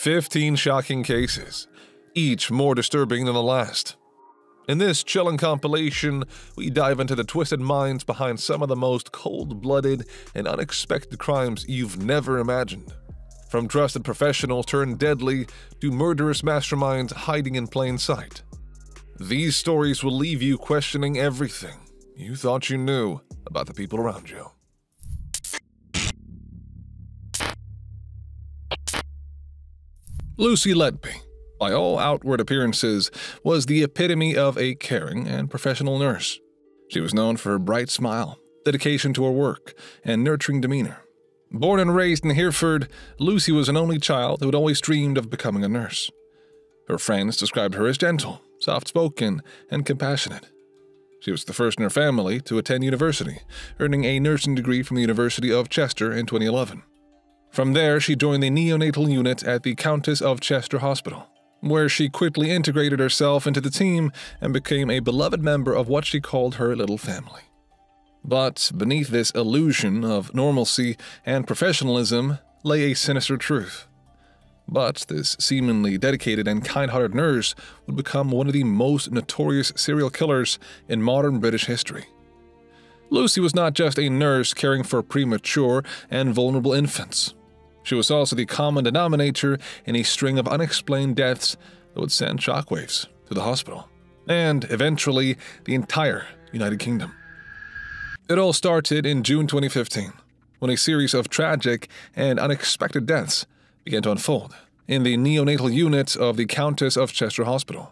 15 shocking cases, each more disturbing than the last. In this chilling compilation, we dive into the twisted minds behind some of the most cold-blooded and unexpected crimes you've never imagined. From trusted professionals turned deadly to murderous masterminds hiding in plain sight. These stories will leave you questioning everything you thought you knew about the people around you. Lucy Letby, by all outward appearances, was the epitome of a caring and professional nurse. She was known for her bright smile, dedication to her work, and nurturing demeanor. Born and raised in Hereford, Lucy was an only child who had always dreamed of becoming a nurse. Her friends described her as gentle, soft-spoken, and compassionate. She was the first in her family to attend university, earning a nursing degree from the University of Chester in 2011. From there, she joined the neonatal unit at the Countess of Chester Hospital, where she quickly integrated herself into the team and became a beloved member of what she called her little family. But beneath this illusion of normalcy and professionalism lay a sinister truth. But this seemingly dedicated and kind-hearted nurse would become one of the most notorious serial killers in modern British history. Lucy was not just a nurse caring for premature and vulnerable infants. She was also the common denominator in a string of unexplained deaths that would send shockwaves to the hospital, and eventually the entire United Kingdom. It all started in June 2015, when a series of tragic and unexpected deaths began to unfold in the neonatal unit of the Countess of Chester Hospital.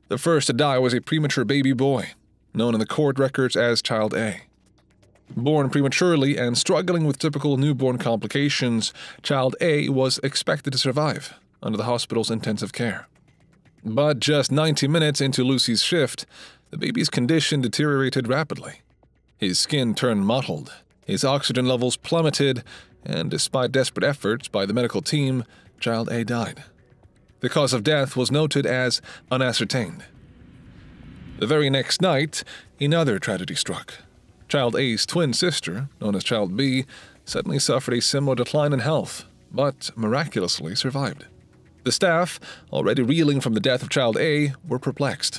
The first to die was a premature baby boy, known in the court records as Child A. Born prematurely and struggling with typical newborn complications, Child A was expected to survive under the hospital's intensive care. But just 90 minutes into Lucy's shift, the baby's condition deteriorated rapidly. His skin turned mottled, his oxygen levels plummeted, and despite desperate efforts by the medical team, Child A died. The cause of death was noted as unascertained. The very next night, another tragedy struck. Child A's twin sister, known as Child B, suddenly suffered a similar decline in health, but miraculously survived. The staff, already reeling from the death of Child A, were perplexed.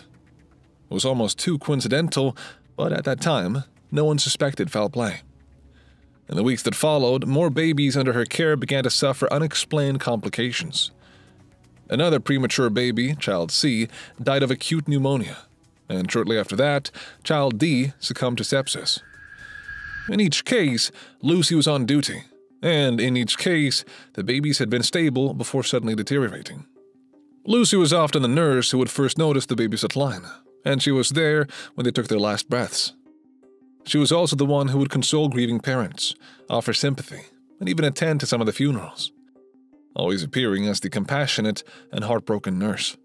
It was almost too coincidental, but at that time, no one suspected foul play. In the weeks that followed, more babies under her care began to suffer unexplained complications. Another premature baby, Child C, died of acute pneumonia, and shortly after that, Child D succumbed to sepsis. In each case, Lucy was on duty, and in each case, the babies had been stable before suddenly deteriorating. Lucy was often the nurse who would first notice the baby's decline, and she was there when they took their last breaths. She was also the one who would console grieving parents, offer sympathy, and even attend to some of the funerals, always appearing as the compassionate and heartbroken nurse.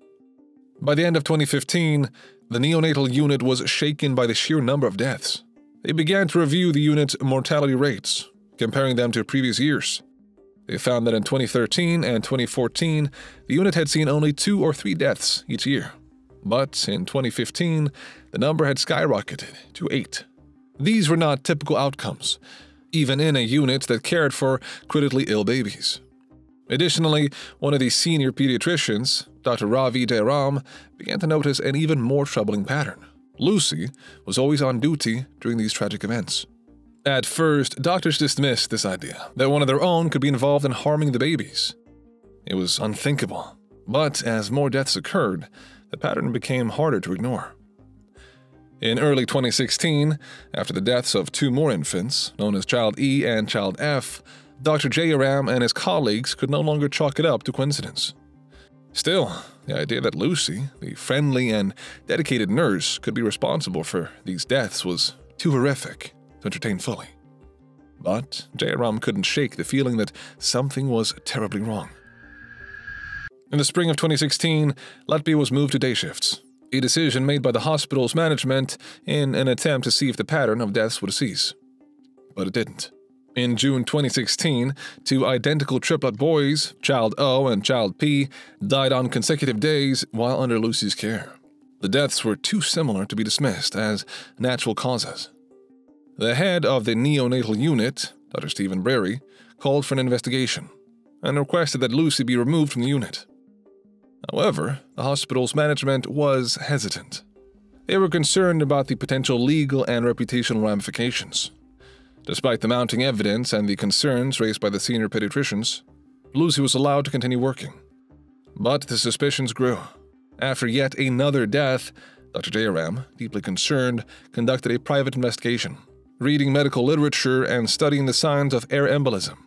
By the end of 2015, the neonatal unit was shaken by the sheer number of deaths. They began to review the unit's mortality rates, comparing them to previous years. They found that in 2013 and 2014, the unit had seen only 2 or 3 deaths each year. But in 2015, the number had skyrocketed to 8. These were not typical outcomes, even in a unit that cared for critically ill babies. Additionally, one of the senior pediatricians, Dr. Ravi Jairam, began to notice an even more troubling pattern. Lucy was always on duty during these tragic events. At first, doctors dismissed this idea that one of their own could be involved in harming the babies. It was unthinkable, but as more deaths occurred, the pattern became harder to ignore. In early 2016, after the deaths of 2 more infants, known as Child E and Child F, Dr. Jairam and his colleagues could no longer chalk it up to coincidence. Still, the idea that Lucy, the friendly and dedicated nurse, could be responsible for these deaths was too horrific to entertain fully. But Jairam couldn't shake the feeling that something was terribly wrong. In the spring of 2016, Letby was moved to day shifts, a decision made by the hospital's management in an attempt to see if the pattern of deaths would cease. But it didn't. In June 2016, 2 identical triplet boys, Child O and Child P, died on consecutive days while under Lucy's care. The deaths were too similar to be dismissed as natural causes. The head of the neonatal unit, Dr. Stephen Brehmer, called for an investigation. and requested that Lucy be removed from the unit. However, the hospital's management was hesitant. They were concerned about the potential legal and reputational ramifications. Despite the mounting evidence and the concerns raised by the senior pediatricians, Lucy was allowed to continue working. But the suspicions grew. After yet another death, Dr. Darin, deeply concerned, conducted a private investigation, reading medical literature and studying the signs of air embolism.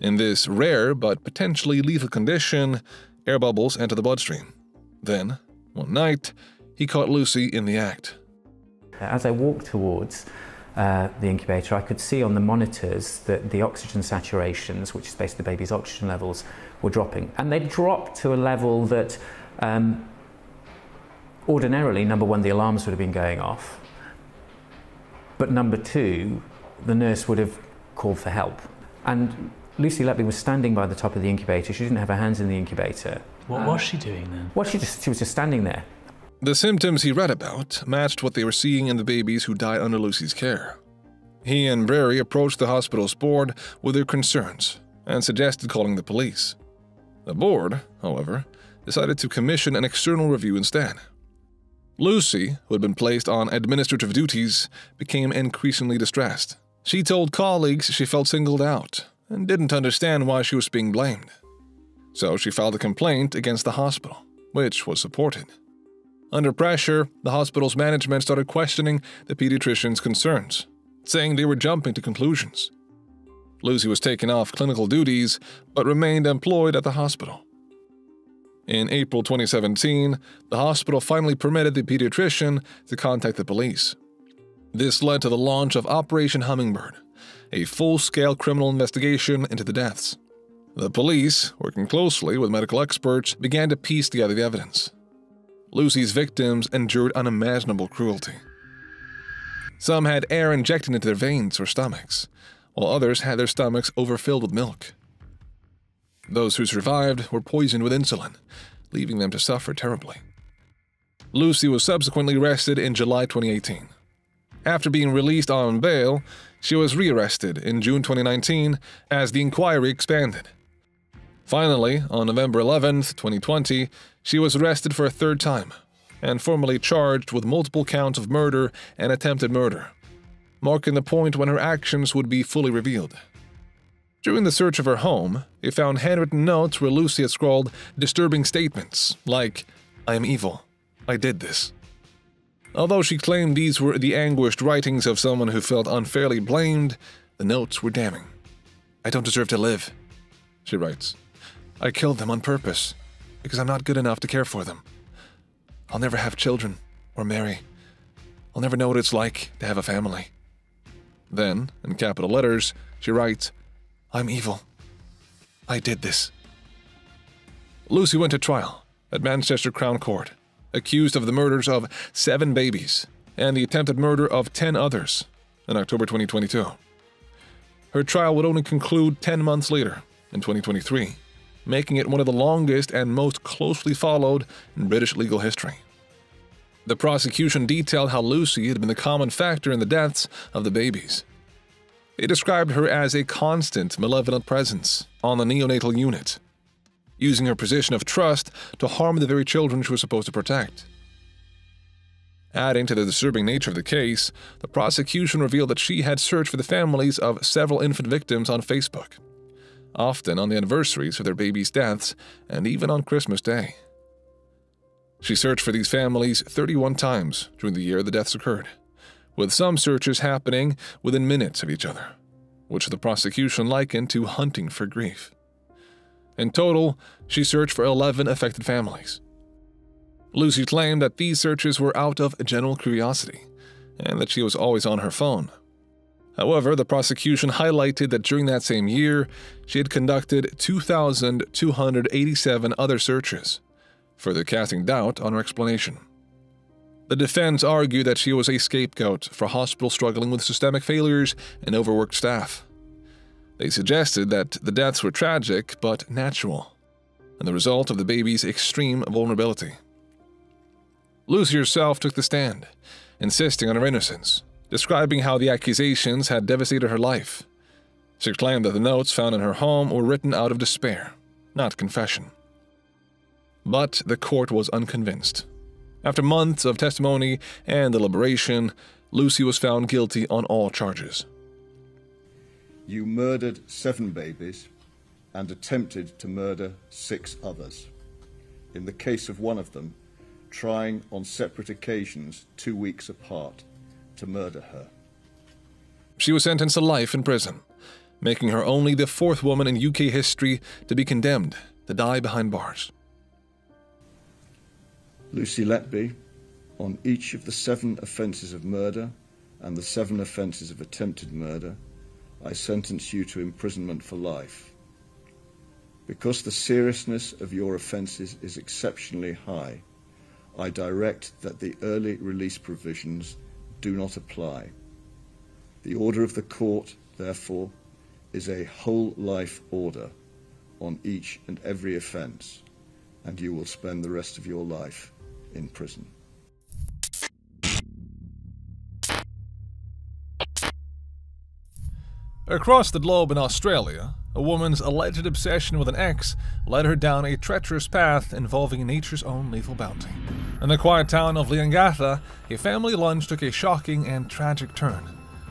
In this rare but potentially lethal condition, air bubbles enter the bloodstream. Then, one night, he caught Lucy in the act. As I walked towards the incubator, I could see on the monitors that the oxygen saturations, which is basically the baby's oxygen levels, were dropping. And they dropped to a level that ordinarily, number one, the alarms would have been going off. But number two, the nurse would have called for help. And Lucy Letby was standing by the top of the incubator. She didn't have her hands in the incubator. What was she doing then? Well, she was just standing there. The symptoms he read about matched what they were seeing in the babies who died under Lucy's care. He and Brehmer approached the hospital's board with their concerns and suggested calling the police. The board, however, decided to commission an external review instead. Lucy, who had been placed on administrative duties, became increasingly distressed. She told colleagues she felt singled out and didn't understand why she was being blamed. So she filed a complaint against the hospital, which was supported. Under pressure, the hospital's management started questioning the pediatrician's concerns, saying they were jumping to conclusions. Lucy was taken off clinical duties, but remained employed at the hospital. In April 2017, the hospital finally permitted the pediatrician to contact the police. This led to the launch of Operation Hummingbird, a full-scale criminal investigation into the deaths. The police, working closely with medical experts, began to piece together the evidence. Lucy's victims endured unimaginable cruelty. Some had air injected into their veins or stomachs, while others had their stomachs overfilled with milk. Those who survived were poisoned with insulin, leaving them to suffer terribly. Lucy was subsequently arrested in July 2018. After being released on bail, she was rearrested in June 2019 as the inquiry expanded. Finally, on November 11, 2020, she was arrested for a third time and formally charged with multiple counts of murder and attempted murder, marking the point when her actions would be fully revealed. During the search of her home, they found handwritten notes where Lucy had scrawled disturbing statements like, "I am evil. I did this." Although she claimed these were the anguished writings of someone who felt unfairly blamed, the notes were damning. "I don't deserve to live," she writes. "I killed them on purpose because I'm not good enough to care for them. I'll never have children or marry. I'll never know what it's like to have a family." Then, in capital letters, she writes, "I'm evil. I did this." Lucy went to trial at Manchester Crown Court, accused of the murders of 7 babies and the attempted murder of 10 others in October 2022. Her trial would only conclude 10 months later, in 2023, making it one of the longest and most closely followed in British legal history. The prosecution detailed how Lucy had been the common factor in the deaths of the babies. They described her as a constant, malevolent presence on the neonatal unit, using her position of trust to harm the very children she was supposed to protect. Adding to the disturbing nature of the case, the prosecution revealed that she had searched for the families of several infant victims on Facebook, often on the anniversaries of their babies' deaths and even on Christmas Day. She searched for these families 31 times during the year the deaths occurred, with some searches happening within minutes of each other, which the prosecution likened to hunting for grief. In total, she searched for 11 affected families. Lucy claimed that these searches were out of general curiosity and that she was always on her phone. However, the prosecution highlighted that during that same year, she had conducted 2,287 other searches, further casting doubt on her explanation. The defense argued that she was a scapegoat for hospitals struggling with systemic failures and overworked staff. They suggested that the deaths were tragic but natural, and the result of the baby's extreme vulnerability. Lucy herself took the stand, insisting on her innocence, describing how the accusations had devastated her life. She claimed that the notes found in her home were written out of despair, not confession. But the court was unconvinced. After months of testimony and deliberation, Lucy was found guilty on all charges. You murdered 7 babies and attempted to murder 6 others. In the case of one of them, trying on separate occasions 2 weeks apart to murder her. She was sentenced to life in prison, making her only the 4th woman in UK history to be condemned to die behind bars. Lucy Letby, on each of the 7 offences of murder and the 7 offences of attempted murder, I sentence you to imprisonment for life. Because the seriousness of your offences is exceptionally high, I direct that the early release provisions do not apply. The order of the court, therefore, is a whole life order on each and every offence, and you will spend the rest of your life in prison. Across the globe in Australia, a woman's alleged obsession with an ex led her down a treacherous path involving nature's own lethal bounty. In the quiet town of Leongatha, a family lunch took a shocking and tragic turn,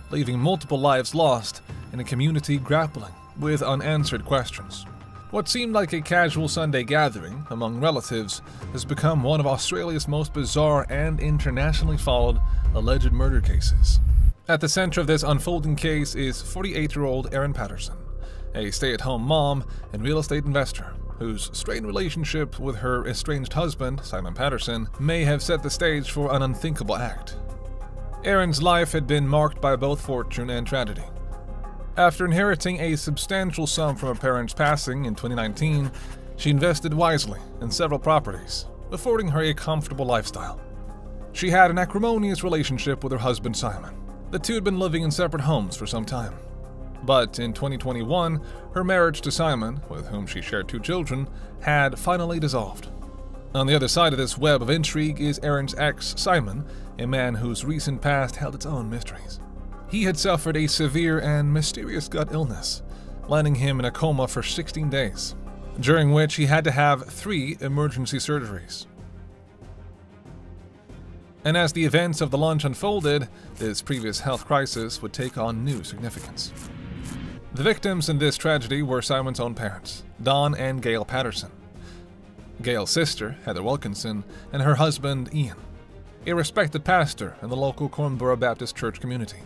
leaving multiple lives lost and a community grappling with unanswered questions. What seemed like a casual Sunday gathering among relatives has become one of Australia's most bizarre and internationally followed alleged murder cases. At the center of this unfolding case is 48-year-old Erin Patterson, a stay-at-home mom and real estate investor whose strained relationship with her estranged husband, Simon Patterson, may have set the stage for an unthinkable act. Erin's life had been marked by both fortune and tragedy. After inheriting a substantial sum from her parents' passing in 2019, she invested wisely in several properties, affording her a comfortable lifestyle. She had an acrimonious relationship with her husband Simon. The two had been living in separate homes for some time. But in 2021, her marriage to Simon, with whom she shared 2 children, had finally dissolved. On the other side of this web of intrigue is Erin's ex, Simon, a man whose recent past held its own mysteries. He had suffered a severe and mysterious gut illness, landing him in a coma for 16 days, during which he had to have 3 emergency surgeries. And as the events of the lunch unfolded, this previous health crisis would take on new significance. The victims in this tragedy were Simon's own parents, Don and Gail Patterson, Gail's sister, Heather Wilkinson, and her husband, Ian, a respected pastor in the local Cornborough Baptist Church community.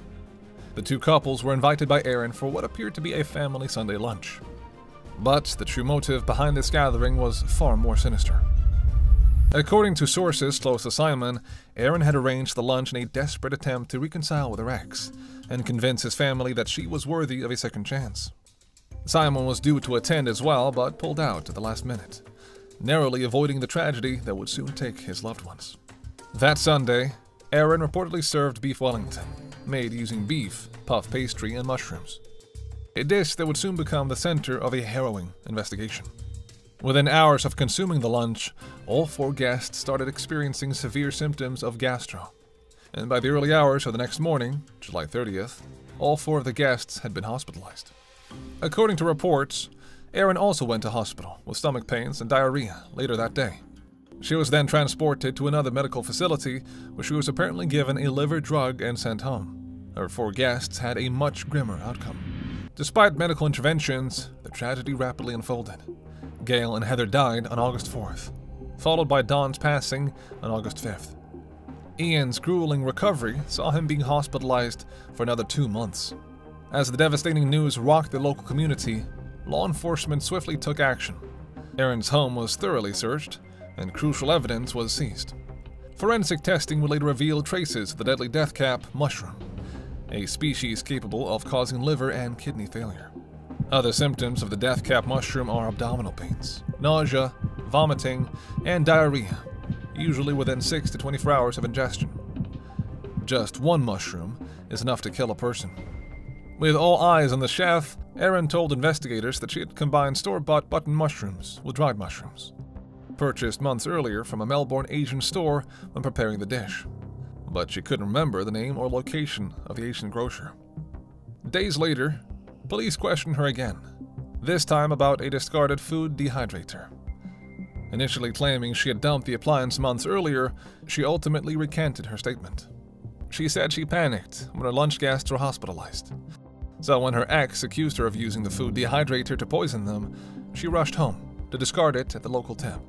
The 2 couples were invited by Erin for what appeared to be a family Sunday lunch. But the true motive behind this gathering was far more sinister. According to sources close to Simon, Erin had arranged the lunch in a desperate attempt to reconcile with her ex and convince his family that she was worthy of a second chance. Simon was due to attend as well, but pulled out at the last minute, narrowly avoiding the tragedy that would soon take his loved ones. That Sunday, Erin reportedly served beef Wellington, made using beef, puff pastry, and mushrooms, a dish that would soon become the center of a harrowing investigation. Within hours of consuming the lunch, all 4 guests started experiencing severe symptoms of gastro, and by the early hours of the next morning, July 30th, all 4 of the guests had been hospitalized. According to reports, Erin also went to hospital with stomach pains and diarrhea later that day. She was then transported to another medical facility where she was apparently given a liver drug and sent home. Her 4 guests had a much grimmer outcome. Despite medical interventions, the tragedy rapidly unfolded. Gail and Heather died on August 4th, followed by Don's passing on August 5th. Ian's grueling recovery saw him being hospitalized for another 2 months. As the devastating news rocked the local community, law enforcement swiftly took action. Erin's home was thoroughly searched, and crucial evidence was seized. Forensic testing would later reveal traces of the deadly death cap mushroom, a species capable of causing liver and kidney failure. Other symptoms of the death cap mushroom are abdominal pains, nausea, vomiting, and diarrhea, usually within 6 to 24 hours of ingestion. Just 1 mushroom is enough to kill a person. With all eyes on the chef, Erin told investigators that she had combined store-bought button mushrooms with dried mushrooms, purchased months earlier from a Melbourne Asian store when preparing the dish, but she couldn't remember the name or location of the Asian grocer. Days later, Police questioned her again, this time about a discarded food dehydrator. Initially claiming she had dumped the appliance months earlier, she ultimately recanted her statement. She said she panicked when her lunch guests were hospitalized. So when her ex accused her of using the food dehydrator to poison them, she rushed home to discard it at the local tip.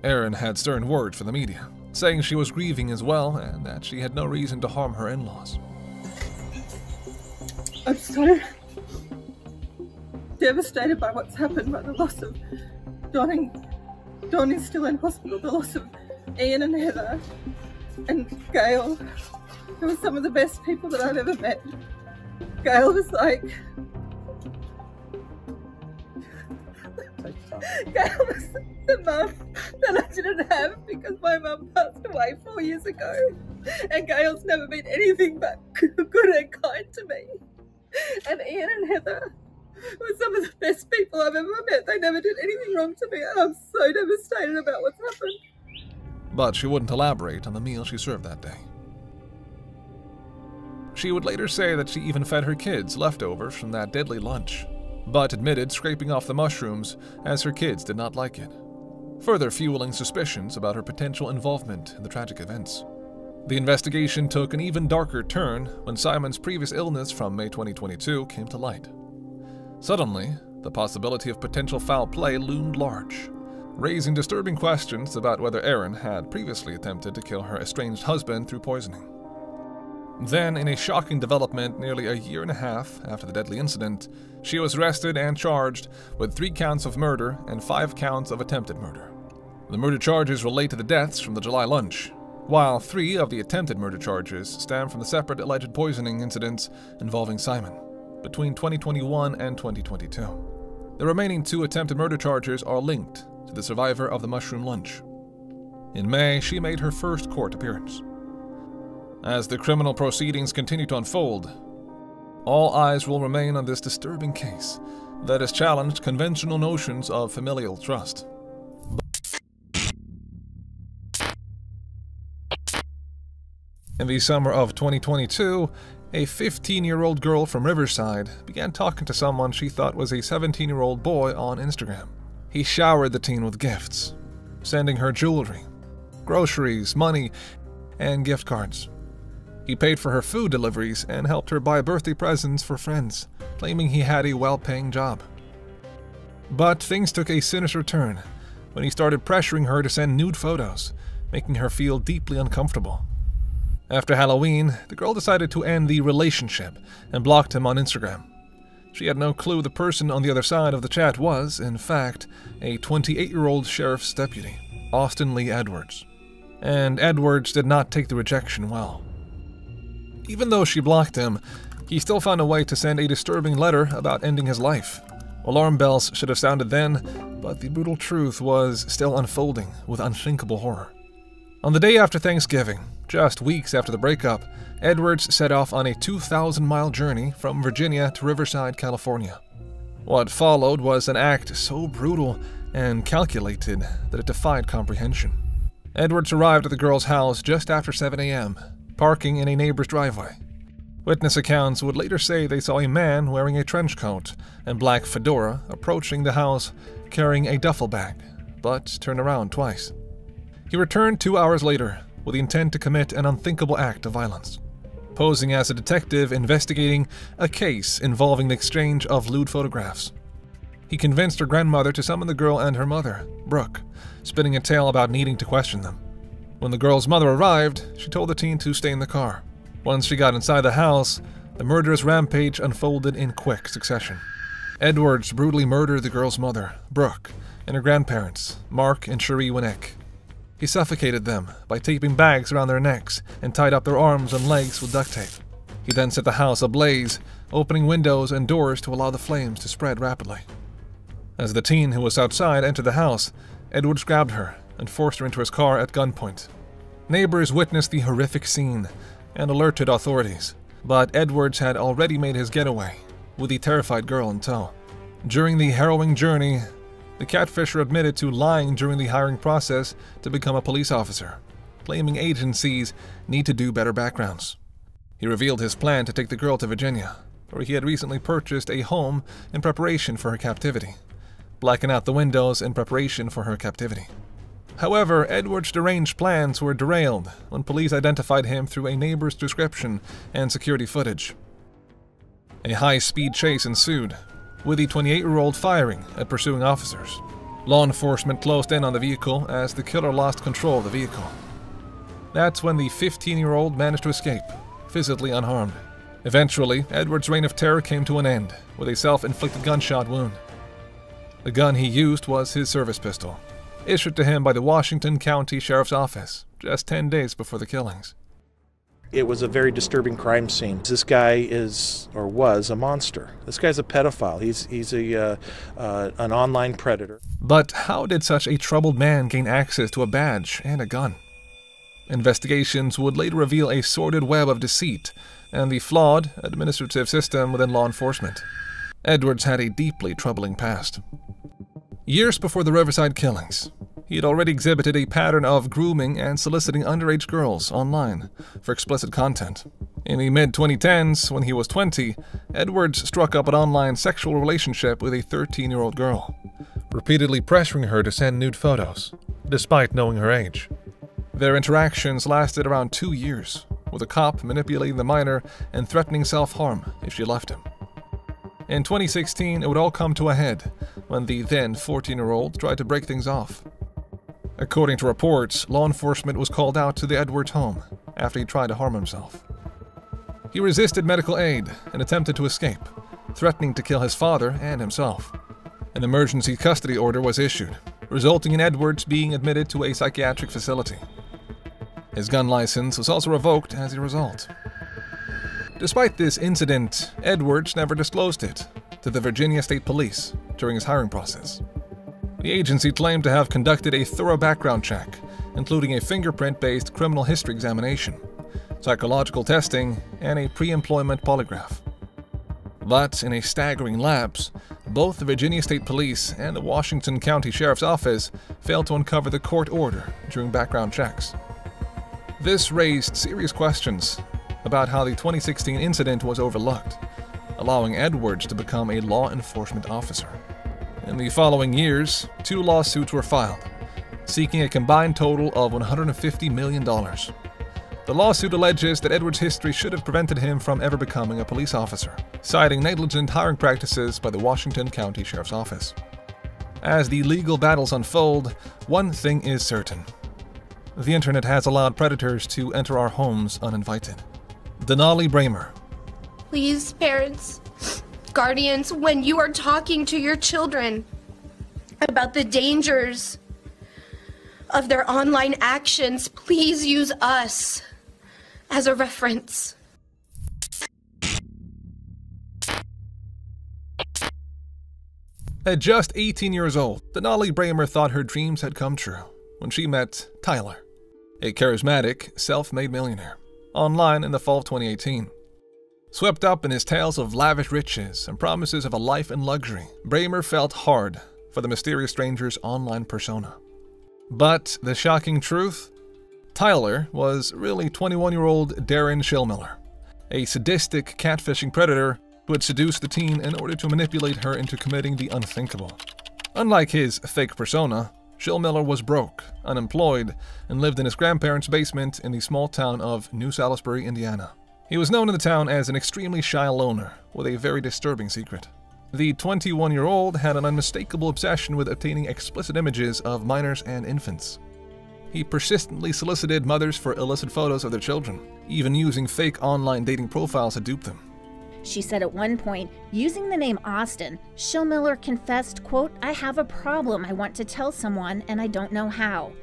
Erin had stern words for the media, saying she was grieving as well and that she had no reason to harm her in-laws. I'm so devastated by what's happened, by the loss of Don. Don is still in hospital, the loss of Ian and Heather and Gail. They were some of the best people that I've ever met. Gail was like... Gail was the mum that I didn't have because my mum passed away 4 years ago. And Gail's never been anything but good and kind to me. And Ian and Heather were some of the best people I've ever met. They never did anything wrong to me, and I'm so devastated about what's happened. But she wouldn't elaborate on the meal she served that day. She would later say that she even fed her kids leftovers from that deadly lunch, but admitted scraping off the mushrooms as her kids did not like it, further fueling suspicions about her potential involvement in the tragic events. The investigation took an even darker turn when Simon's previous illness from May 2022 came to light. Suddenly, the possibility of potential foul play loomed large, raising disturbing questions about whether Erin had previously attempted to kill her estranged husband through poisoning. Then, in a shocking development nearly a year and a half after the deadly incident, she was arrested and charged with 3 counts of murder and 5 counts of attempted murder. The murder charges relate to the deaths from the July lunch, while 3 of the attempted murder charges stem from the separate alleged poisoning incidents involving Simon between 2021 and 2022. The remaining 2 attempted murder charges are linked to the survivor of the mushroom lunch. In May, she made her first court appearance. As the criminal proceedings continue to unfold, all eyes will remain on this disturbing case that has challenged conventional notions of familial trust. In the summer of 2022, a 15-year-old girl from Riverside began talking to someone she thought was a 17-year-old boy on Instagram. He showered the teen with gifts, sending her jewelry, groceries, money, and gift cards. He paid for her food deliveries and helped her buy birthday presents for friends, claiming he had a well-paying job. But things took a sinister turn when he started pressuring her to send nude photos, making her feel deeply uncomfortable. After Halloween, the girl decided to end the relationship and blocked him on Instagram. She had no clue the person on the other side of the chat was, in fact, a 28-year-old sheriff's deputy, Austin Lee Edwards. And Edwards did not take the rejection well. Even though she blocked him, he still found a way to send a disturbing letter about ending his life. Alarm bells should have sounded then, but the brutal truth was still unfolding with unthinkable horror. On the day after Thanksgiving, just weeks after the breakup, Edwards set off on a 2,000-mile journey from Virginia to Riverside, California. What followed was an act so brutal and calculated that it defied comprehension. Edwards arrived at the girl's house just after 7 a.m., parking in a neighbor's driveway. Witness accounts would later say they saw a man wearing a trench coat and black fedora approaching the house carrying a duffel bag, but turned around twice. He returned 2 hours later with the intent to commit an unthinkable act of violence, posing as a detective investigating a case involving the exchange of lewd photographs. He convinced her grandmother to summon the girl and her mother, Brooke, spinning a tale about needing to question them. When the girl's mother arrived, she told the teen to stay in the car. Once she got inside the house, the murderous rampage unfolded in quick succession. Edwards brutally murdered the girl's mother, Brooke, and her grandparents, Mark and Cherie Winnick. He suffocated them by taping bags around their necks and tied up their arms and legs with duct tape. He then set the house ablaze, opening windows and doors to allow the flames to spread rapidly. As the teen who was outside entered the house, Edwards grabbed her and forced her into his car at gunpoint. Neighbors witnessed the horrific scene and alerted authorities, but Edwards had already made his getaway, with the terrified girl in tow. During the harrowing journey, the catfisher admitted to lying during the hiring process to become a police officer, claiming agencies need to do better backgrounds. He revealed his plan to take the girl to Virginia, where he had recently purchased a home in preparation for her captivity, blacking out the windows in preparation for her captivity. However, Edward's deranged plans were derailed when police identified him through a neighbor's description and security footage. A high-speed chase ensued, with the 28-year-old firing at pursuing officers. Law enforcement closed in on the vehicle as the killer lost control of the vehicle. That's when the 15-year-old managed to escape, physically unharmed. Eventually, Edward's reign of terror came to an end with a self-inflicted gunshot wound. The gun he used was his service pistol, issued to him by the Washington County Sheriff's Office just 10 days before the killings. It was a very disturbing crime scene. This guy is, or was, a monster. This guy's a pedophile. He's an online predator. But how did such a troubled man gain access to a badge and a gun? Investigations would later reveal a sordid web of deceit and the flawed administrative system within law enforcement. Edwards had a deeply troubling past. Years before the Riverside killings, he had already exhibited a pattern of grooming and soliciting underage girls online for explicit content. In the mid-2010s, when he was 20, Edwards struck up an online sexual relationship with a 13-year-old girl, repeatedly pressuring her to send nude photos, despite knowing her age. Their interactions lasted around 2 years, with a cop manipulating the minor and threatening self-harm if she left him. In 2016, it would all come to a head when the then 14-year-old tried to break things off. According to reports, law enforcement was called out to the Edwards home after he tried to harm himself. He resisted medical aid and attempted to escape, threatening to kill his father and himself. An emergency custody order was issued, resulting in Edwards being admitted to a psychiatric facility. His gun license was also revoked as a result. Despite this incident, Edwards never disclosed it to the Virginia State Police during his hiring process. The agency claimed to have conducted a thorough background check, including a fingerprint-based criminal history examination, psychological testing, and a pre-employment polygraph. But in a staggering lapse, both the Virginia State Police and the Washington County Sheriff's Office failed to uncover the court order during background checks. This raised serious questions about how the 2016 incident was overlooked, allowing Edwards to become a law enforcement officer. In the following years, 2 lawsuits were filed, seeking a combined total of $150 million. The lawsuit alleges that Edwards' history should have prevented him from ever becoming a police officer, citing negligent hiring practices by the Washington County Sheriff's Office. As the legal battles unfold, one thing is certain. The internet has allowed predators to enter our homes uninvited. Denali Brehmer. Please, parents, guardians, when you are talking to your children about the dangers of their online actions, please use us as a reference. At just 18 years old, Denali Brehmer thought her dreams had come true when she met Tyler, a charismatic, self-made millionaire, online in the fall of 2018. Swept up in his tales of lavish riches and promises of a life in luxury, Brehmer felt hard for the mysterious stranger's online persona. But the shocking truth? Tyler was really 21-year-old Darin Schilmiller, a sadistic catfishing predator who had seduced the teen in order to manipulate her into committing the unthinkable. Unlike his fake persona, Schilmiller was broke, unemployed, and lived in his grandparents' basement in the small town of New Salisbury, Indiana. He was known in the town as an extremely shy loner with a very disturbing secret. The 21-year-old had an unmistakable obsession with obtaining explicit images of minors and infants. He persistently solicited mothers for illicit photos of their children, even using fake online dating profiles to dupe them. She said at one point, using the name Austin, Schilmiller confessed, quote, "I have a problem I want to tell someone and I don't know how."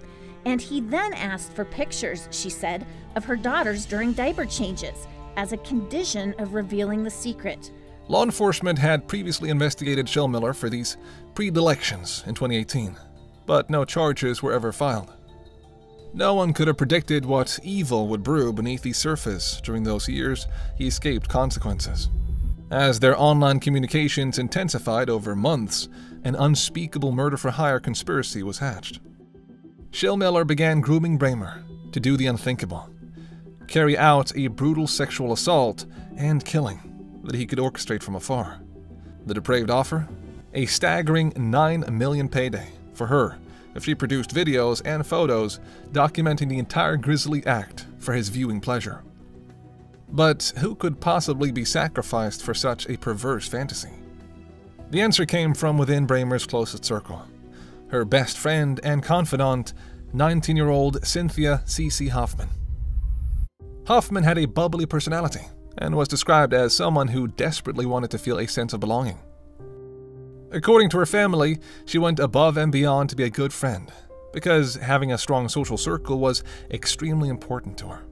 And he then asked for pictures, she said, of her daughters during diaper changes, as a condition of revealing the secret. Law enforcement had previously investigated Schilmiller for these predilections in 2018, but no charges were ever filed. No one could have predicted what evil would brew beneath the surface during those years he escaped consequences. As their online communications intensified over months, an unspeakable murder-for-hire conspiracy was hatched. Schilmiller began grooming Brehmer to do the unthinkable, carry out a brutal sexual assault and killing, that he could orchestrate from afar. The depraved offer? A staggering $9 million payday for her if she produced videos and photos documenting the entire grisly act for his viewing pleasure. But who could possibly be sacrificed for such a perverse fantasy? The answer came from within Brehmer's closest circle. Her best friend and confidant, 19-year-old Cynthia C.C. Hoffman. Hoffman had a bubbly personality and was described as someone who desperately wanted to feel a sense of belonging. According to her family, she went above and beyond to be a good friend, because having a strong social circle was extremely important to her.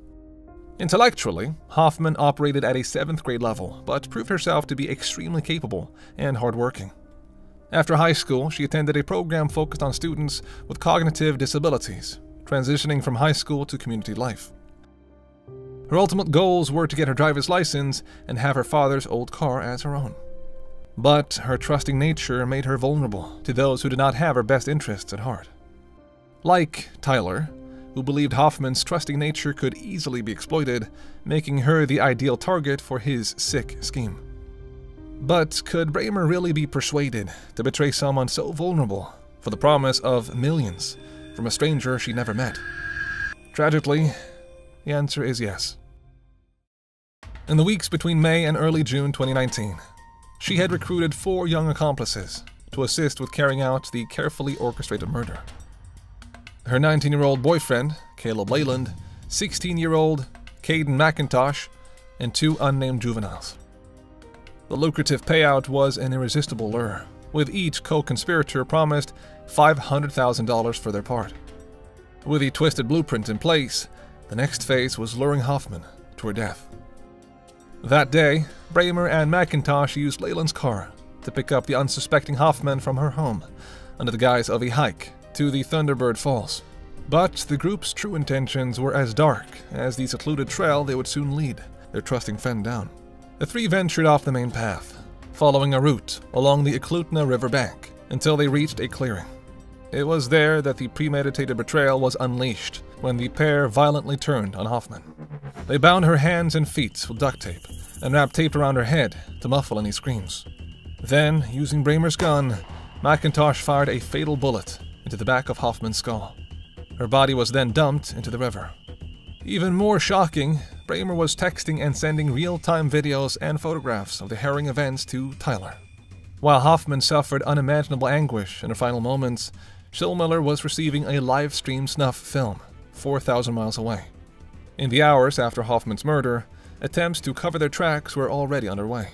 Intellectually, Hoffman operated at a 7th grade level, but proved herself to be extremely capable and hardworking. After high school, she attended a program focused on students with cognitive disabilities, transitioning from high school to community life. Her ultimate goals were to get her driver's license and have her father's old car as her own. But her trusting nature made her vulnerable to those who did not have her best interests at heart. Like Tyler, who believed Hoffman's trusting nature could easily be exploited, making her the ideal target for his sick scheme. But could Brehmer really be persuaded to betray someone so vulnerable for the promise of millions from a stranger she never met? Tragically, the answer is yes. In the weeks between May and early June 2019, she had recruited 4 young accomplices to assist with carrying out the carefully orchestrated murder. Her 19-year-old boyfriend, Caleb Leyland, 16-year-old Caden McIntosh, and 2 unnamed juveniles. The lucrative payout was an irresistible lure, with each co-conspirator promised $500,000 for their part. With the twisted blueprint in place, the next phase was luring Hoffman to her death. That day, Brehmer and McIntosh used Leyland's car to pick up the unsuspecting Hoffman from her home under the guise of a hike to the Thunderbird Falls. But the group's true intentions were as dark as the secluded trail they would soon lead their trusting friend down. The 3 ventured off the main path, following a route along the Eklutna River bank until they reached a clearing. It was there that the premeditated betrayal was unleashed when the pair violently turned on Hoffman. They bound her hands and feet with duct tape and wrapped tape around her head to muffle any screams. Then, using Brehmer's gun, McIntosh fired a fatal bullet into the back of Hoffman's skull. Her body was then dumped into the river. Even more shocking, Brehmer was texting and sending real-time videos and photographs of the harrowing events to Tyler. While Hoffman suffered unimaginable anguish in her final moments, Schilmiller was receiving a live-stream snuff film 4,000 miles away. In the hours after Hoffman's murder, attempts to cover their tracks were already underway.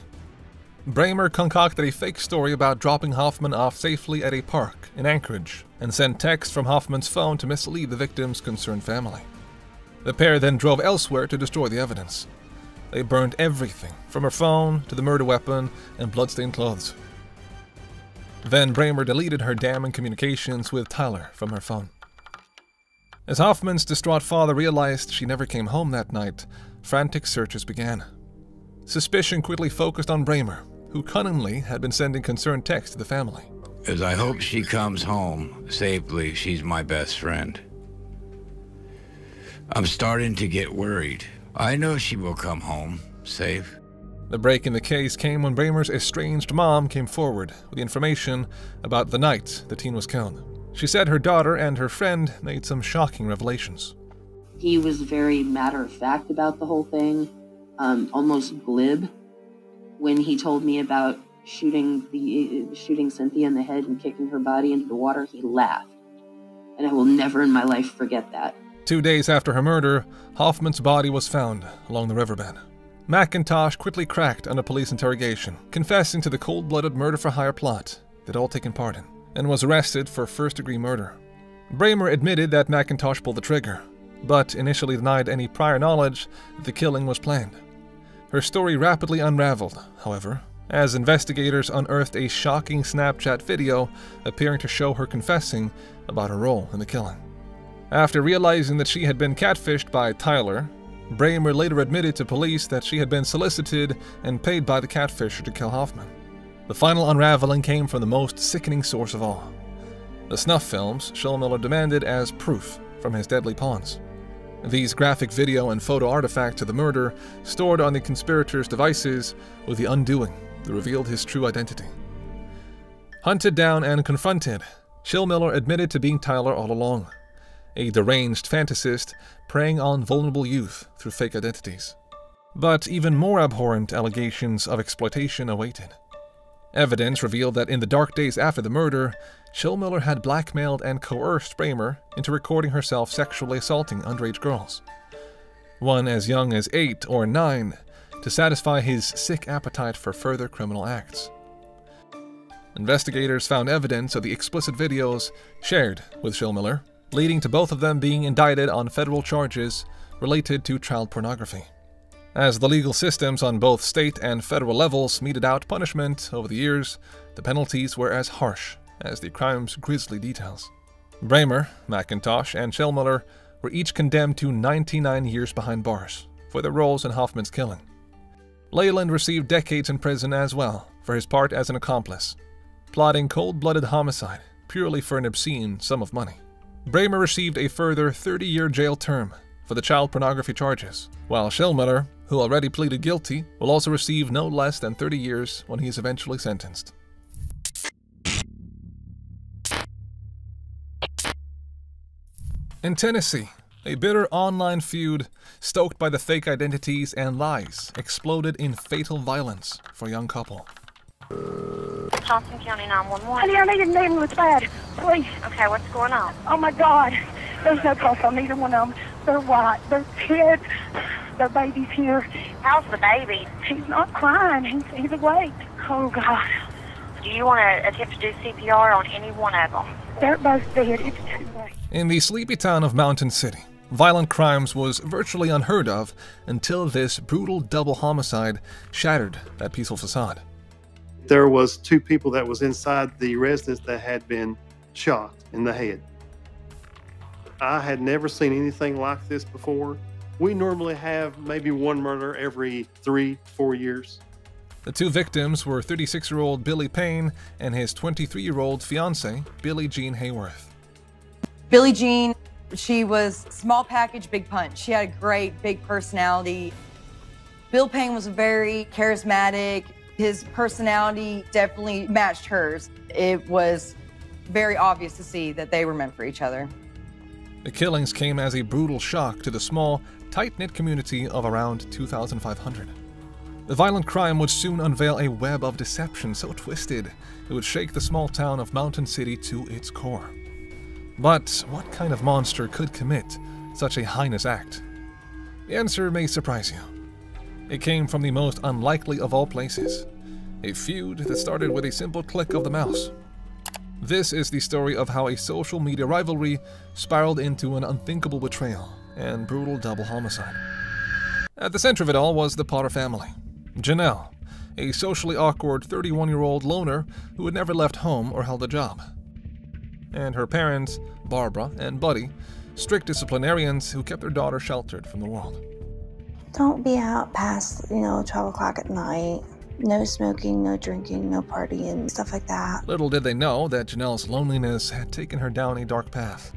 Brehmer concocted a fake story about dropping Hoffman off safely at a park in Anchorage and sent texts from Hoffman's phone to mislead the victim's concerned family. The pair then drove elsewhere to destroy the evidence. They burned everything from her phone to the murder weapon and bloodstained clothes. Then Brehmer deleted her damning communications with Tyler from her phone. As Hoffman's distraught father realized she never came home that night, frantic searches began. Suspicion quickly focused on Brehmer, who cunningly had been sending concerned texts to the family. As I hope she comes home safely, she's my best friend. I'm starting to get worried. I know she will come home safe. The break in the case came when Brehmer's estranged mom came forward with the information about the night the teen was killed. She said her daughter and her friend made some shocking revelations. He was very matter-of-fact about the whole thing, almost glib. When he told me about shooting Cynthia in the head and kicking her body into the water, he laughed. And I will never in my life forget that. 2 days after her murder, Hoffman's body was found along the riverbed. McIntosh quickly cracked under police interrogation, confessing to the cold-blooded murder-for-hire plot they'd all taken part in, and was arrested for first-degree murder. Brehmer admitted that McIntosh pulled the trigger, but initially denied any prior knowledge that the killing was planned. Her story rapidly unraveled, however, as investigators unearthed a shocking Snapchat video appearing to show her confessing about her role in the killing. After realizing that she had been catfished by Tyler, Brehmer later admitted to police that she had been solicited and paid by the catfisher to kill Hoffman. The final unraveling came from the most sickening source of all: the snuff films Schilmiller demanded as proof from his deadly pawns. These graphic video and photo artifacts of the murder stored on the conspirators' devices were the undoing that revealed his true identity. Hunted down and confronted, Schilmiller admitted to being Tyler all along, a deranged fantasist preying on vulnerable youth through fake identities. But even more abhorrent allegations of exploitation awaited. Evidence revealed that in the dark days after the murder, Schilmiller had blackmailed and coerced Brehmer into recording herself sexually assaulting underage girls, one as young as 8 or 9, to satisfy his sick appetite for further criminal acts. Investigators found evidence of the explicit videos shared with Schilmiller, leading to both of them being indicted on federal charges related to child pornography. As the legal systems on both state and federal levels meted out punishment over the years, the penalties were as harsh as the crime's grisly details. Brehmer, McIntosh, and Schilmiller were each condemned to 99 years behind bars for their roles in Hoffman's killing. Leyland received decades in prison as well for his part as an accomplice, plotting cold-blooded homicide purely for an obscene sum of money. Brehmer received a further 30-year jail term for the child pornography charges, while Schilmiller, who already pleaded guilty, will also receive no less than 30 years when he is eventually sentenced. In Tennessee, a bitter online feud, stoked by the fake identities and lies, exploded in fatal violence for a young couple. Johnson County 911. Honey, I need a name with bad. Please. Okay, what's going on? Oh my God. There's no pulse on either one of them. They're white. They're kids. Their baby's here. How's the baby? He's not crying. He's awake. Oh God. Do you want to attempt to do CPR on any one of them? They're both dead. It's too late. In the sleepy town of Mountain City, violent crimes was virtually unheard of until this brutal double homicide shattered that peaceful facade. There was 2 people that was inside the residence that had been shot in the head. I had never seen anything like this before. We normally have maybe 1 murder every 3-4 years. The 2 victims were 36-year-old Billy Payne and his 23-year-old fiancée, Billie Jean Hayworth. Billie Jean, she was small package, big punch. She had a great, big personality. Bill Payne was very charismatic. His personality definitely matched hers. It was very obvious to see that they were meant for each other. The killings came as a brutal shock to the small, tight-knit community of around 2,500. The violent crime would soon unveil a web of deception so twisted it would shake the small town of Mountain City to its core. But what kind of monster could commit such a heinous act? The answer may surprise you. It came from the most unlikely of all places, a feud that started with a simple click of the mouse. This is the story of how a social media rivalry spiraled into an unthinkable betrayal and brutal double homicide. At the center of it all was the Potter family. Janelle, a socially awkward 31-year-old loner who had never left home or held a job. And her parents, Barbara and Buddy, strict disciplinarians who kept their daughter sheltered from the world. Don't be out past, 12 o'clock at night. No smoking, no drinking, no partying, stuff like that. Little did they know that Janelle's loneliness had taken her down a dark path.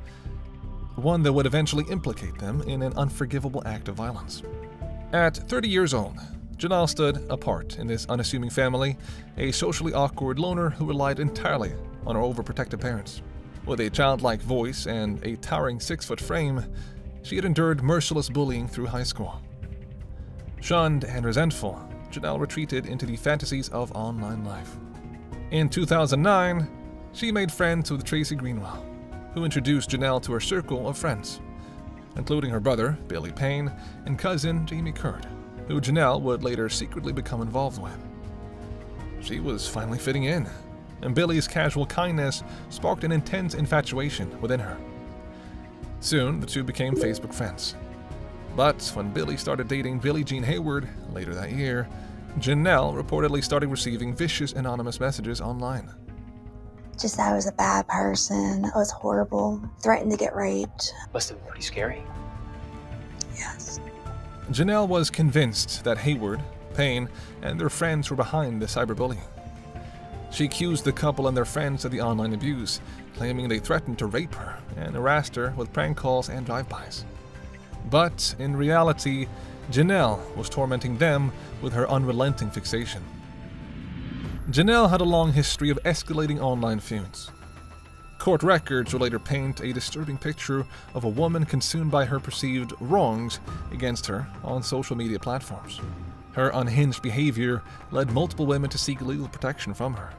One that would eventually implicate them in an unforgivable act of violence. At 30 years old, Janelle stood apart in this unassuming family, a socially awkward loner who relied entirely on her overprotective parents. With a childlike voice and a towering 6-foot frame, she had endured merciless bullying through high school. Shunned and resentful, Janelle retreated into the fantasies of online life. In 2009, she made friends with Tracy Greenwell, who introduced Janelle to her circle of friends, including her brother, Billy Payne, and cousin, Jamie Curd, who Janelle would later secretly become involved with. She was finally fitting in, and Billy's casual kindness sparked an intense infatuation within her. Soon, the two became Facebook friends. But when Billy started dating Billie Jean Hayworth later that year, Janelle reportedly started receiving vicious anonymous messages online. Just that I was a bad person, I was horrible, threatened to get raped. Must have been pretty scary. Yes. Janelle was convinced that Hayworth, Payne, and their friends were behind the cyberbullying. She accused the couple and their friends of the online abuse, claiming they threatened to rape her and harassed her with prank calls and drive-bys. But in reality, Janelle was tormenting them with her unrelenting fixation. Janelle had a long history of escalating online feuds. Court records would later paint a disturbing picture of a woman consumed by her perceived wrongs against her on social media platforms. Her unhinged behavior led multiple women to seek legal protection from her.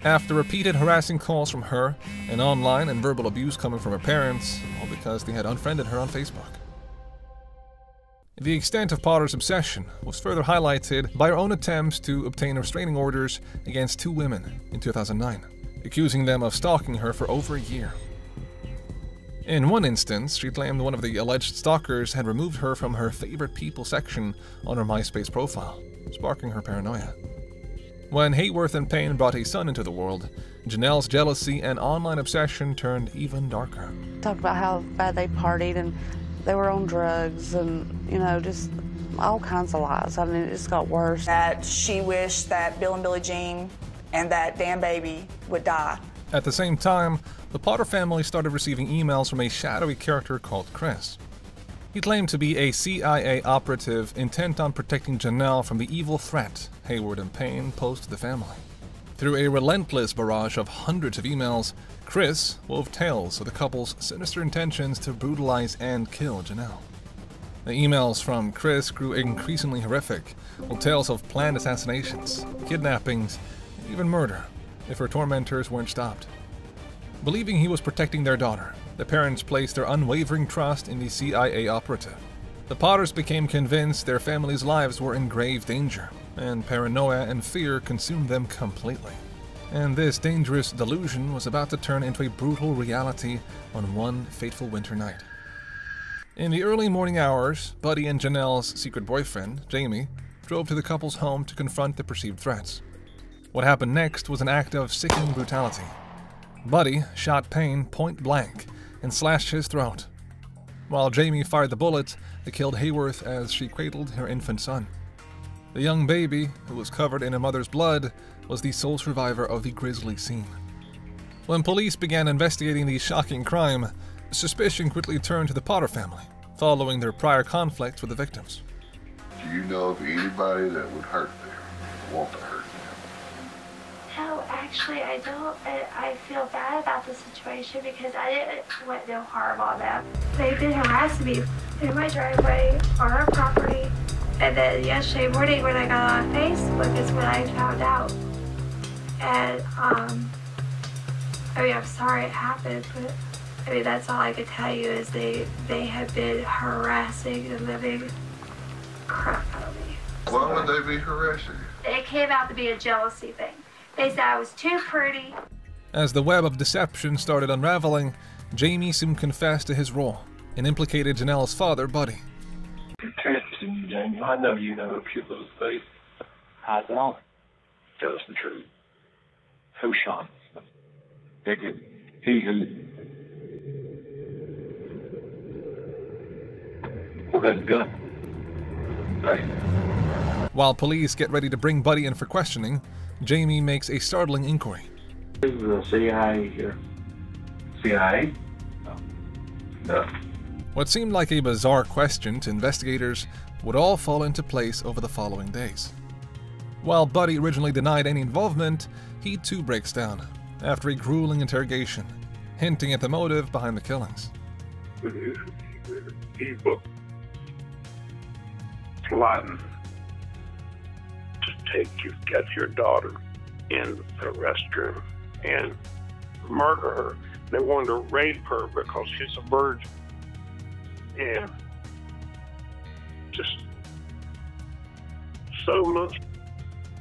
After repeated harassing calls from her and online and verbal abuse coming from her parents, all because they had unfriended her on Facebook. The extent of Potter's obsession was further highlighted by her own attempts to obtain restraining orders against 2 women in 2009, accusing them of stalking her for over a year. In one instance, she claimed one of the alleged stalkers had removed her from her favorite people section on her MySpace profile, sparking her paranoia. When Hayworth and Payne brought a son into the world, Janelle's jealousy and online obsession turned even darker. Talked about how bad they partied and they were on drugs and, just all kinds of lies. I mean, it just got worse. That she wished that Bill and Billie Jean and that damn baby would die. At the same time, the Potter family started receiving emails from a shadowy character called Chris. He claimed to be a CIA operative intent on protecting Janelle from the evil threat Hayworth and Payne posed to the family. Through a relentless barrage of hundreds of emails, Chris wove tales of the couple's sinister intentions to brutalize and kill Janelle. The emails from Chris grew increasingly horrific, with tales of planned assassinations, kidnappings, and even murder, if her tormentors weren't stopped. Believing he was protecting their daughter, the parents placed their unwavering trust in the CIA operative. The Potters became convinced their family's lives were in grave danger, and paranoia and fear consumed them completely. And this dangerous delusion was about to turn into a brutal reality on one fateful winter night. In the early morning hours, Buddy and Janelle's secret boyfriend, Jamie, drove to the couple's home to confront the perceived threats. What happened next was an act of sickening brutality. Buddy shot Payne point blank and slashed his throat, while Jamie fired the bullet that killed Hayworth as she cradled her infant son. The young baby, who was covered in her mother's blood, was the sole survivor of the grisly scene. When police began investigating the shocking crime, suspicion quickly turned to the Potter family, following their prior conflicts with the victims. Do you know of anybody that would hurt them, want to hurt them? No, actually, I don't. I feel bad about the situation because I didn't want no harm on them. They've been harassing me in my driveway, on our property, and then yesterday morning when I got on Facebook is when I found out. And, I'm sorry it happened, but, that's all I can tell you is they have been harassing the living crap out of me. Why would they be harassing you? It came out to be a jealousy thing. They said I was too pretty. As the web of deception started unraveling, Jamie soon confessed to his role and implicated Janelle's father, Buddy. Interesting, Jamie. I know you know a few of those things. I don't. Tell us the truth. Who shot him? He who... Who had the gun? Hey. While police get ready to bring Buddy in for questioning, Jamie makes a startling inquiry. Is the CIA here? CIA? No. What seemed like a bizarre question to investigators would all fall into place over the following days. While Buddy originally denied any involvement, he too breaks down after a grueling interrogation, hinting at the motive behind the killings. Evil. Plotting to get your daughter in the restroom and murder her. They wanted to rape her because she's a virgin. And just so much.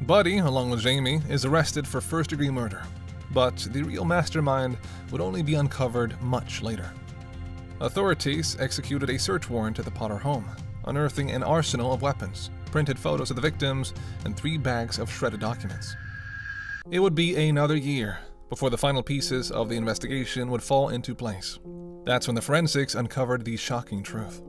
Buddy, along with Jamie, is arrested for first-degree murder, but the real mastermind would only be uncovered much later. Authorities executed a search warrant at the Potter home, unearthing an arsenal of weapons, printed photos of the victims, and 3 bags of shredded documents. It would be another year before the final pieces of the investigation would fall into place. That's when the forensics uncovered the shocking truth.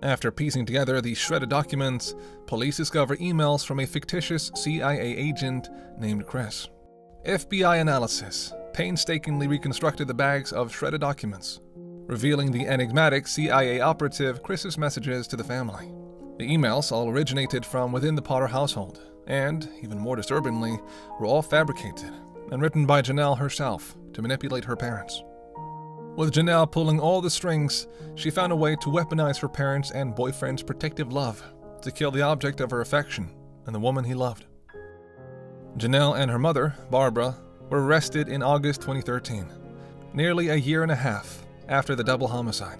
After piecing together the shredded documents, police discover emails from a fictitious CIA agent named Chris. FBI analysis painstakingly reconstructed the bags of shredded documents, revealing the enigmatic CIA operative Chris's messages to the family. The emails all originated from within the Potter household, and, even more disturbingly, were all fabricated and written by Janelle herself to manipulate her parents. With Janelle pulling all the strings, she found a way to weaponize her parents' and boyfriend's protective love to kill the object of her affection and the woman he loved. Janelle and her mother, Barbara, were arrested in August 2013, nearly a year and a half after the double homicide.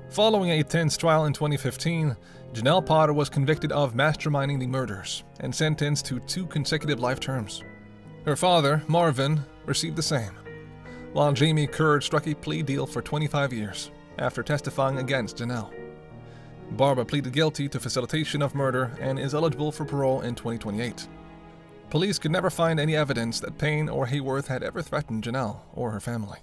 Following a tense trial in 2015, Janelle Potter was convicted of masterminding the murders and sentenced to 2 consecutive life terms. Her father, Marvin, received the same, while Jamie Kerr struck a plea deal for 25 years after testifying against Janelle. Barbara pleaded guilty to facilitation of murder and is eligible for parole in 2028. Police could never find any evidence that Payne or Hayworth had ever threatened Janelle or her family.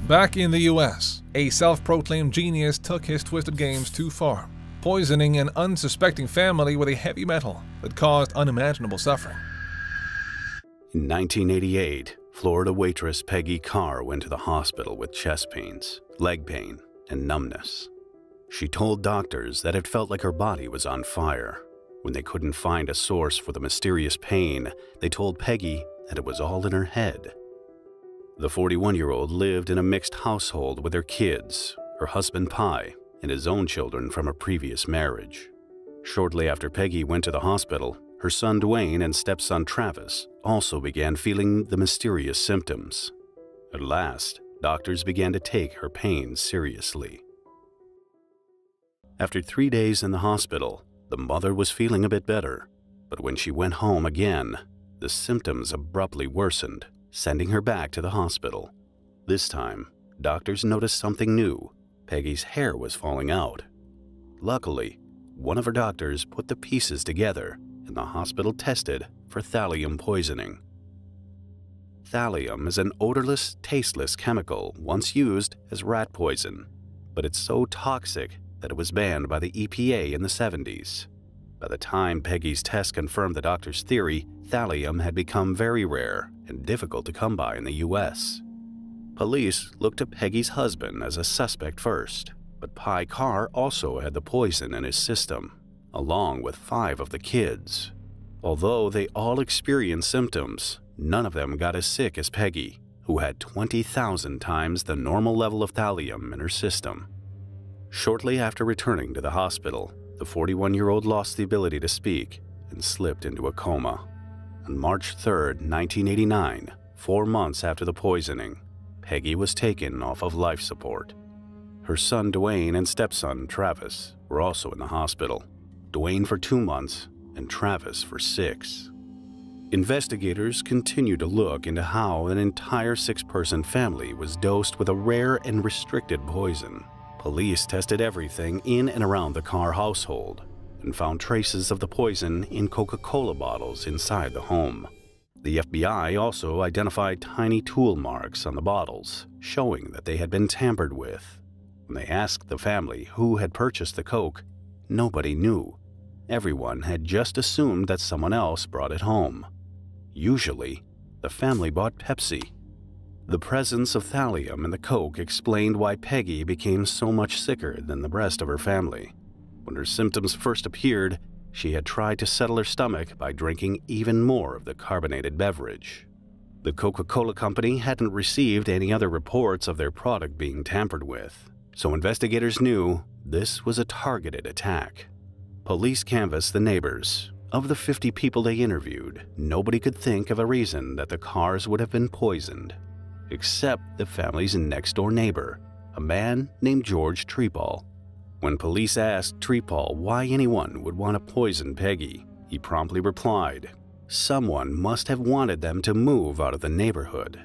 Back in the US, a self-proclaimed genius took his twisted games too far, poisoning an unsuspecting family with a heavy metal that caused unimaginable suffering. In 1988, Florida waitress Peggy Carr went to the hospital with chest pains, leg pain, and numbness. She told doctors that it felt like her body was on fire. When they couldn't find a source for the mysterious pain, they told Peggy that it was all in her head. The 41-year-old lived in a mixed household with her kids, her husband Pi, and his own children from a previous marriage. Shortly after Peggy went to the hospital, her son Dwayne and stepson Travis also began feeling the mysterious symptoms. At last, doctors began to take her pain seriously. After 3 days in the hospital, the mother was feeling a bit better, but when she went home again, the symptoms abruptly worsened, sending her back to the hospital. This time, doctors noticed something new. Peggy's hair was falling out. Luckily, one of her doctors put the pieces together, and the hospital tested for thallium poisoning. Thallium is an odorless, tasteless chemical once used as rat poison, but it's so toxic that it was banned by the EPA in the 70s. By the time Peggy's test confirmed the doctor's theory, thallium had become very rare and difficult to come by in the US. Police looked to Peggy's husband as a suspect first, but Peggy Carr also had the poison in his system, along with 5 of the kids. Although they all experienced symptoms, none of them got as sick as Peggy, who had 20,000 times the normal level of thallium in her system. Shortly after returning to the hospital, the 41-year-old lost the ability to speak and slipped into a coma. On March 3, 1989, 4 months after the poisoning, Peggy was taken off of life support. Her son Dwayne and stepson Travis were also in the hospital, Dwayne for 2 months and Travis for 6. Investigators continued to look into how an entire 6-person family was dosed with a rare and restricted poison. Police tested everything in and around the Carr household and found traces of the poison in Coca-Cola bottles inside the home. The FBI also identified tiny tool marks on the bottles, showing that they had been tampered with. When they asked the family who had purchased the Coke, nobody knew. Everyone had just assumed that someone else brought it home. Usually, the family bought Pepsi. The presence of thallium in the Coke explained why Peggy became so much sicker than the rest of her family. When her symptoms first appeared, she had tried to settle her stomach by drinking even more of the carbonated beverage. The Coca-Cola company hadn't received any other reports of their product being tampered with, so investigators knew this was a targeted attack. Police canvassed the neighbors. Of the 50 people they interviewed, nobody could think of a reason that the Carrs would have been poisoned, except the family's next-door neighbor, a man named George Trepal. When police asked Trepal why anyone would want to poison Peggy, he promptly replied, "Someone must have wanted them to move out of the neighborhood."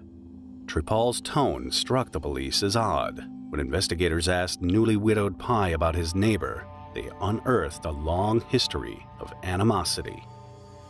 Trepal's tone struck the police as odd. When investigators asked newly widowed Pi about his neighbor, they unearthed a long history of animosity.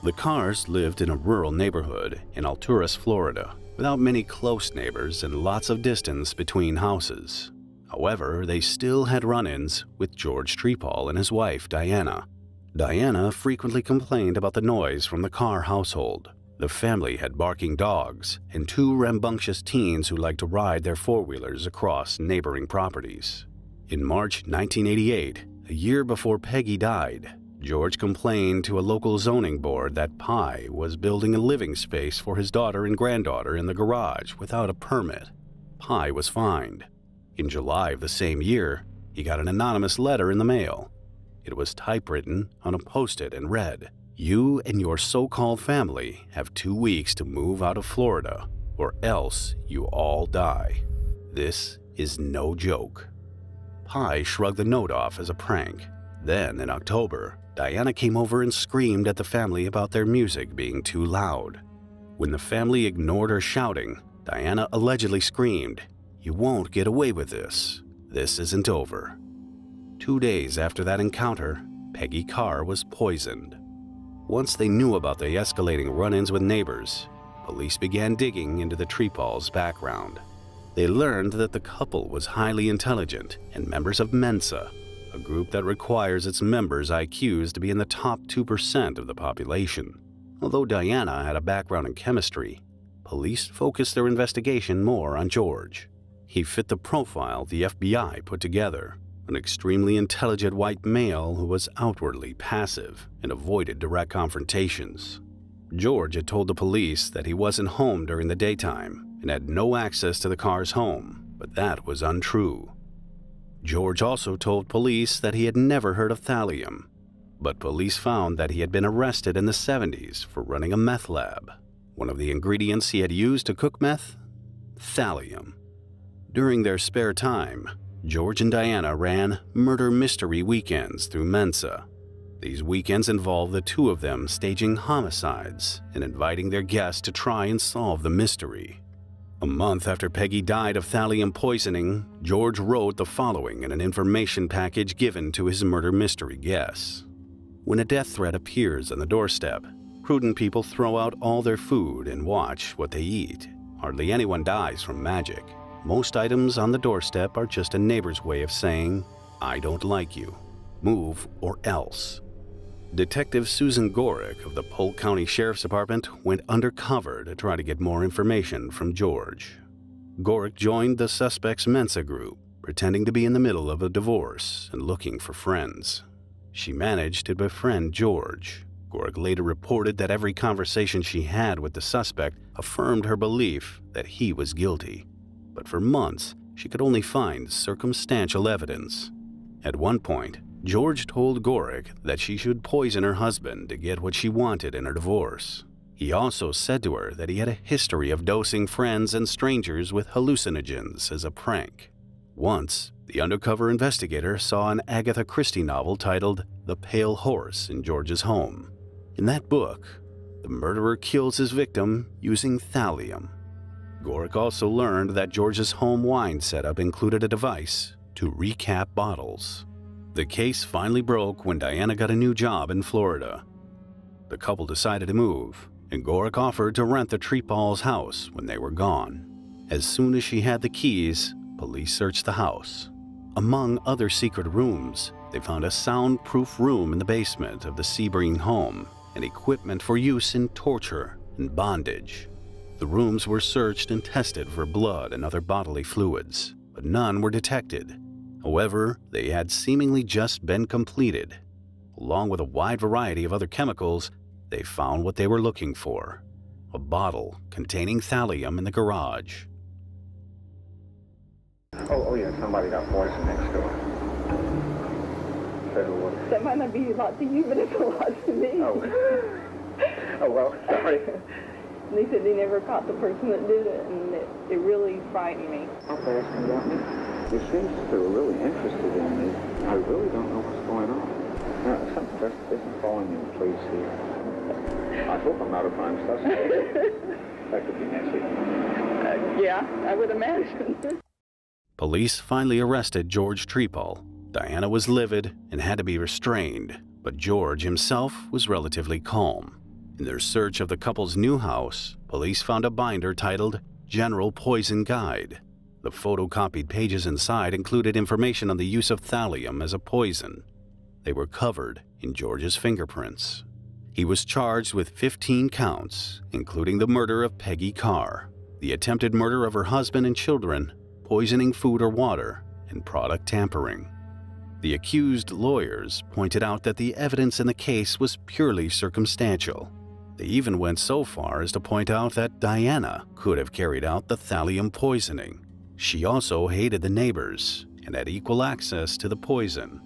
The Carrs lived in a rural neighborhood in Alturas, Florida, without many close neighbors and lots of distance between houses. However, they still had run-ins with George Trepal and his wife, Diana. Diana frequently complained about the noise from the Carr household. The family had barking dogs and 2 rambunctious teens who liked to ride their four-wheelers across neighboring properties. In March 1988, a year before Peggy died, George complained to a local zoning board that Pye was building a living space for his daughter and granddaughter in the garage without a permit. Pye was fined. In July of the same year, he got an anonymous letter in the mail. It was typewritten on a post-it and read, "You and your so-called family have 2 weeks to move out of Florida, or else you all die. This is no joke." Pye shrugged the note off as a prank. Then, in October, Diana came over and screamed at the family about their music being too loud. When the family ignored her shouting, Diana allegedly screamed, "You won't get away with this. This isn't over." 2 days after that encounter, Peggy Carr was poisoned. Once they knew about the escalating run-ins with neighbors, police began digging into the Trepal's background. They learned that the couple was highly intelligent and members of Mensa, a group that requires its members' IQs to be in the top 2% of the population. Although Diana had a background in chemistry, police focused their investigation more on George. He fit the profile the FBI put together, an extremely intelligent white male who was outwardly passive and avoided direct confrontations. George had told the police that he wasn't home during the daytime and had no access to the Carr's home, but that was untrue. George also told police that he had never heard of thallium, but police found that he had been arrested in the 70s for running a meth lab. One of the ingredients he had used to cook meth? Thallium. During their spare time, George and Diana ran murder mystery weekends through Mensa. These weekends involved the two of them staging homicides and inviting their guests to try and solve the mystery. A month after Peggy died of thallium poisoning, George wrote the following in an information package given to his murder mystery guests. When a death threat appears on the doorstep, prudent people throw out all their food and watch what they eat. Hardly anyone dies from magic. Most items on the doorstep are just a neighbor's way of saying, "I don't like you. Move or else." Detective Susan Gorick of the Polk County Sheriff's Department went undercover to try to get more information from George. Gorick joined the suspect's Mensa group, pretending to be in the middle of a divorce and looking for friends. She managed to befriend George. Gorick later reported that every conversation she had with the suspect affirmed her belief that he was guilty. But for months, she could only find circumstantial evidence. At one point, George told Gorick that she should poison her husband to get what she wanted in her divorce. He also said to her that he had a history of dosing friends and strangers with hallucinogens as a prank. Once, the undercover investigator saw an Agatha Christie novel titled The Pale Horse in George's home. In that book, the murderer kills his victim using thallium. Gorick also learned that George's home wine setup included a device to recap bottles. The case finally broke when Diana got a new job in Florida. The couple decided to move, and Gorick offered to rent the Trepal's house when they were gone. As soon as she had the keys, police searched the house. Among other secret rooms, they found a soundproof room in the basement of the Sebring home and equipment for use in torture and bondage. The rooms were searched and tested for blood and other bodily fluids, but none were detected. However, they had seemingly just been completed. Along with a wide variety of other chemicals, they found what they were looking for: a bottle containing thallium in the garage. Oh yeah, somebody got poisoned next door. That might not be a lot to you, but it's a lot to me. Oh well, sorry. They said they never caught the person that did it, and it really frightened me. How fast can you got me? It seems they're really interested in me. I really don't know what's going on. Now, something just isn't falling into place here. I hope I'm not a prime suspect. That could be Nancy. Yeah, I would imagine. Police finally arrested George Trepal. Diana was livid and had to be restrained, but George himself was relatively calm. In their search of the couple's new house, police found a binder titled General Poison Guide. The photocopied pages inside included information on the use of thallium as a poison. They were covered in George's fingerprints. He was charged with 15 counts, including the murder of Peggy Carr, the attempted murder of her husband and children, poisoning food or water, and product tampering. The accused lawyers pointed out that the evidence in the case was purely circumstantial. They even went so far as to point out that Diana could have carried out the thallium poisoning. She also hated the neighbors and had equal access to the poison.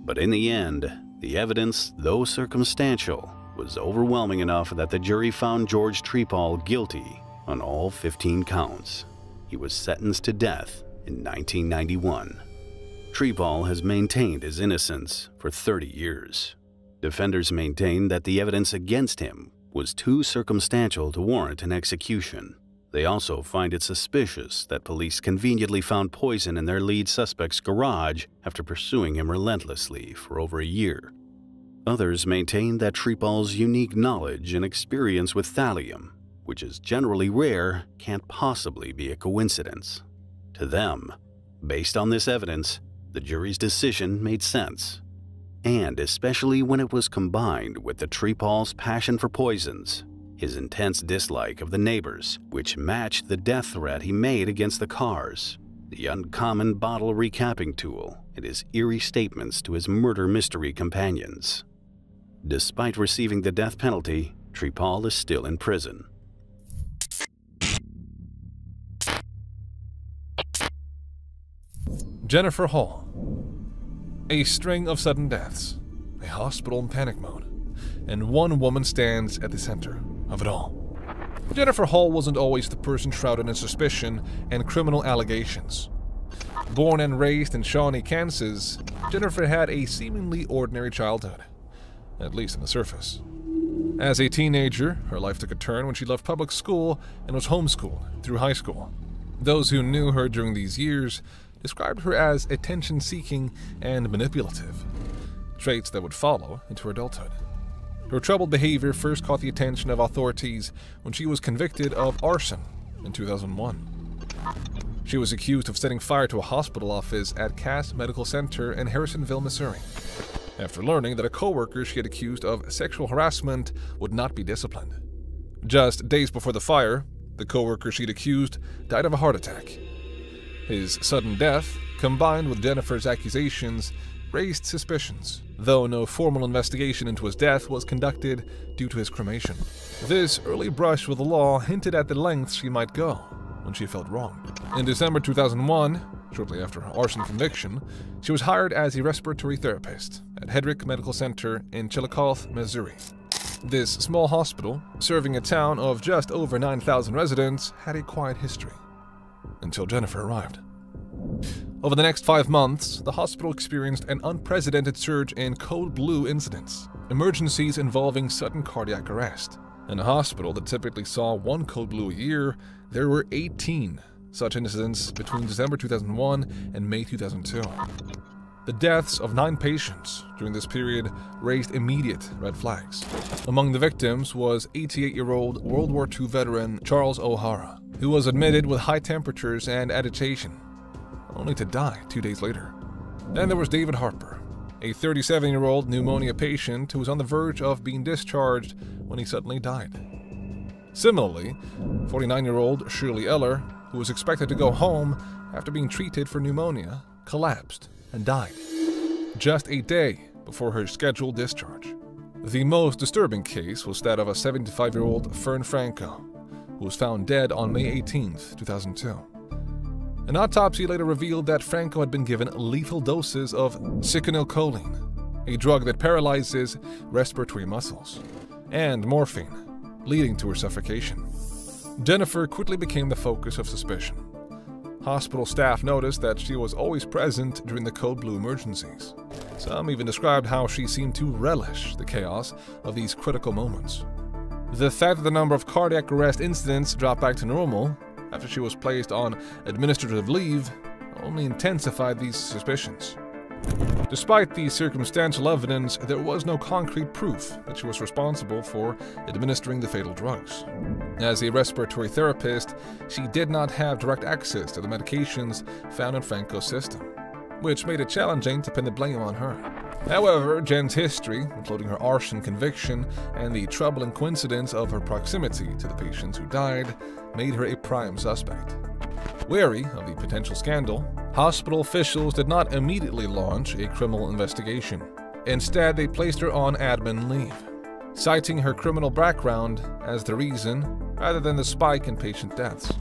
But in the end, the evidence, though circumstantial, was overwhelming enough that the jury found George Trepal guilty on all 15 counts. He was sentenced to death in 1991. Trepal has maintained his innocence for 30 years. Defenders maintain that the evidence against him was too circumstantial to warrant an execution. They also find it suspicious that police conveniently found poison in their lead suspect's garage after pursuing him relentlessly for over a year. Others maintain that Trepal's unique knowledge and experience with thallium, which is generally rare, can't possibly be a coincidence. To them, based on this evidence, the jury's decision made sense. And especially when it was combined with the Trepal's passion for poisons, his intense dislike of the neighbors, which matched the death threat he made against the Carrs, the uncommon bottle recapping tool, and his eerie statements to his murder mystery companions. Despite receiving the death penalty, Trepal is still in prison. Jennifer Hall. A string of sudden deaths, a hospital in panic mode, and one woman stands at the center of it all. Jennifer Hall wasn't always the person shrouded in suspicion and criminal allegations. Born and raised in Shawnee, Kansas, Jennifer had a seemingly ordinary childhood, at least on the surface. As a teenager, her life took a turn when she left public school and was homeschooled through high school. Those who knew her during these years described her as attention-seeking and manipulative, traits that would follow into her adulthood. Her troubled behavior first caught the attention of authorities when she was convicted of arson in 2001. She was accused of setting fire to a hospital office at Cass Medical Center in Harrisonville, Missouri, after learning that a coworker she had accused of sexual harassment would not be disciplined. Just days before the fire, the coworker she'd accused died of a heart attack. His sudden death, combined with Jennifer's accusations, raised suspicions, though no formal investigation into his death was conducted due to his cremation. This early brush with the law hinted at the lengths she might go when she felt wronged. In December 2001, shortly after her arson conviction, she was hired as a respiratory therapist at Hedrick Medical Center in Chillicothe, Missouri. This small hospital, serving a town of just over 9,000 residents, had a quiet history, until Jennifer arrived. Over the next 5 months, the hospital experienced an unprecedented surge in code blue incidents, emergencies involving sudden cardiac arrest. In a hospital that typically saw one code blue a year, there were 18 such incidents between December 2001 and May 2002. The deaths of 9 patients during this period raised immediate red flags. Among the victims was 88-year-old World War II veteran Charles O'Hara, who was admitted with high temperatures and agitation, only to die 2 days later. Then there was David Harper, a 37-year-old pneumonia patient who was on the verge of being discharged when he suddenly died. Similarly, 49-year-old Shirley Eller, who was expected to go home after being treated for pneumonia, collapsed and died just a day before her scheduled discharge. The most disturbing case was that of a 75-year-old Fern Franco, who was found dead on May 18, 2002. An autopsy later revealed that Franco had been given lethal doses of sicanylcholine, a drug that paralyzes respiratory muscles, and morphine, leading to her suffocation. Jennifer quickly became the focus of suspicion. Hospital staff noticed that she was always present during the code blue emergencies. Some even described how she seemed to relish the chaos of these critical moments. The fact that the number of cardiac arrest incidents dropped back to normal after she was placed on administrative leave only intensified these suspicions. Despite the circumstantial evidence, there was no concrete proof that she was responsible for administering the fatal drugs. As a respiratory therapist, she did not have direct access to the medications found in Franco's system, which made it challenging to pin the blame on her. However, Jen's history, including her arson conviction and the troubling coincidence of her proximity to the patients who died, made her a prime suspect. Wary of the potential scandal, hospital officials did not immediately launch a criminal investigation. Instead, they placed her on admin leave, citing her criminal background as the reason rather than the spike in patient deaths.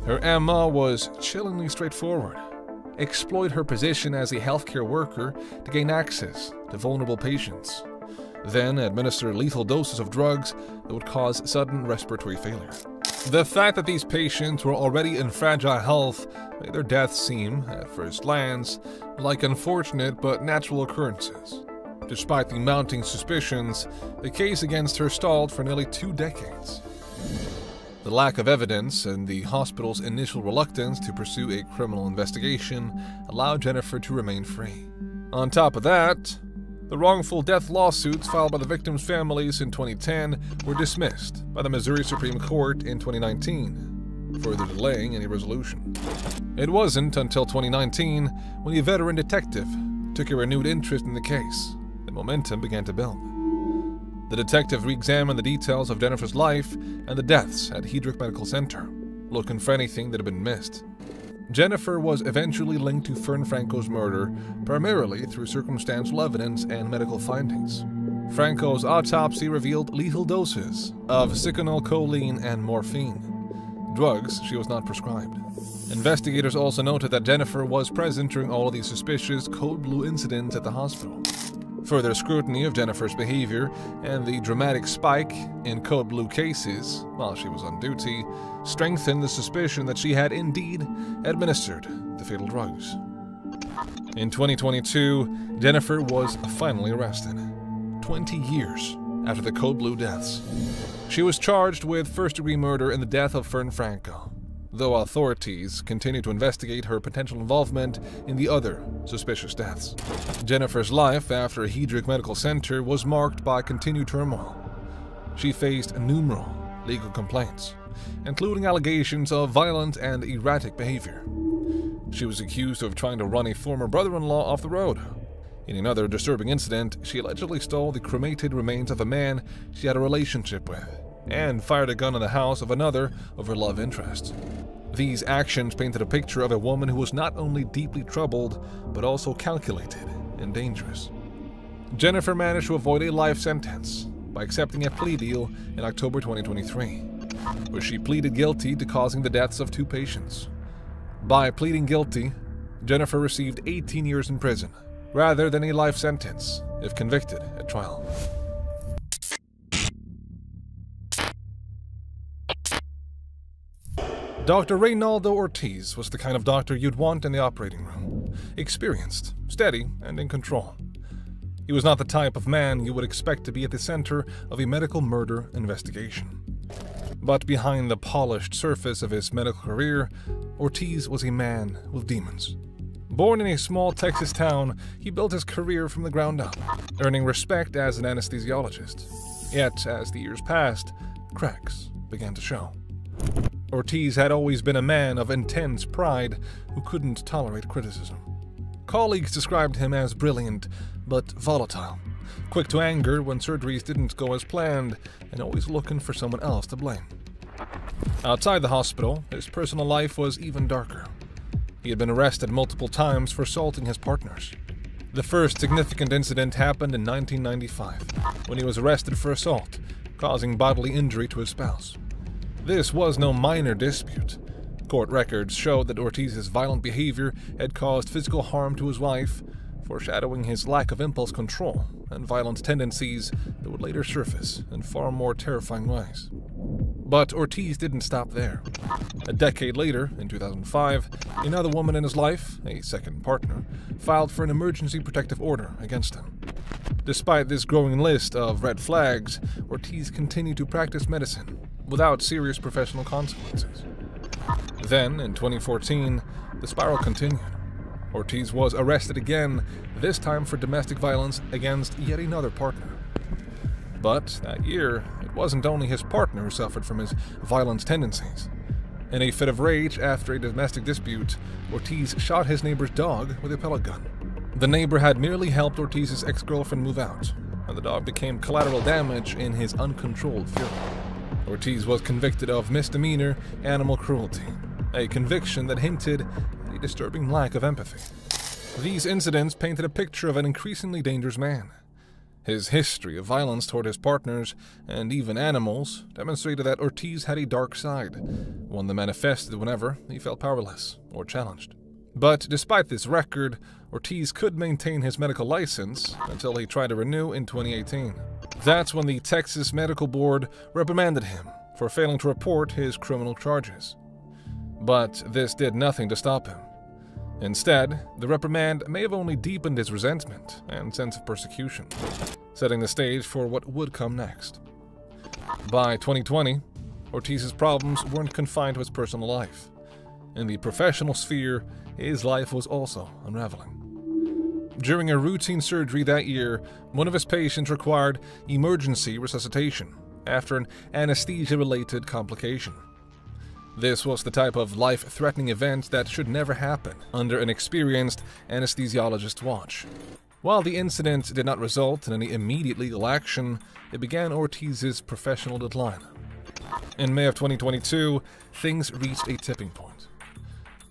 Her MO was chillingly straightforward. Exploit her position as a healthcare worker to gain access to vulnerable patients, then administer lethal doses of drugs that would cause sudden respiratory failure. The fact that these patients were already in fragile health made their deaths seem, at first glance, like unfortunate but natural occurrences. Despite the mounting suspicions, the case against her stalled for nearly 2 decades. The lack of evidence and the hospital's initial reluctance to pursue a criminal investigation allowed Jennifer to remain free. On top of that, the wrongful death lawsuits filed by the victims' families in 2010 were dismissed by the Missouri Supreme Court in 2019, further delaying any resolution. It wasn't until 2019 when a veteran detective took a renewed interest in the case that momentum began to build. The detective re-examined the details of Jennifer's life and the deaths at Hedrick Medical Center, looking for anything that had been missed. Jennifer was eventually linked to Fern Franco's murder, primarily through circumstantial evidence and medical findings. Franco's autopsy revealed lethal doses of sicanylcholine and morphine, drugs she was not prescribed. Investigators also noted that Jennifer was present during all of these suspicious code blue incidents at the hospital. Further scrutiny of Jennifer's behavior and the dramatic spike in code blue cases while she was on duty strengthened the suspicion that she had indeed administered the fatal drugs. In 2022, Jennifer was finally arrested, 20 years after the code blue deaths. She was charged with first-degree murder in the death of Fern Franco, though authorities continue to investigate her potential involvement in the other suspicious deaths. Jennifer's life after Hedrick Medical Center was marked by continued turmoil. She faced numerous legal complaints, including allegations of violent and erratic behavior. She was accused of trying to run a former brother-in-law off the road. In another disturbing incident, she allegedly stole the cremated remains of a man she had a relationship with and fired a gun in the house of another of her love interests. These actions painted a picture of a woman who was not only deeply troubled, but also calculated and dangerous. Jennifer managed to avoid a life sentence by accepting a plea deal in October 2023, where she pleaded guilty to causing the deaths of 2 patients. By pleading guilty, Jennifer received 18 years in prison, rather than a life sentence if convicted at trial. Dr. Reynaldo Ortiz was the kind of doctor you'd want in the operating room. Experienced, steady, and in control. He was not the type of man you would expect to be at the center of a medical murder investigation. But behind the polished surface of his medical career, Ortiz was a man with demons. Born in a small Texas town, he built his career from the ground up, earning respect as an anesthesiologist. Yet, as the years passed, cracks began to show. Ortiz had always been a man of intense pride who couldn't tolerate criticism. Colleagues described him as brilliant, but volatile, quick to anger when surgeries didn't go as planned, and always looking for someone else to blame. Outside the hospital, his personal life was even darker. He had been arrested multiple times for assaulting his partners. The first significant incident happened in 1995, when he was arrested for assault, causing bodily injury to his spouse. This was no minor dispute. Court records showed that Ortiz's violent behavior had caused physical harm to his wife, foreshadowing his lack of impulse control and violent tendencies that would later surface in far more terrifying ways. But Ortiz didn't stop there. A decade later, in 2005, another woman in his life, a second partner, filed for an emergency protective order against him. Despite this growing list of red flags, Ortiz continued to practice medicine without serious professional consequences. Then, in 2014, the spiral continued. Ortiz was arrested again, this time for domestic violence against yet another partner. But that year, it wasn't only his partner who suffered from his violent tendencies. In a fit of rage after a domestic dispute, Ortiz shot his neighbor's dog with a pellet gun. The neighbor had merely helped Ortiz's ex-girlfriend move out, and the dog became collateral damage in his uncontrolled fury. Ortiz was convicted of misdemeanor animal cruelty, a conviction that hinted at a disturbing lack of empathy. These incidents painted a picture of an increasingly dangerous man. His history of violence toward his partners, and even animals, demonstrated that Ortiz had a dark side, one that manifested whenever he felt powerless or challenged. But despite this record, Ortiz could maintain his medical license until he tried to renew in 2018. That's when the Texas Medical Board reprimanded him for failing to report his criminal charges. But this did nothing to stop him. Instead, the reprimand may have only deepened his resentment and sense of persecution, setting the stage for what would come next. By 2020, Ortiz's problems weren't confined to his personal life. In the professional sphere, his life was also unraveling. During a routine surgery that year, one of his patients required emergency resuscitation after an anesthesia-related complication. This was the type of life-threatening event that should never happen under an experienced anesthesiologist's watch. While the incident did not result in any immediate legal action, it began Ortiz's professional decline. In May of 2022, things reached a tipping point.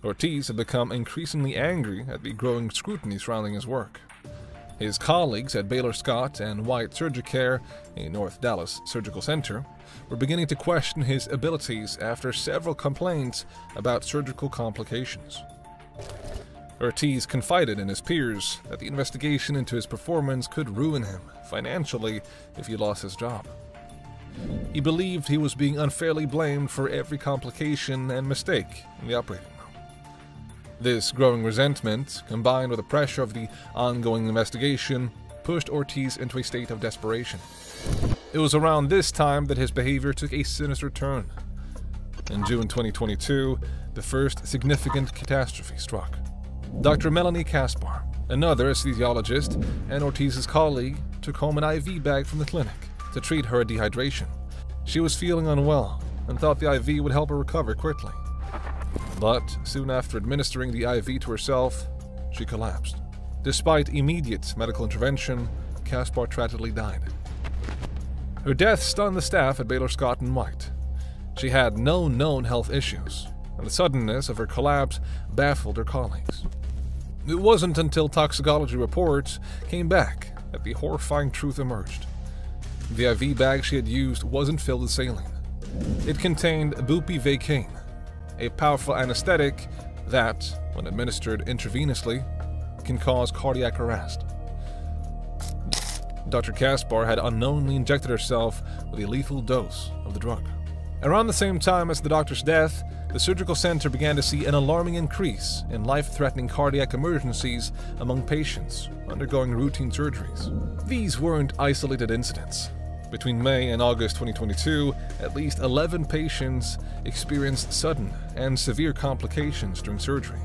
Ortiz had become increasingly angry at the growing scrutiny surrounding his work. His colleagues at Baylor Scott and White Surgicare, a North Dallas surgical center, were beginning to question his abilities after several complaints about surgical complications. Ortiz confided in his peers that the investigation into his performance could ruin him financially if he lost his job. He believed he was being unfairly blamed for every complication and mistake in the operating room. This growing resentment, combined with the pressure of the ongoing investigation, pushed Ortiz into a state of desperation. It was around this time that his behavior took a sinister turn. In June 2022, the first significant catastrophe struck. Dr. Melanie Kaspar, another anesthesiologist and Ortiz's colleague, took home an IV bag from the clinic to treat her dehydration. She was feeling unwell and thought the IV would help her recover quickly. But soon after administering the IV to herself, she collapsed. Despite immediate medical intervention, Kaspar tragically died. Her death stunned the staff at Baylor Scott and White. She had no known health issues, and the suddenness of her collapse baffled her colleagues. It wasn't until toxicology reports came back that the horrifying truth emerged. The IV bag she had used wasn't filled with saline. It contained bupivacaine, a powerful anesthetic that, when administered intravenously, can cause cardiac arrest. Dr. Kaspar had unknowingly injected herself with a lethal dose of the drug. Around the same time as the doctor's death, the surgical center began to see an alarming increase in life-threatening cardiac emergencies among patients undergoing routine surgeries. These weren't isolated incidents. Between May and August 2022, at least 11 patients experienced sudden and severe complications during surgery,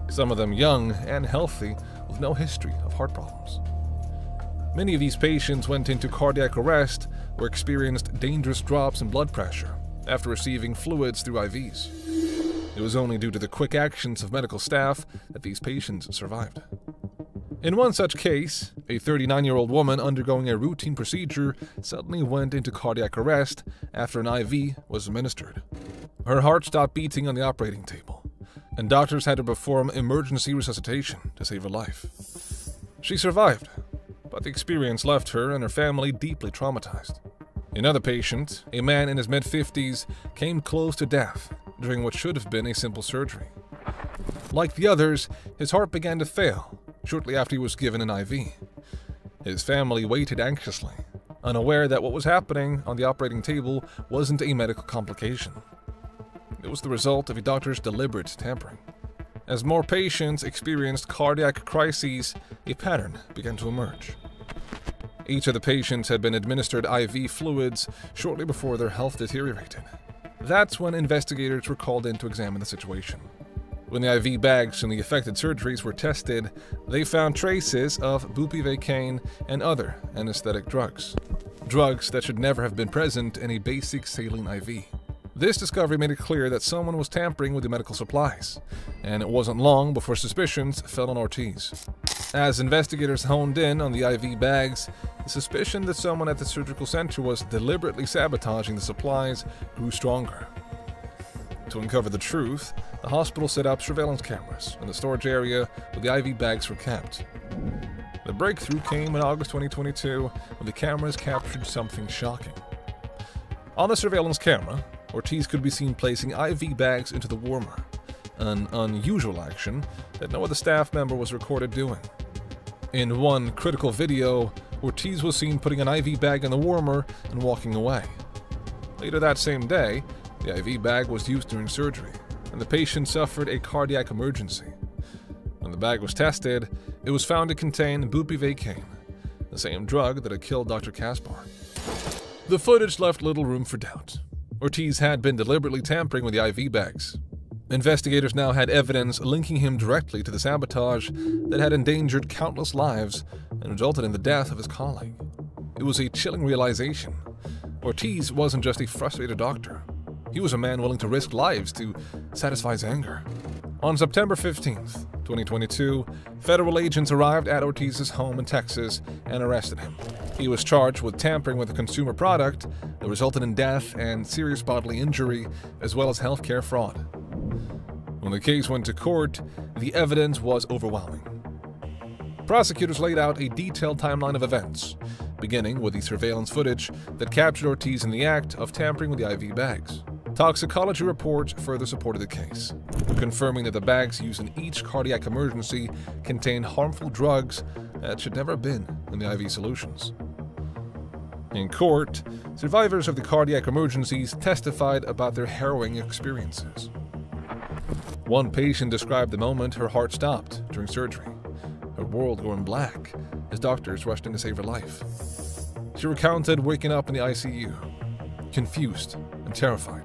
some of them young and healthy with no history of heart problems. Many of these patients went into cardiac arrest or experienced dangerous drops in blood pressure after receiving fluids through IVs. It was only due to the quick actions of medical staff that these patients survived. In one such case, a 39-year-old woman undergoing a routine procedure suddenly went into cardiac arrest after an IV was administered. Her heart stopped beating on the operating table, and doctors had to perform emergency resuscitation to save her life. She survived, but the experience left her and her family deeply traumatized. Another patient, a man in his mid-50s, came close to death during what should have been a simple surgery. Like the others, his heart began to fail shortly after he was given an IV. His family waited anxiously, unaware that what was happening on the operating table wasn't a medical complication. It was the result of a doctor's deliberate tampering. As more patients experienced cardiac crises, a pattern began to emerge. Each of the patients had been administered IV fluids shortly before their health deteriorated. That's when investigators were called in to examine the situation. When the IV bags from the affected surgeries were tested, they found traces of bupivacaine and other anesthetic drugs. Drugs that should never have been present in a basic saline IV. This discovery made it clear that someone was tampering with the medical supplies, and it wasn't long before suspicions fell on Ortiz. As investigators honed in on the IV bags, the suspicion that someone at the surgical center was deliberately sabotaging the supplies grew stronger. To uncover the truth, the hospital set up surveillance cameras in the storage area where the IV bags were kept. The breakthrough came in August 2022 when the cameras captured something shocking. On the surveillance camera, Ortiz could be seen placing IV bags into the warmer, an unusual action that no other staff member was recorded doing. In one critical video, Ortiz was seen putting an IV bag in the warmer and walking away. Later that same day, the IV bag was used during surgery, and the patient suffered a cardiac emergency. When the bag was tested, it was found to contain bupivacaine, the same drug that had killed Dr. Kaspar. The footage left little room for doubt. Ortiz had been deliberately tampering with the IV bags. Investigators now had evidence linking him directly to the sabotage that had endangered countless lives and resulted in the death of his colleague. It was a chilling realization. Ortiz wasn't just a frustrated doctor. He was a man willing to risk lives to satisfy his anger. On September 15th, 2022, federal agents arrived at Ortiz's home in Texas and arrested him. He was charged with tampering with a consumer product that resulted in death and serious bodily injury, as well as healthcare fraud. When the case went to court, the evidence was overwhelming. Prosecutors laid out a detailed timeline of events, beginning with the surveillance footage that captured Ortiz in the act of tampering with the IV bags. Toxicology reports further supported the case, confirming that the bags used in each cardiac emergency contained harmful drugs that should never have been in the IV solutions. In court, survivors of the cardiac emergencies testified about their harrowing experiences. One patient described the moment her heart stopped during surgery, her world going black as doctors rushed in to save her life. She recounted waking up in the ICU, confused and terrified,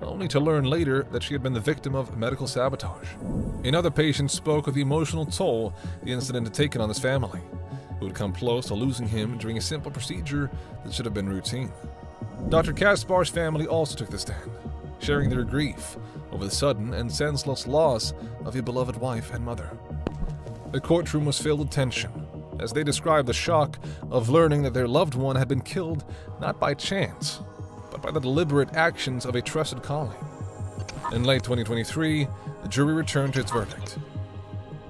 only to learn later that she had been the victim of medical sabotage. Another patient spoke of the emotional toll the incident had taken on his family, who had come close to losing him during a simple procedure that should have been routine. Dr. Kaspar's family also took the stand, sharing their grief over the sudden and senseless loss of a beloved wife and mother. The courtroom was filled with tension as they described the shock of learning that their loved one had been killed not by chance, but by the deliberate actions of a trusted colleague. In late 2023, the jury returned to its verdict.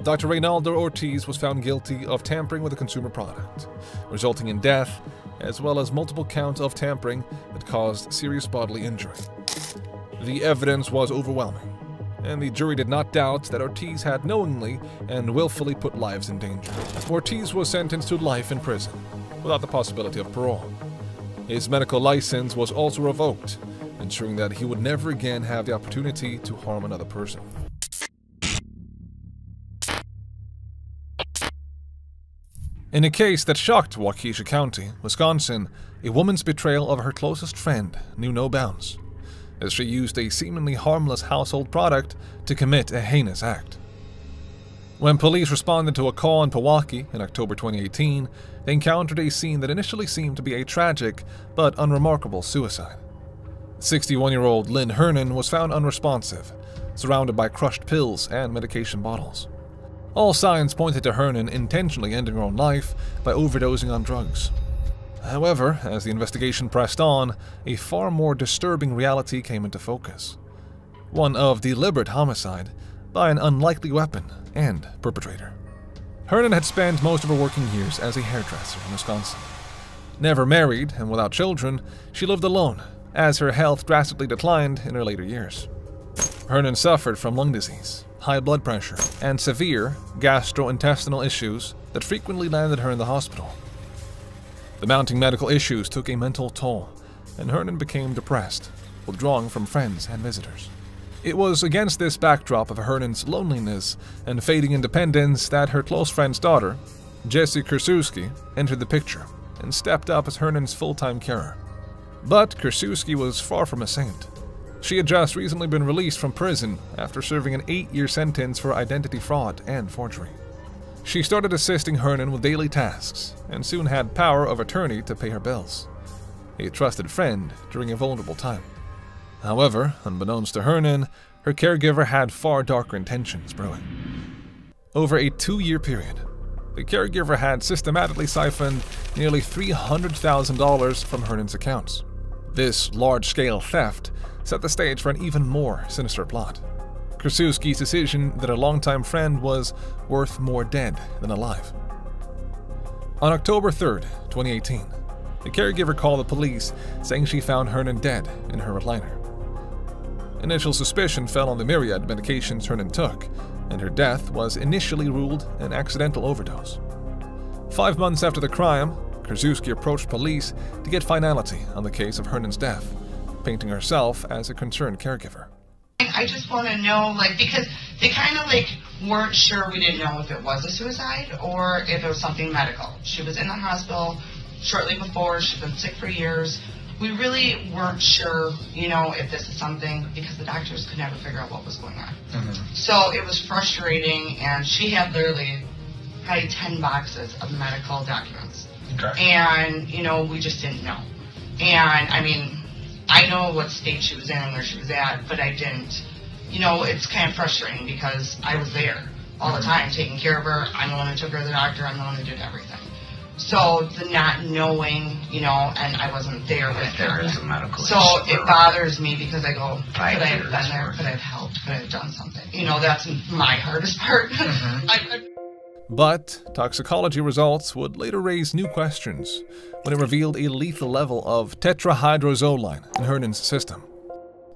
Dr. Reynaldo Ortiz was found guilty of tampering with a consumer product, resulting in death, as well as multiple counts of tampering that caused serious bodily injury. The evidence was overwhelming, and the jury did not doubt that Ortiz had knowingly and willfully put lives in danger. Ortiz was sentenced to life in prison, without the possibility of parole. His medical license was also revoked, ensuring that he would never again have the opportunity to harm another person. In a case that shocked Waukesha County, Wisconsin, a woman's betrayal of her closest friend knew no bounds, as she used a seemingly harmless household product to commit a heinous act. When police responded to a call in Pewaukee in October 2018, they encountered a scene that initially seemed to be a tragic but unremarkable suicide. 61-year-old Lynn Hernan was found unresponsive, surrounded by crushed pills and medication bottles. All signs pointed to Hernan intentionally ending her own life by overdosing on drugs. However, as the investigation pressed on, a far more disturbing reality came into focus. One of deliberate homicide by an unlikely weapon and perpetrator. Hernan had spent most of her working years as a hairdresser in Wisconsin. Never married and without children, she lived alone as her health drastically declined in her later years. Hernan suffered from lung disease, high blood pressure, and severe gastrointestinal issues that frequently landed her in the hospital. The mounting medical issues took a mental toll, and Hernan became depressed, withdrawing from friends and visitors. It was against this backdrop of Hernan's loneliness and fading independence that her close friend's daughter, Jessie Krasuski, entered the picture and stepped up as Hernan's full-time carer. But Krasuski was far from a saint. She had just recently been released from prison after serving an 8-year sentence for identity fraud and forgery. She started assisting Hernan with daily tasks and soon had power of attorney to pay her bills, a trusted friend during a vulnerable time. However, unbeknownst to Hernan, her caregiver had far darker intentions brewing. Over a 2-year period, the caregiver had systematically siphoned nearly $300,000 from Hernan's accounts. This large-scale theft set the stage for an even more sinister plot. Krasuski's decision that a longtime friend was worth more dead than alive. On October 3rd, 2018, the caregiver called the police saying she found Hernan dead in her recliner. Initial suspicion fell on the myriad medications Hernan took, and her death was initially ruled an accidental overdose. 5 months after the crime, Krasuski approached police to get finality on the case of Hernan's death, painting herself as a concerned caregiver. I just want to know, because they kind of weren't sure. We didn't know if it was a suicide or if it was something medical. She was in the hospital shortly before. She'd been sick for years. We really weren't sure, if this is something, because the doctors could never figure out what was going on. Mm-hmm. So it was frustrating, and she had literally probably 10 boxes of medical documents. Okay. And, we just didn't know. And, I know what state she was in and where she was at, but I didn't. It's kind of frustrating because I was there all the time taking care of her. I'm the one who took her to the doctor. I'm the one who did everything. So the not knowing, and I wasn't there with her. There is a medical So it bothers me because I go, could I have been there? Could I have helped? Could I have done something? That's my hardest part. Mm-hmm. But toxicology results would later raise new questions when it revealed a lethal level of tetrahydrozoline in Hernan's system,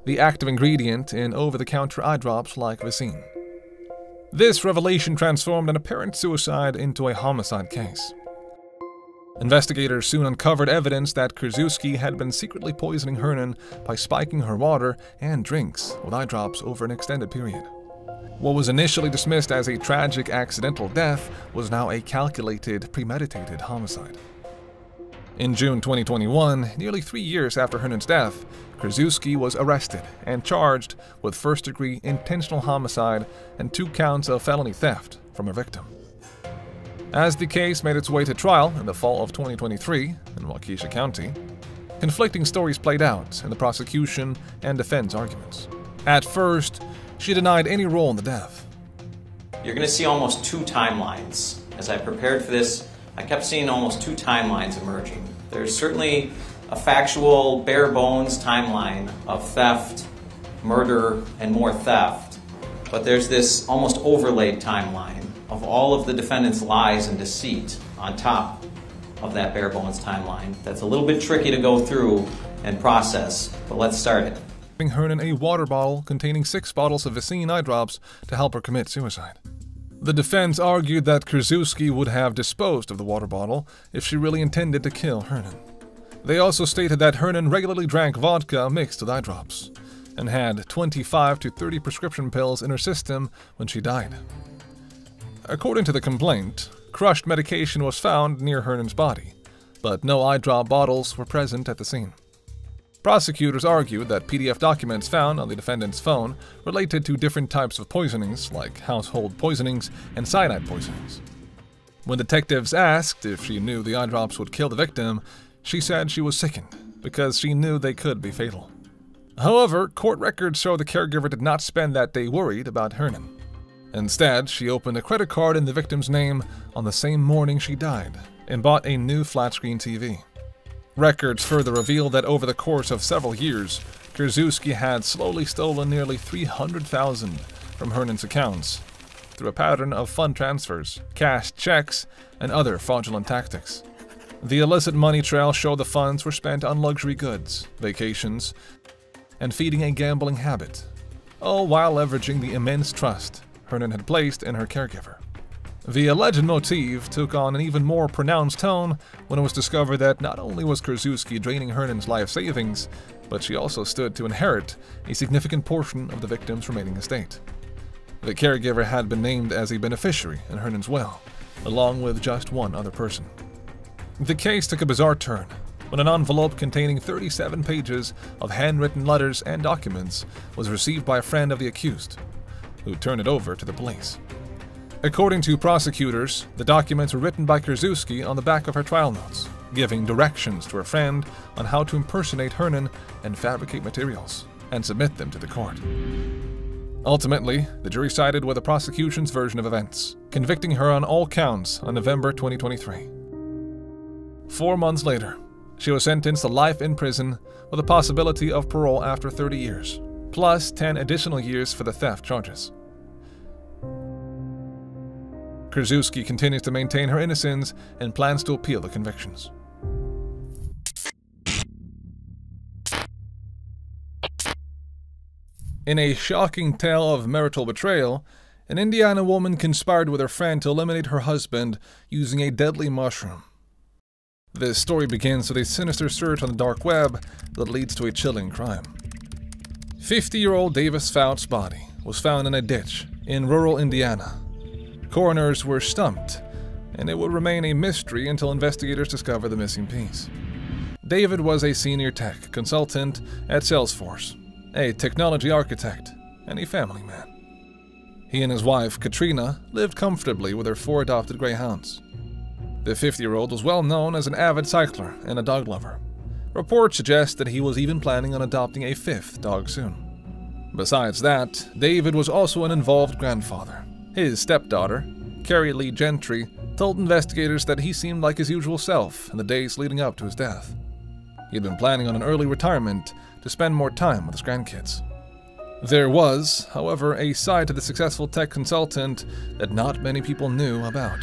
the active ingredient in over-the-counter eye drops like Vicine. This revelation transformed an apparent suicide into a homicide case. Investigators soon uncovered evidence that Krasuski had been secretly poisoning Hernan by spiking her water and drinks with eye drops over an extended period. What was initially dismissed as a tragic accidental death was now a calculated, premeditated homicide. In June 2021, nearly 3 years after Hernan's death, Krasuski was arrested and charged with first-degree intentional homicide and 2 counts of felony theft from her victim. As the case made its way to trial in the fall of 2023 in Waukesha County, conflicting stories played out in the prosecution and defense arguments. At first, she denied any role in the death. You're going to see almost 2 timelines. As I prepared for this, I kept seeing almost 2 timelines emerging. There's certainly a factual, bare-bones timeline of theft, murder, and more theft. But there's this almost overlaid timeline of all of the defendant's lies and deceit on top of that bare-bones timeline. That's a little bit tricky to go through and process, but let's start it. Hernan a water bottle containing 6 bottles of Vicine eye drops to help her commit suicide. The defense argued that Krasuski would have disposed of the water bottle if she really intended to kill Hernan. They also stated that Hernan regularly drank vodka mixed with eye drops and had 25 to 30 prescription pills in her system when she died. According to the complaint, crushed medication was found near Hernan's body, but no eye drop bottles were present at the scene. Prosecutors argued that PDF documents found on the defendant's phone related to different types of poisonings, like household poisonings and cyanide poisonings. When detectives asked if she knew the eye drops would kill the victim, she said she was sickened because she knew they could be fatal. However, court records show the caregiver did not spend that day worried about Hernan. Instead, she opened a credit card in the victim's name on the same morning she died and bought a new flat-screen TV. Records further reveal that over the course of several years, Krasuski had slowly stolen nearly $300,000 from Hernan's accounts through a pattern of fund transfers, cashed checks, and other fraudulent tactics. The illicit money trail showed the funds were spent on luxury goods, vacations, and feeding a gambling habit, all while leveraging the immense trust Hernan had placed in her caregiver. The alleged motif took on an even more pronounced tone when it was discovered that not only was Krasuski draining Hernan's life savings, but she also stood to inherit a significant portion of the victim's remaining estate. The caregiver had been named as a beneficiary in Hernan's will, along with just one other person. The case took a bizarre turn when an envelope containing 37 pages of handwritten letters and documents was received by a friend of the accused, who turned it over to the police. According to prosecutors, the documents were written by Krasuski on the back of her trial notes, giving directions to her friend on how to impersonate Hernan and fabricate materials. and submit them to the court. Ultimately, the jury sided with the prosecution's version of events, convicting her on all counts on November 2023. 4 months later, she was sentenced to life in prison with a possibility of parole after 30 years, plus 10 additional years for the theft charges. Krzyzewski continues to maintain her innocence and plans to appeal the convictions. In a shocking tale of marital betrayal, an Indiana woman conspired with her friend to eliminate her husband using a deadly mushroom. This story begins with a sinister search on the dark web that leads to a chilling crime. 50-year-old Davis Fout's body was found in a ditch in rural Indiana. Coroners were stumped, and it would remain a mystery until investigators discovered the missing piece. David was a senior tech consultant at Salesforce, a technology architect, and a family man. He and his wife, Katrina, lived comfortably with their 4 adopted greyhounds. The 50-year-old was well known as an avid cycler and a dog lover. Reports suggest that he was even planning on adopting a 5th dog soon. Besides that, David was also an involved grandfather. His stepdaughter, Carrie Lee Gentry, told investigators that he seemed like his usual self in the days leading up to his death. He had been planning on an early retirement to spend more time with his grandkids. There was, however, a side to the successful tech consultant that not many people knew about.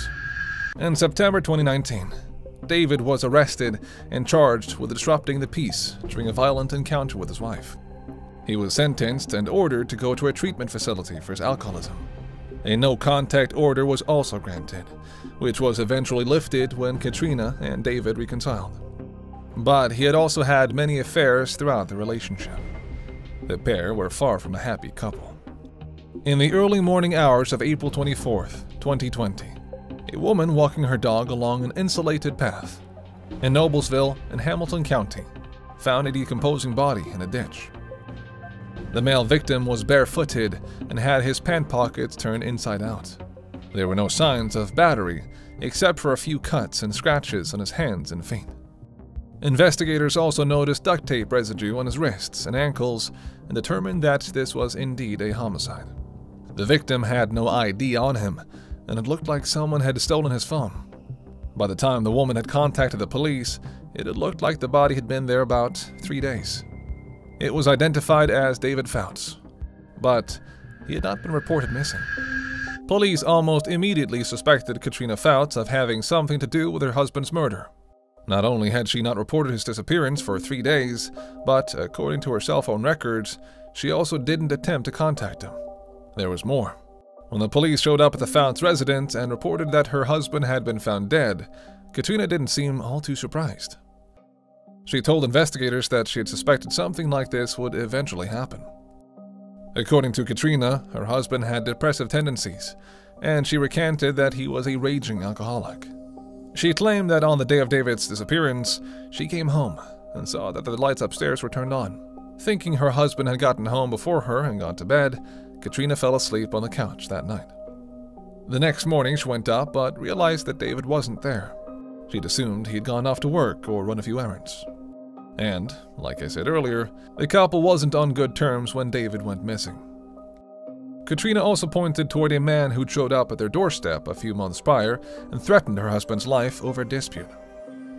In September 2019, David was arrested and charged with disrupting the peace during a violent encounter with his wife. He was sentenced and ordered to go to a treatment facility for his alcoholism. A no-contact order was also granted, which was eventually lifted when Katrina and David reconciled. But he had also had many affairs throughout the relationship. The pair were far from a happy couple. In the early morning hours of April 24th, 2020, a woman walking her dog along an insulated path in Noblesville in Hamilton County found a decomposing body in a ditch. The male victim was barefooted and had his pant pockets turned inside out. There were no signs of battery except for a few cuts and scratches on his hands and feet. Investigators also noticed duct tape residue on his wrists and ankles and determined that this was indeed a homicide. The victim had no ID on him, and it looked like someone had stolen his phone. By the time the woman had contacted the police, it had looked like the body had been there about 3 days. It was identified as David Fouts, but he had not been reported missing. Police almost immediately suspected Katrina Fouts of having something to do with her husband's murder. Not only had she not reported his disappearance for 3 days, but, according to her cell phone records, she also didn't attempt to contact him. There was more. When the police showed up at the Fouts residence and reported that her husband had been found dead, Katrina didn't seem all too surprised. She told investigators that she had suspected something like this would eventually happen. According to Katrina, her husband had depressive tendencies, and she recanted that he was a raging alcoholic. She claimed that on the day of David's disappearance, she came home and saw that the lights upstairs were turned on. Thinking her husband had gotten home before her and gone to bed, Katrina fell asleep on the couch that night. The next morning she went up but realized that David wasn't there. She'd assumed he'd gone off to work or run a few errands. And, like I said earlier, the couple wasn't on good terms when David went missing. Katrina also pointed toward a man who showed up at their doorstep a few months prior and threatened her husband's life over a dispute.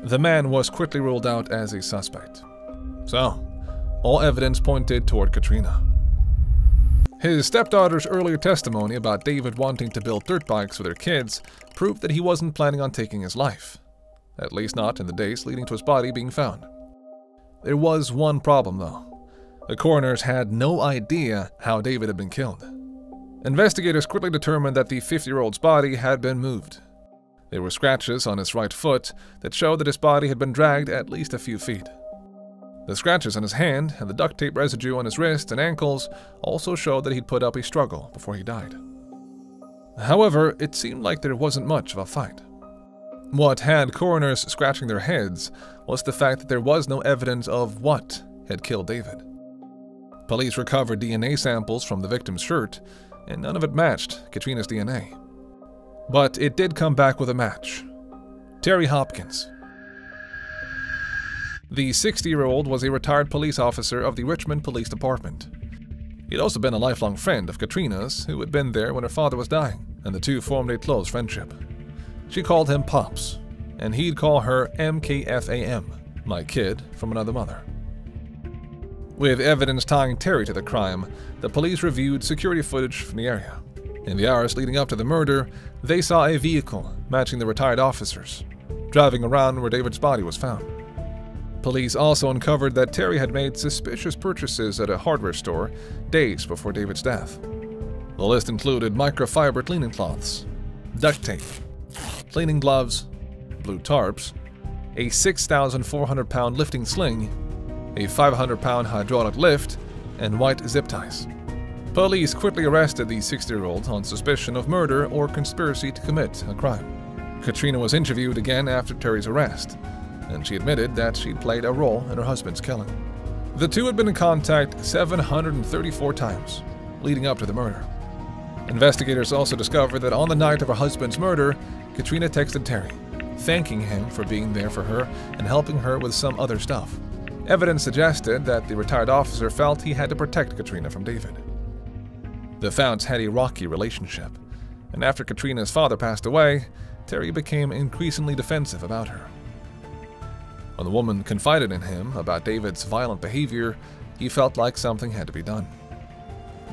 The man was quickly ruled out as a suspect. So, all evidence pointed toward Katrina. His stepdaughter's earlier testimony about David wanting to build dirt bikes with their kids proved that he wasn't planning on taking his life, at least not in the days leading to his body being found. There was one problem, though. The coroners had no idea how David had been killed. Investigators quickly determined that the 50-year-old's body had been moved. There were scratches on his right foot that showed that his body had been dragged at least a few feet. The scratches on his hand and the duct tape residue on his wrists and ankles also showed that he'd put up a struggle before he died. However, it seemed like there wasn't much of a fight. What had coroners scratching their heads was the fact that there was no evidence of what had killed David. Police recovered DNA samples from the victim's shirt, and none of it matched Katrina's DNA. But it did come back with a match. Terry Hopkins. The 60-year-old was a retired police officer of the Richmond Police Department. He'd also been a lifelong friend of Katrina's, who had been there when her father was dying, and the two formed a close friendship. She called him Pops, and he'd call her MKFAM, my kid from another mother. With evidence tying Terry to the crime, the police reviewed security footage from the area. In the hours leading up to the murder, they saw a vehicle matching the retired officers, driving around where David's body was found. Police also uncovered that Terry had made suspicious purchases at a hardware store days before David's death. The list included microfiber cleaning cloths, duct tape, cleaning gloves, blue tarps, a 6,400-pound lifting sling, a 500-pound hydraulic lift, and white zip ties. Police quickly arrested the 60-year-old on suspicion of murder or conspiracy to commit a crime. Katrina was interviewed again after Terry's arrest, and she admitted that she'd played a role in her husband's killing. The two had been in contact 734 times leading up to the murder. Investigators also discovered that on the night of her husband's murder, Katrina texted Terry, thanking him for being there for her and helping her with some other stuff. Evidence suggested that the retired officer felt he had to protect Katrina from David. The Founts had a rocky relationship, and after Katrina's father passed away, Terry became increasingly defensive about her. When the woman confided in him about David's violent behavior, he felt like something had to be done.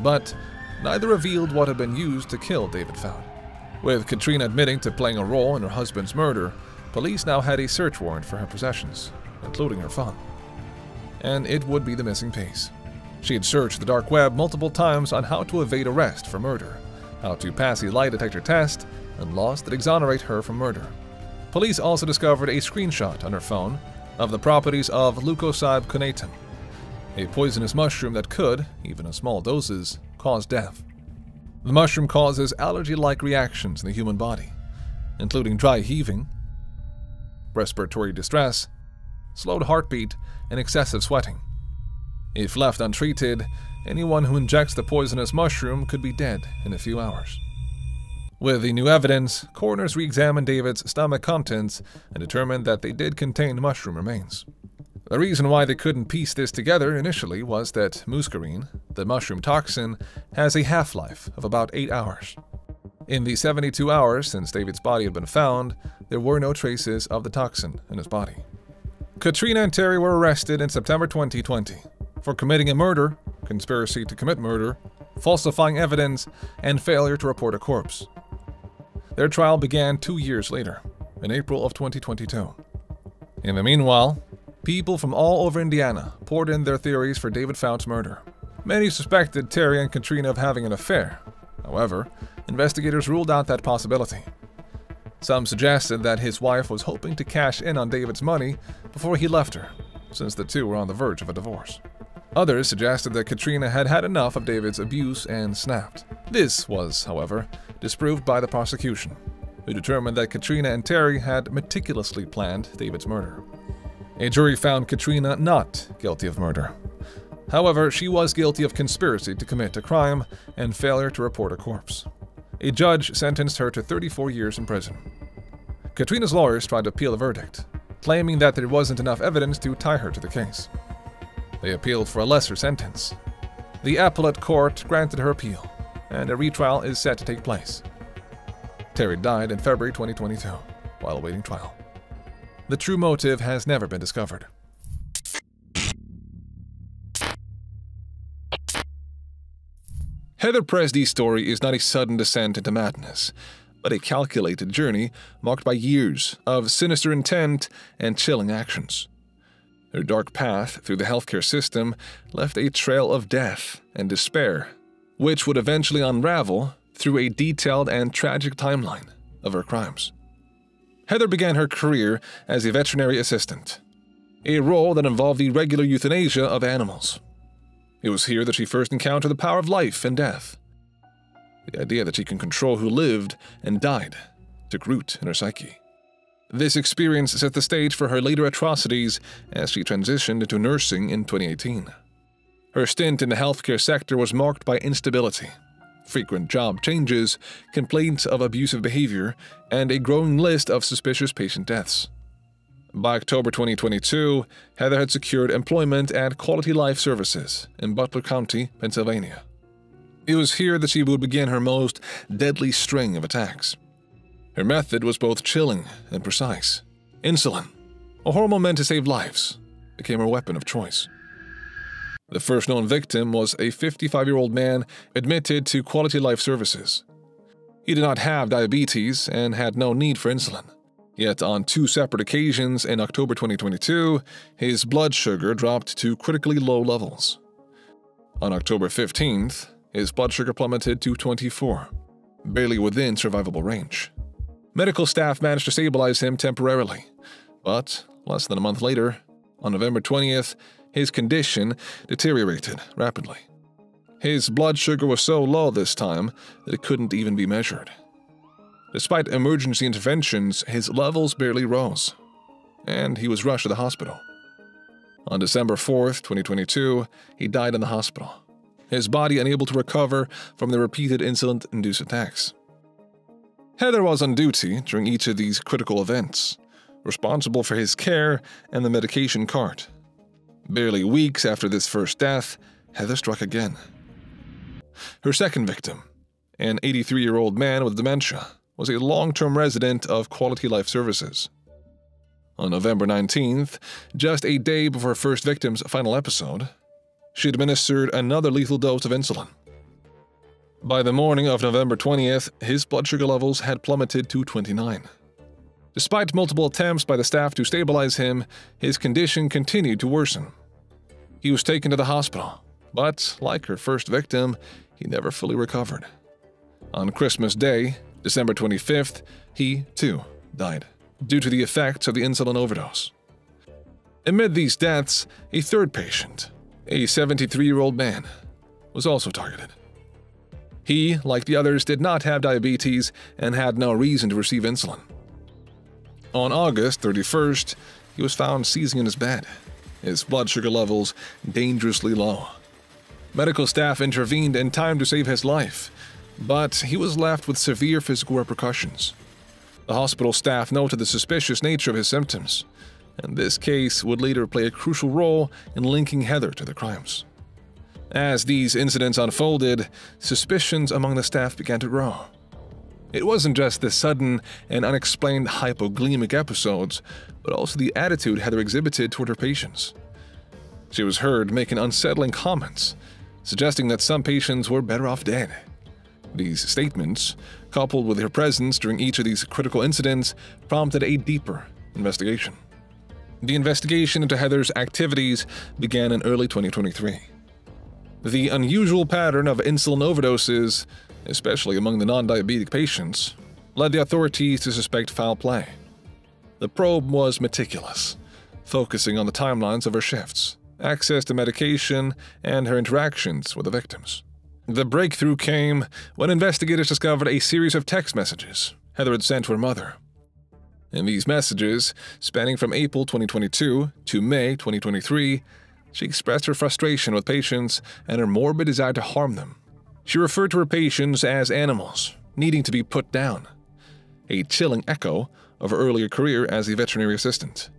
But neither revealed what had been used to kill David Fount. With Katrina admitting to playing a role in her husband's murder, police now had a search warrant for her possessions, including her phone. And it would be the missing piece. She had searched the dark web multiple times on how to evade arrest for murder, how to pass a lie detector test, and laws that exonerate her from murder. Police also discovered a screenshot on her phone of the properties of leucocybe a poisonous mushroom that could, even in small doses, cause death. The mushroom causes allergy-like reactions in the human body, including dry heaving, respiratory distress, slowed heartbeat, and excessive sweating. If left untreated, anyone who injects the poisonous mushroom could be dead in a few hours. With the new evidence, coroners re-examined David's stomach contents and determined that they did contain mushroom remains. The reason why they couldn't piece this together initially was that muscarine, the mushroom toxin, has a half-life of about 8 hours. In the 72 hours since David's body had been found, there were no traces of the toxin in his body. Katrina and Terry were arrested in September 2020 for committing a murder, conspiracy to commit murder, falsifying evidence, and failure to report a corpse. Their trial began 2 years later, in April of 2022. In the meanwhile, people from all over Indiana poured in their theories for David Fount's murder. Many suspected Terry and Katrina of having an affair. However, investigators ruled out that possibility. Some suggested that his wife was hoping to cash in on David's money before he left her, since the two were on the verge of a divorce. Others suggested that Katrina had had enough of David's abuse and snapped. This was, however, disproved by the prosecution, who determined that Katrina and Terry had meticulously planned David's murder. A jury found Katrina not guilty of murder. However, she was guilty of conspiracy to commit a crime and failure to report a corpse. A judge sentenced her to 34 years in prison. Katrina's lawyers tried to appeal the verdict, claiming that there wasn't enough evidence to tie her to the case. They appealed for a lesser sentence. The appellate court granted her appeal, and a retrial is set to take place. Terry died in February 2022 while awaiting trial. The true motive has never been discovered. Heather Presdy's story is not a sudden descent into madness, but a calculated journey marked by years of sinister intent and chilling actions. Her dark path through the healthcare system left a trail of death and despair, which would eventually unravel through a detailed and tragic timeline of her crimes. Heather began her career as a veterinary assistant, a role that involved the regular euthanasia of animals. It was here that she first encountered the power of life and death. The idea that she can control who lived and died took root in her psyche. This experience set the stage for her later atrocities as she transitioned into nursing in 2018. Her stint in the healthcare sector was marked by instability, frequent job changes, complaints of abusive behavior, and a growing list of suspicious patient deaths. By October 2022, Heather had secured employment at Quality Life Services in Butler County, Pennsylvania. It was here that she would begin her most deadly string of attacks. Her method was both chilling and precise. Insulin, a hormone meant to save lives, became her weapon of choice. The first known victim was a 55-year-old man admitted to Quality Life Services. He did not have diabetes and had no need for insulin. Yet on 2 separate occasions in October 2022, his blood sugar dropped to critically low levels. On October 15th, his blood sugar plummeted to 24, barely within survivable range. Medical staff managed to stabilize him temporarily, but less than a month later, on November 20th, his condition deteriorated rapidly. His blood sugar was so low this time that it couldn't even be measured. Despite emergency interventions, his levels barely rose, and he was rushed to the hospital. On December 4th, 2022, he died in the hospital, his body unable to recover from the repeated insulin-induced attacks. Heather was on duty during each of these critical events, responsible for his care and the medication cart. Barely weeks after this first death, Heather struck again. Her second victim, an 83-year-old man with dementia, was a long-term resident of Quality Life Services. On November 19th, just a day before her first victim's final episode, she administered another lethal dose of insulin. By the morning of November 20th, his blood sugar levels had plummeted to 29. Despite multiple attempts by the staff to stabilize him, his condition continued to worsen. He was taken to the hospital, but like her first victim, he never fully recovered. On Christmas Day, December 25th, he, too, died due to the effects of the insulin overdose. Amid these deaths, a third patient, a 73-year-old man, was also targeted. He, like the others, did not have diabetes and had no reason to receive insulin. On August 31st, he was found seizing in his bed, his blood sugar levels dangerously low. Medical staff intervened in time to save his life, but he was left with severe physical repercussions. The hospital staff noted the suspicious nature of his symptoms, and this case would later play a crucial role in linking Heather to the crimes. As these incidents unfolded, suspicions among the staff began to grow. It wasn't just the sudden and unexplained hypoglycemic episodes, but also the attitude Heather exhibited toward her patients. She was heard making unsettling comments, suggesting that some patients were better off dead. These statements, coupled with her presence during each of these critical incidents, prompted a deeper investigation. The investigation into Heather's activities began in early 2023. The unusual pattern of insulin overdoses, especially among the non-diabetic patients, led the authorities to suspect foul play. The probe was meticulous, focusing on the timelines of her shifts, access to medication, and her interactions with the victims. The breakthrough came when investigators discovered a series of text messages Heather had sent to her mother. In these messages, spanning from April 2022 to May 2023, she expressed her frustration with patients and her morbid desire to harm them. She referred to her patients as animals, needing to be put down, a chilling echo of her earlier career as a veterinary assistant.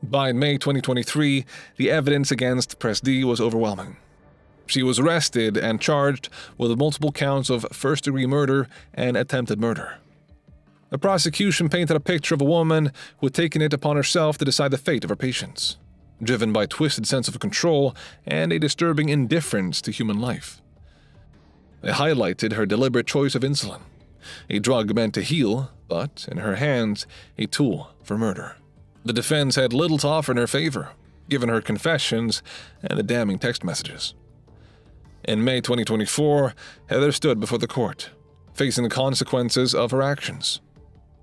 By May 2023, the evidence against Press D was overwhelming. She was arrested and charged with multiple counts of first-degree murder and attempted murder. The prosecution painted a picture of a woman who had taken it upon herself to decide the fate of her patients, driven by a twisted sense of control and a disturbing indifference to human life. They highlighted her deliberate choice of insulin, a drug meant to heal, but, in her hands, a tool for murder. The defense had little to offer in her favor, given her confessions and the damning text messages. In May 2024, Heather stood before the court, facing the consequences of her actions.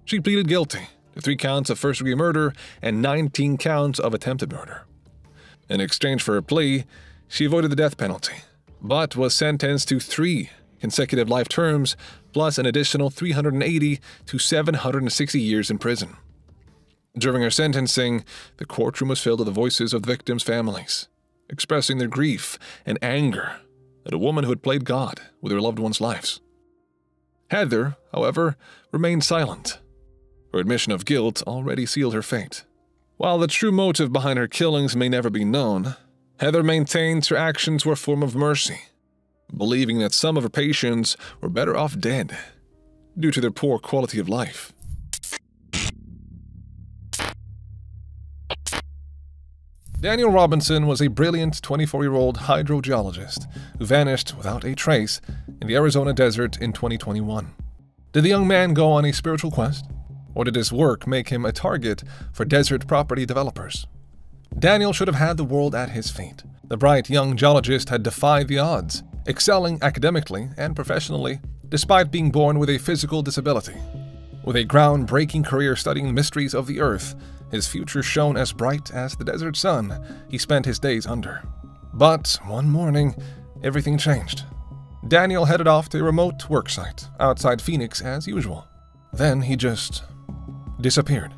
She pleaded guilty to 3 counts of first-degree murder and 19 counts of attempted murder. In exchange for her plea, she avoided the death penalty, but was sentenced to 3 consecutive life terms, plus an additional 380 to 760 years in prison. During her sentencing, the courtroom was filled with the voices of the victims' families, expressing their grief and anger at a woman who had played God with her loved ones' lives. Heather, however, remained silent. Her admission of guilt already sealed her fate. While the true motive behind her killings may never be known, Heather maintains her actions were a form of mercy, believing that some of her patients were better off dead due to their poor quality of life. Daniel Robinson was a brilliant 24-year-old hydrogeologist who vanished without a trace in the Arizona desert in 2021. Did the young man go on a spiritual quest? Or did his work make him a target for desert property developers? Daniel should have had the world at his feet. The bright young geologist had defied the odds, excelling academically and professionally despite being born with a physical disability. With a groundbreaking career studying the mysteries of the Earth, his future shone as bright as the desert sun he spent his days under. But one morning, everything changed. Daniel headed off to a remote worksite outside Phoenix as usual. Then he just disappeared.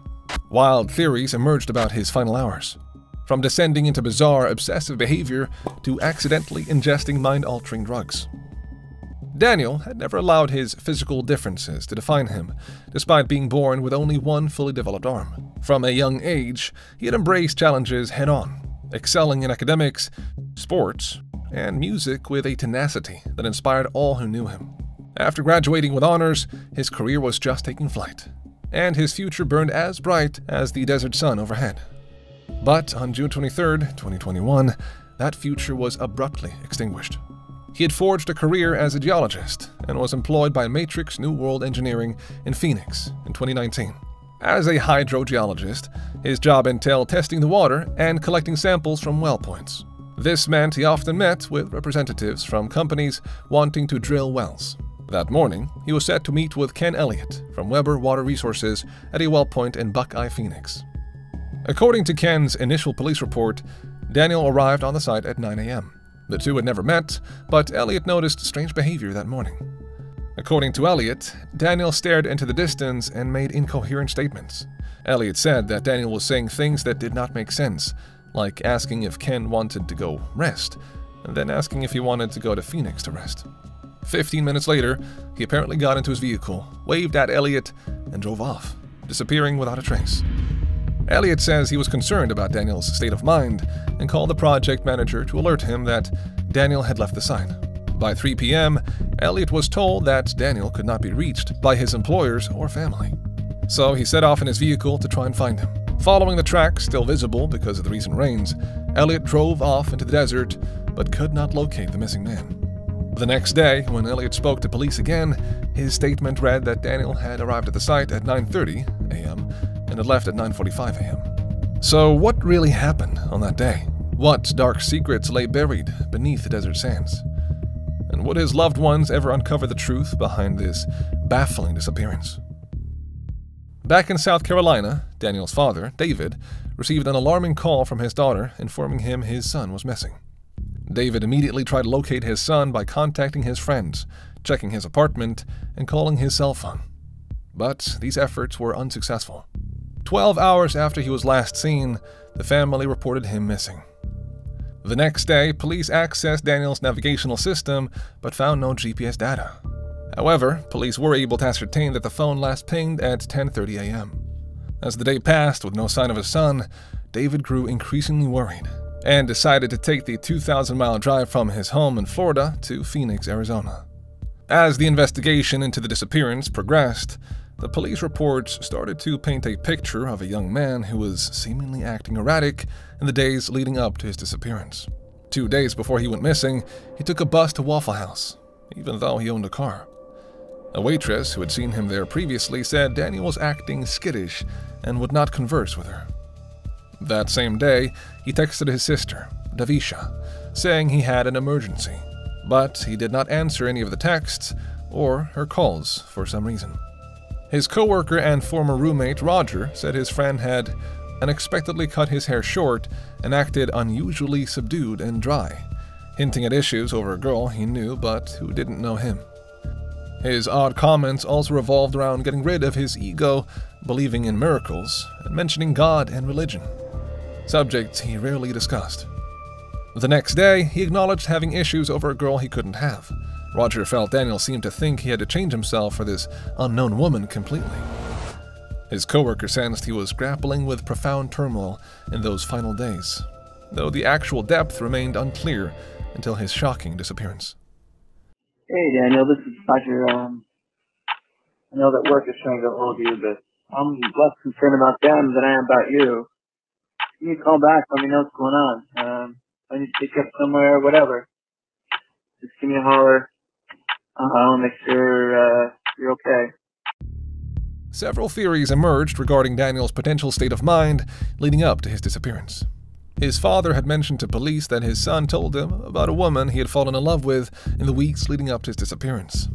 Wild theories emerged about his final hours, from descending into bizarre obsessive behavior to accidentally ingesting mind-altering drugs. Daniel had never allowed his physical differences to define him, despite being born with only one fully developed arm. From a young age, he had embraced challenges head-on, excelling in academics, sports, and music with a tenacity that inspired all who knew him. After graduating with honors, his career was just taking flight, and his future burned as bright as the desert sun overhead. But on June 23, 2021, that future was abruptly extinguished. He had forged a career as a geologist and was employed by Matrix New World Engineering in Phoenix in 2019. As a hydrogeologist, his job entailed testing the water and collecting samples from well points. This meant he often met with representatives from companies wanting to drill wells. That morning, he was set to meet with Ken Elliott from Weber Water Resources at a well point in Buckeye, Phoenix. According to Ken's initial police report, Daniel arrived on the site at 9 a.m. The two had never met, but Elliott noticed strange behavior that morning. According to Elliott, Daniel stared into the distance and made incoherent statements. Elliott said that Daniel was saying things that did not make sense, like asking if Ken wanted to go rest, and then asking if he wanted to go to Phoenix to rest. 15 minutes later, he apparently got into his vehicle, waved at Elliott, and drove off, disappearing without a trace. Elliott says he was concerned about Daniel's state of mind and called the project manager to alert him that Daniel had left the site. By 3 p.m., Elliott was told that Daniel could not be reached by his employers or family. So he set off in his vehicle to try and find him. Following the tracks still visible because of the recent rains, Elliott drove off into the desert but could not locate the missing man. The next day, when Elliott spoke to police again, his statement read that Daniel had arrived at the site at 9:30 a.m. and had left at 9:45 a.m. So what really happened on that day? What dark secrets lay buried beneath the desert sands? And would his loved ones ever uncover the truth behind this baffling disappearance? Back in South Carolina, Daniel's father, David, received an alarming call from his daughter informing him his son was missing. David immediately tried to locate his son by contacting his friends, checking his apartment, and calling his cell phone. But these efforts were unsuccessful. 12 hours after he was last seen, the family reported him missing. The next day, police accessed Daniel's navigational system but found no GPS data. However, police were able to ascertain that the phone last pinged at 10:30 a.m. As the day passed with no sign of his son, David grew increasingly worried and decided to take the 2,000-mile drive from his home in Florida to Phoenix, Arizona. As the investigation into the disappearance progressed, the police reports started to paint a picture of a young man who was seemingly acting erratic in the days leading up to his disappearance. 2 days before he went missing, he took a bus to Waffle House, even though he owned a car. A waitress who had seen him there previously said Daniel was acting skittish and would not converse with her. That same day, he texted his sister, Davisha, saying he had an emergency, but he did not answer any of the texts or her calls for some reason. His coworker and former roommate, Roger, said his friend had unexpectedly cut his hair short and acted unusually subdued and dry, hinting at issues over a girl he knew but who didn't know him. His odd comments also revolved around getting rid of his ego, believing in miracles, and mentioning God and religion, subjects he rarely discussed. The next day, he acknowledged having issues over a girl he couldn't have. Roger felt Daniel seemed to think he had to change himself for this unknown woman completely. His coworker sensed he was grappling with profound turmoil in those final days, though the actual depth remained unclear until his shocking disappearance. Hey Daniel, this is Roger. I know that work is trying to get hold of you, but I'm less concerned about them than I am about you. You can call back, let me know what's going on. I need to pick you up somewhere, whatever. Just give me a holler. I'll make sure you're okay. Several theories emerged regarding Daniel's potential state of mind leading up to his disappearance. His father had mentioned to police that his son told him about a woman he had fallen in love with in the weeks leading up to his disappearance.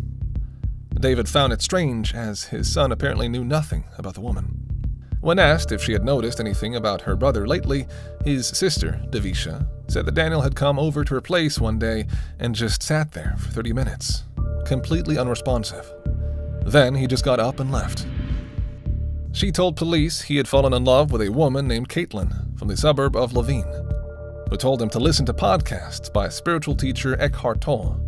David found it strange, as his son apparently knew nothing about the woman. When asked if she had noticed anything about her brother lately, his sister, Davisha, said that Daniel had come over to her place one day and just sat there for 30 minutes, completely unresponsive. Then he just got up and left. She told police he had fallen in love with a woman named Caitlin from the suburb of Levine, who told him to listen to podcasts by spiritual teacher Eckhart Tolle.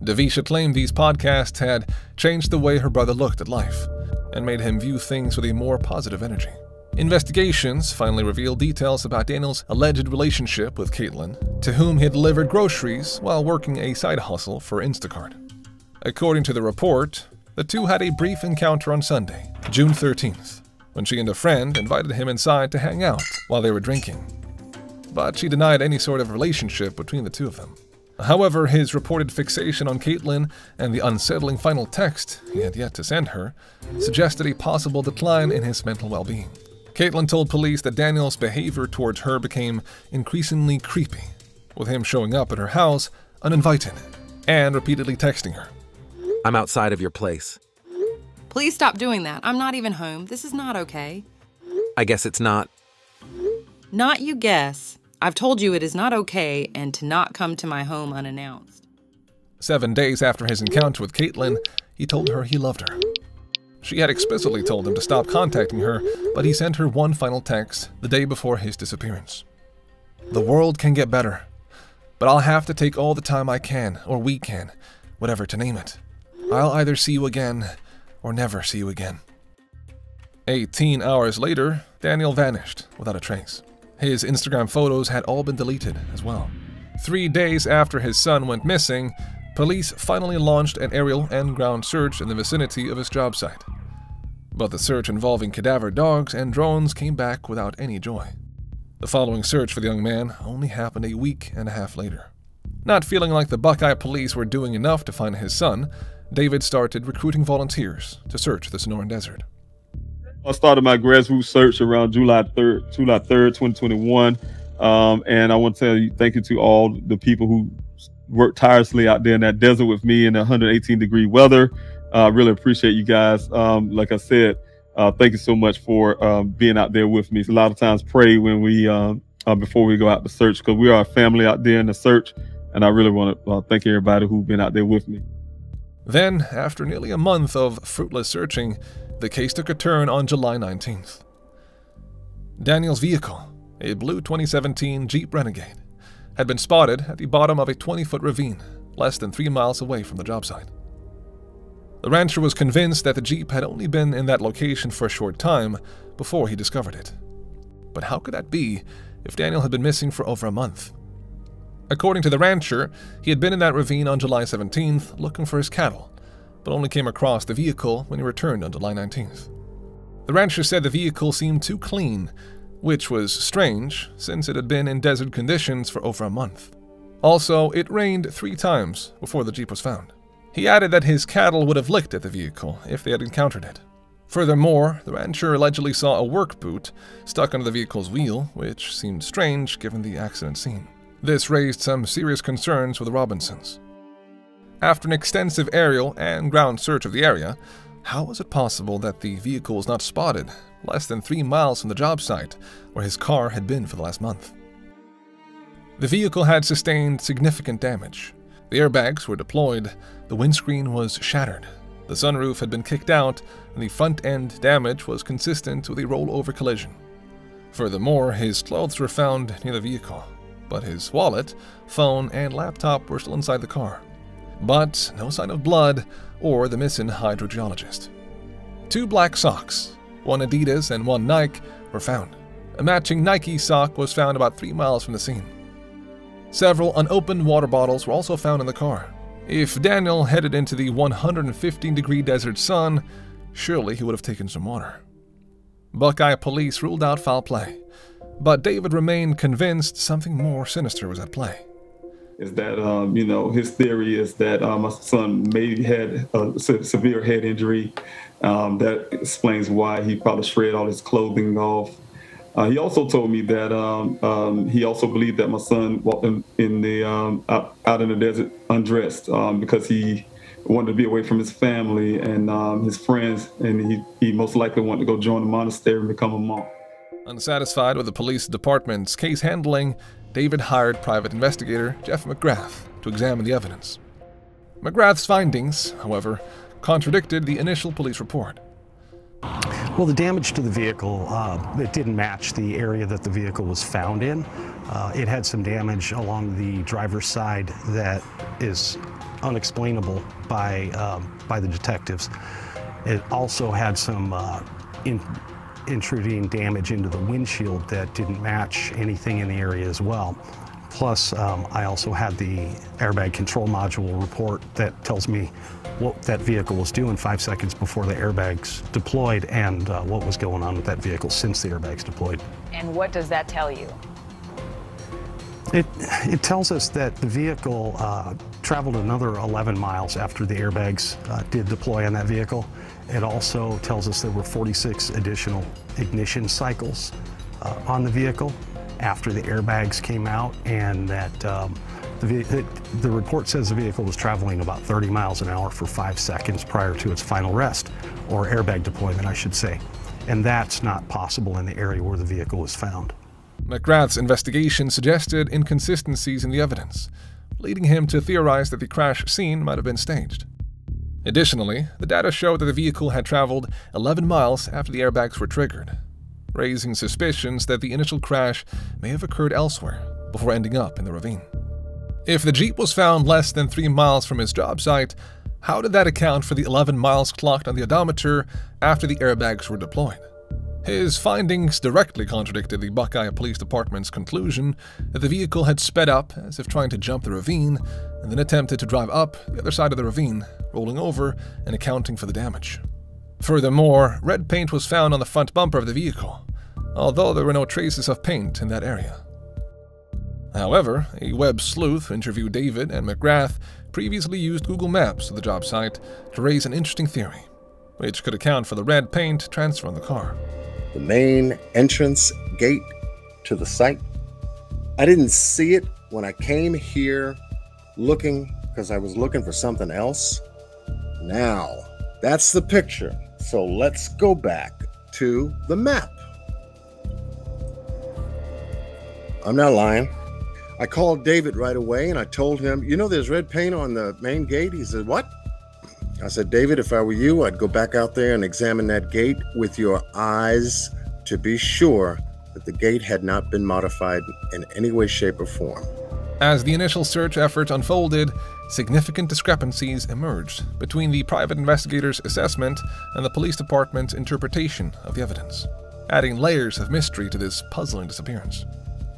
Davisha claimed these podcasts had changed the way her brother looked at life and made him view things with a more positive energy. Investigations finally revealed details about Daniel's alleged relationship with Caitlin, to whom he had delivered groceries while working a side hustle for Instacart. According to the report, the two had a brief encounter on Sunday, June 13th, when she and a friend invited him inside to hang out while they were drinking. But she denied any sort of relationship between the two of them. However, his reported fixation on Caitlin and the unsettling final text he had yet to send her suggested a possible decline in his mental well-being. Caitlin told police that Daniel's behavior towards her became increasingly creepy, with him showing up at her house uninvited and repeatedly texting her. I'm outside of your place. Please stop doing that. I'm not even home. This is not okay. I guess it's not. Not you guess. I've told you it is not okay and to not come to my home unannounced. 7 days after his encounter with Caitlin, he told her he loved her. She had explicitly told him to stop contacting her, but he sent her one final text the day before his disappearance. The world can get better, but I'll have to take all the time I can, or we can, whatever to name it. I'll either see you again or never see you again. 18 hours later, Daniel vanished without a trace. His Instagram photos had all been deleted as well. 3 days after his son went missing, police finally launched an aerial and ground search in the vicinity of his job site. But the search involving cadaver dogs and drones came back without any joy. The following search for the young man only happened a week and a half later. Not feeling like the Buckeye police were doing enough to find his son, David started recruiting volunteers to search the Sonoran Desert. I started my grassroots search around July 3rd, 2021. And I want to tell you, thank you to all the people who worked tirelessly out there in that desert with me in the 118-degree weather. I really appreciate you guys. Like I said, thank you so much for being out there with me. A lot of times pray when we, before we go out to search, because we are a family out there in the search. And I really want to thank everybody who's been out there with me. Then, after nearly a month of fruitless searching, the case took a turn on July 19th. Daniel's vehicle, a blue 2017 Jeep Renegade, had been spotted at the bottom of a 20-foot ravine, less than 3 miles away from the job site. The rancher was convinced that the Jeep had only been in that location for a short time before he discovered it. But how could that be if Daniel had been missing for over a month? According to the rancher, he had been in that ravine on July 17th looking for his cattle, but only came across the vehicle when he returned on July 19th. The rancher said the vehicle seemed too clean, which was strange since it had been in desert conditions for over a month. Also, it rained 3 times before the Jeep was found. He added that his cattle would have licked at the vehicle if they had encountered it. Furthermore, the rancher allegedly saw a work boot stuck under the vehicle's wheel, which seemed strange given the accident scene. This raised some serious concerns with the Robinsons. After an extensive aerial and ground search of the area, how was it possible that the vehicle was not spotted less than 3 miles from the job site where his car had been for the last month? The vehicle had sustained significant damage. The airbags were deployed, the windscreen was shattered, the sunroof had been kicked out, and the front-end damage was consistent with a rollover collision. Furthermore, his clothes were found near the vehicle, but his wallet, phone, and laptop were still inside the car. But no sign of blood or the missing hydrogeologist. 2 black socks, One Adidas and one Nike were found. A matching Nike sock was found about 3 miles from the scene. Several unopened water bottles were also found in the car. If Daniel headed into the 115-degree desert sun, surely he would have taken some water. Buckeye police ruled out foul play, but David remained convinced something more sinister was at play. Is that, his theory is that my son maybe had a severe head injury. That explains why he probably shredded all his clothing off. He also told me that he also believed that my son walked out in the desert undressed because he wanted to be away from his family and his friends, and he most likely wanted to go join the monastery and become a monk. Unsatisfied with the police department's case handling, David hired private investigator Jeff McGrath to examine the evidence. McGrath's findings, however, contradicted the initial police report. Well, the damage to the vehicle, it didn't match the area that the vehicle was found in. It had some damage along the driver's side that is unexplainable by the detectives. It also had some intruding damage into the windshield that didn't match anything in the area as well. Plus, I also had the airbag control module report that tells me what that vehicle was doing 5 seconds before the airbags deployed and what was going on with that vehicle since the airbags deployed. And what does that tell you? It tells us that the vehicle traveled another 11 miles after the airbags did deploy on that vehicle. It also tells us there were 46 additional ignition cycles on the vehicle after the airbags came out, and that the report says the vehicle was traveling about 30 miles an hour for 5 seconds prior to its final rest, or airbag deployment, I should say. And that's not possible in the area where the vehicle was found. McGrath's investigation suggested inconsistencies in the evidence, leading him to theorize that the crash scene might have been staged. Additionally, the data showed that the vehicle had traveled 11 miles after the airbags were triggered, raising suspicions that the initial crash may have occurred elsewhere before ending up in the ravine. If the Jeep was found less than 3 miles from his job site, how did that account for the 11 miles clocked on the odometer after the airbags were deployed? His findings directly contradicted the Buckeye Police Department's conclusion that the vehicle had sped up as if trying to jump the ravine and then attempted to drive up the other side of the ravine, rolling over and accounting for the damage. Furthermore, red paint was found on the front bumper of the vehicle, although there were no traces of paint in that area. However, a web sleuth who interviewed David and McGrath previously used Google Maps of the job site to raise an interesting theory, which could account for the red paint transfer on the car. The main entrance gate to the site. I didn't see it when I came here looking, because I was looking for something else. Now, that's the picture. So let's go back to the map. I'm not lying. I called David right away and I told him, you know, there's red paint on the main gate. He said, what? I said, David, if I were you, I'd go back out there and examine that gate with your eyes to be sure that the gate had not been modified in any way, shape, or form. As the initial search effort unfolded, significant discrepancies emerged between the private investigator's assessment and the police department's interpretation of the evidence, adding layers of mystery to this puzzling disappearance.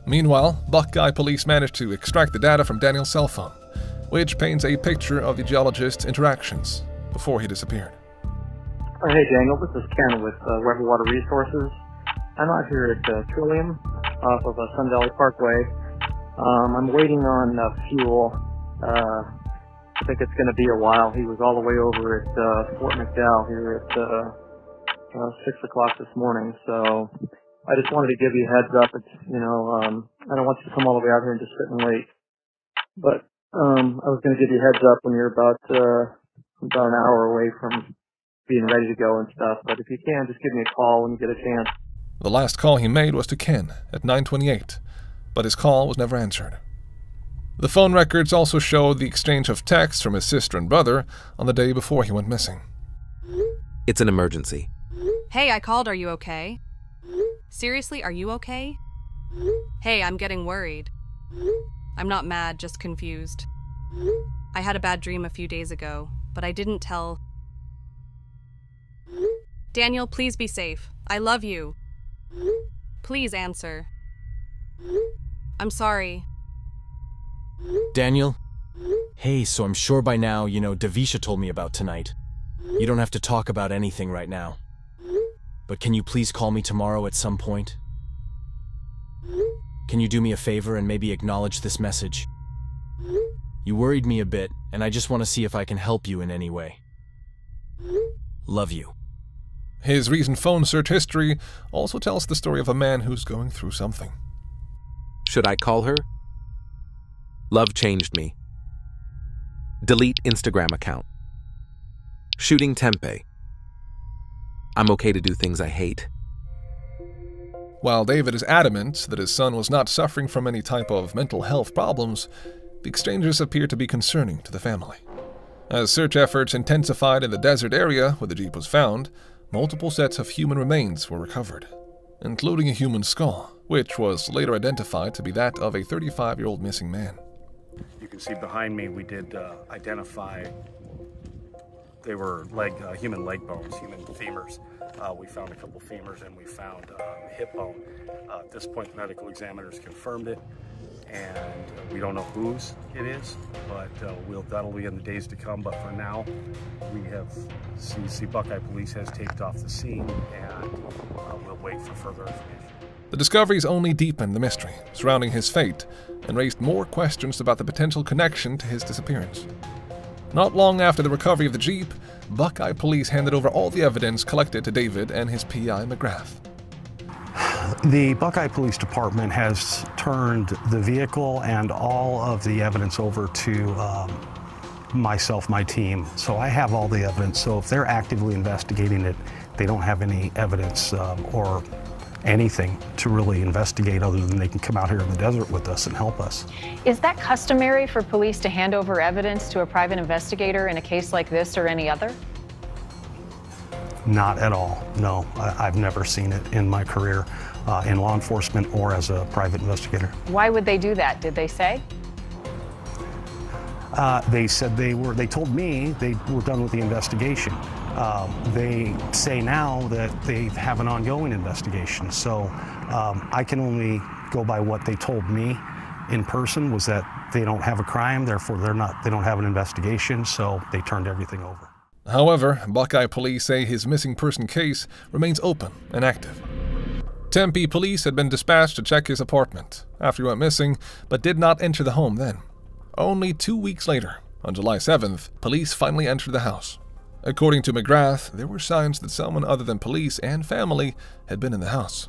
Meanwhile, Buckeye police managed to extract the data from Daniel's cell phone, which paints a picture of the geologist's interactions before he disappeared. Hey Daniel, this is Ken with Rebel Water Resources. I'm out here at Trillium off of Sun Valley Parkway. I'm waiting on fuel. I think it's going to be a while. He was all the way over at Fort McDowell here at 6 o'clock this morning, so I just wanted to give you a heads up. It's, I don't want you to come all the way out here and just sit and wait. But I was going to give you a heads up when you're about an hour away from being ready to go and stuff. But if you can, just give me a call when you get a chance. The last call he made was to Ken at 9:28, but his call was never answered. The phone records also showed the exchange of texts from his sister and brother on the day before he went missing. It's an emergency. Hey, I called. Are you okay? Seriously, are you okay? Hey, I'm getting worried. I'm not mad, just confused. I had a bad dream a few days ago, but I didn't tell. Daniel, please be safe. I love you. Please answer. I'm sorry. Daniel? Hey, so I'm sure by now you know Davisha told me about tonight. You don't have to talk about anything right now. But can you please call me tomorrow at some point? Can you do me a favor and maybe acknowledge this message? You worried me a bit, and I just want to see if I can help you in any way. Love you. His recent phone search history also tells the story of a man who's going through something. Should I call her? Love changed me. Delete Instagram account. Shooting tempeh. I'm okay to do things I hate. While David is adamant that his son was not suffering from any type of mental health problems, the exchanges appear to be concerning to the family. As search efforts intensified in the desert area where the Jeep was found, multiple sets of human remains were recovered, including a human skull, which was later identified to be that of a 35-year-old missing man. You can see behind me we did identify, they were human leg bones, human femurs. We found a couple femurs and we found hip bone. At this point, the medical examiners confirmed it, and we don't know whose it is, but that'll be in the days to come. But for now, we have CC Buckeye Police has taped off the scene, and we'll wait for further information. The discoveries only deepened the mystery surrounding his fate and raised more questions about the potential connection to his disappearance. Not long after the recovery of the Jeep, Buckeye Police handed over all the evidence collected to David and his PI McGrath. The Buckeye Police Department has turned the vehicle and all of the evidence over to myself, my team. So I have all the evidence. So if they're actively investigating it, they don't have any evidence or anything to really investigate other than they can come out here in the desert with us and help us. Is that customary for police to hand over evidence to a private investigator in a case like this or any other? Not at all, no. I've never seen it in my career in law enforcement or as a private investigator. Why would they do that? Did they say? They said they told me they were done with the investigation. They say now that they have an ongoing investigation. So I can only go by what they told me in person, was that they don't have a crime, therefore they don't have an investigation, so they turned everything over. However, Buckeye Police say his missing person case remains open and active. Tempe police had been dispatched to check his apartment after he went missing, but did not enter the home then. Only 2 weeks later, on July 7th, police finally entered the house. According to McGrath, there were signs that someone other than police and family had been in the house.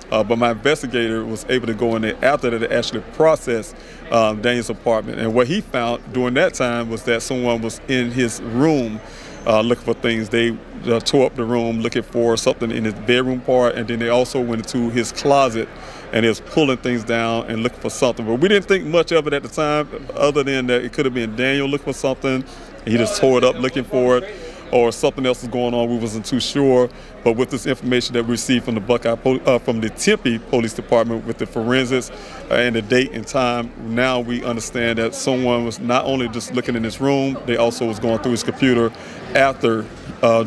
But my investigator was able to go in there after that to actually process Daniel's apartment. And what he found during that time was that someone was in his room looking for things. They tore up the room looking for something in his bedroom part, and then they also went into his closet and he was pulling things down and looking for something. But we didn't think much of it at the time, other than that it could have been Daniel looking for something. He just tore it up looking for it, or something else was going on. We wasn't too sure. But with this information that we received from the from the Tempe Police Department with the forensics and the date and time, now we understand that someone was not only just looking in his room, they also was going through his computer after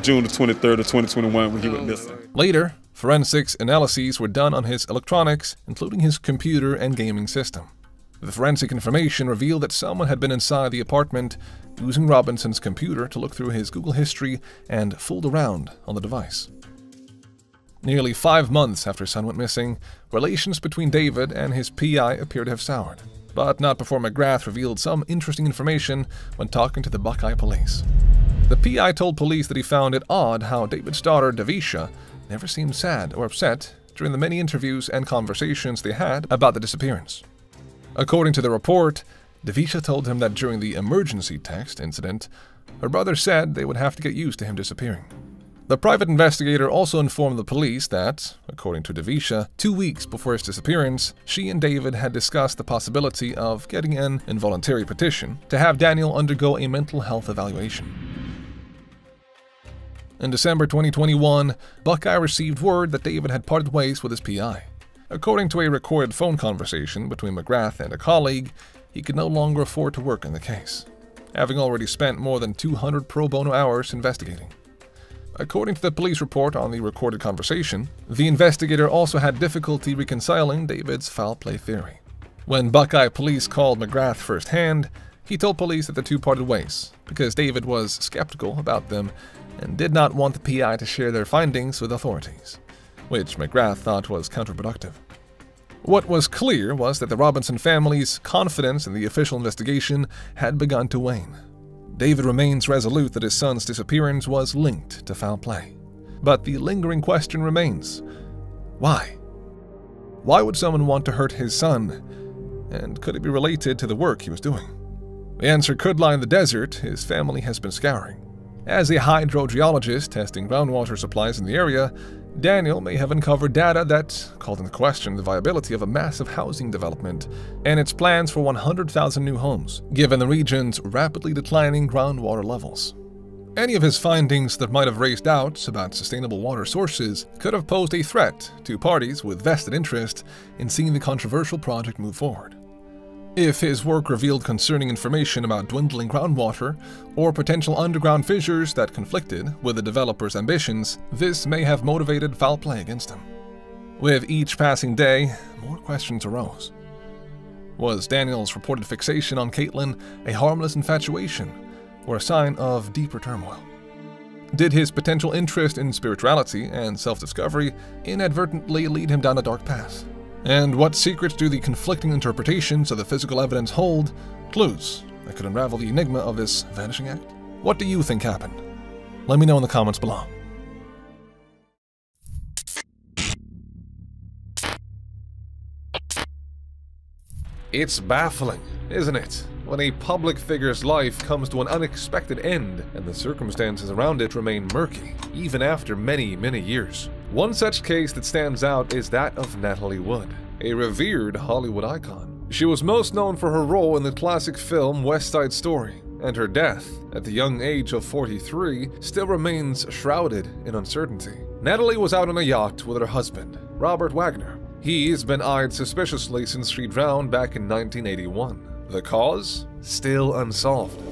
June the 23rd of 2021 when he went missing. Later, forensics analyses were done on his electronics, including his computer and gaming system. The forensic information revealed that someone had been inside the apartment using Robinson's computer to look through his Google history and fooled around on the device. Nearly 5 months after his son went missing, relations between David and his PI appear to have soured, but not before McGrath revealed some interesting information when talking to the Buckeye Police. The PI told police that he found it odd how David's daughter, Davisha, never seemed sad or upset during the many interviews and conversations they had about the disappearance. According to the report, Davisha told him that during the emergency text incident, her brother said they would have to get used to him disappearing. The private investigator also informed the police that, according to Davisha, 2 weeks before his disappearance, she and David had discussed the possibility of getting an involuntary petition to have Daniel undergo a mental health evaluation. In December 2021, Buckeye received word that David had parted ways with his PI. According to a recorded phone conversation between McGrath and a colleague, he could no longer afford to work in the case, having already spent more than 200 pro bono hours investigating. According to the police report on the recorded conversation, the investigator also had difficulty reconciling David's foul play theory. When Buckeye police called McGrath firsthand, he told police that the two parted ways because David was skeptical about them and did not want the PI to share their findings with authorities, which McGrath thought was counterproductive. What was clear was that the Robinson family's confidence in the official investigation had begun to wane. David remains resolute that his son's disappearance was linked to foul play. But the lingering question remains: why? Why would someone want to hurt his son? And could it be related to the work he was doing? The answer could lie in the desert his family has been scouring. As a hydrogeologist testing groundwater supplies in the area, Daniel may have uncovered data that called into question the viability of a massive housing development and its plans for 100,000 new homes, given the region's rapidly declining groundwater levels. Any of his findings that might have raised doubts about sustainable water sources could have posed a threat to parties with vested interest in seeing the controversial project move forward. If his work revealed concerning information about dwindling groundwater or potential underground fissures that conflicted with the developer's ambitions, this may have motivated foul play against him. With each passing day, more questions arose. Was Daniel's reported fixation on Caitlin a harmless infatuation or a sign of deeper turmoil? Did his potential interest in spirituality and self-discovery inadvertently lead him down a dark path? And what secrets do the conflicting interpretations of the physical evidence hold? Clues that could unravel the enigma of this vanishing act? What do you think happened? Let me know in the comments below. It's baffling, isn't it, when a public figure's life comes to an unexpected end and the circumstances around it remain murky, even after many, many years. One such case that stands out is that of Natalie Wood, a revered Hollywood icon. She was most known for her role in the classic film West Side Story, and her death, at the young age of 43, still remains shrouded in uncertainty. Natalie was out on a yacht with her husband, Robert Wagner. He's been eyed suspiciously since she drowned back in 1981. The cause? Still unsolved.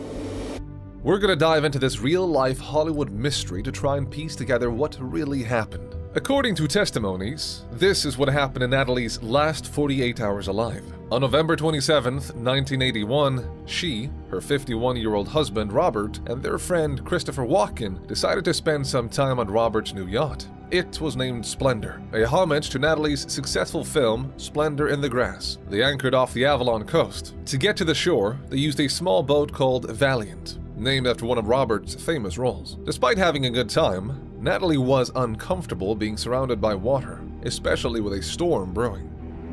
We're gonna dive into this real-life Hollywood mystery to try and piece together what really happened. According to testimonies, this is what happened in Natalie's last 48 hours alive. On November 27, 1981, she, her 51-year-old husband Robert, and their friend Christopher Walken decided to spend some time on Robert's new yacht. It was named Splendor, a homage to Natalie's successful film Splendor in the Grass. They anchored off the Avalon coast. To get to the shore, they used a small boat called Valiant, named after one of Robert's famous roles. Despite having a good time, Natalie was uncomfortable being surrounded by water, especially with a storm brewing.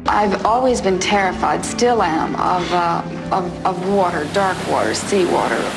I've always been terrified, still am, of water, dark water, sea water.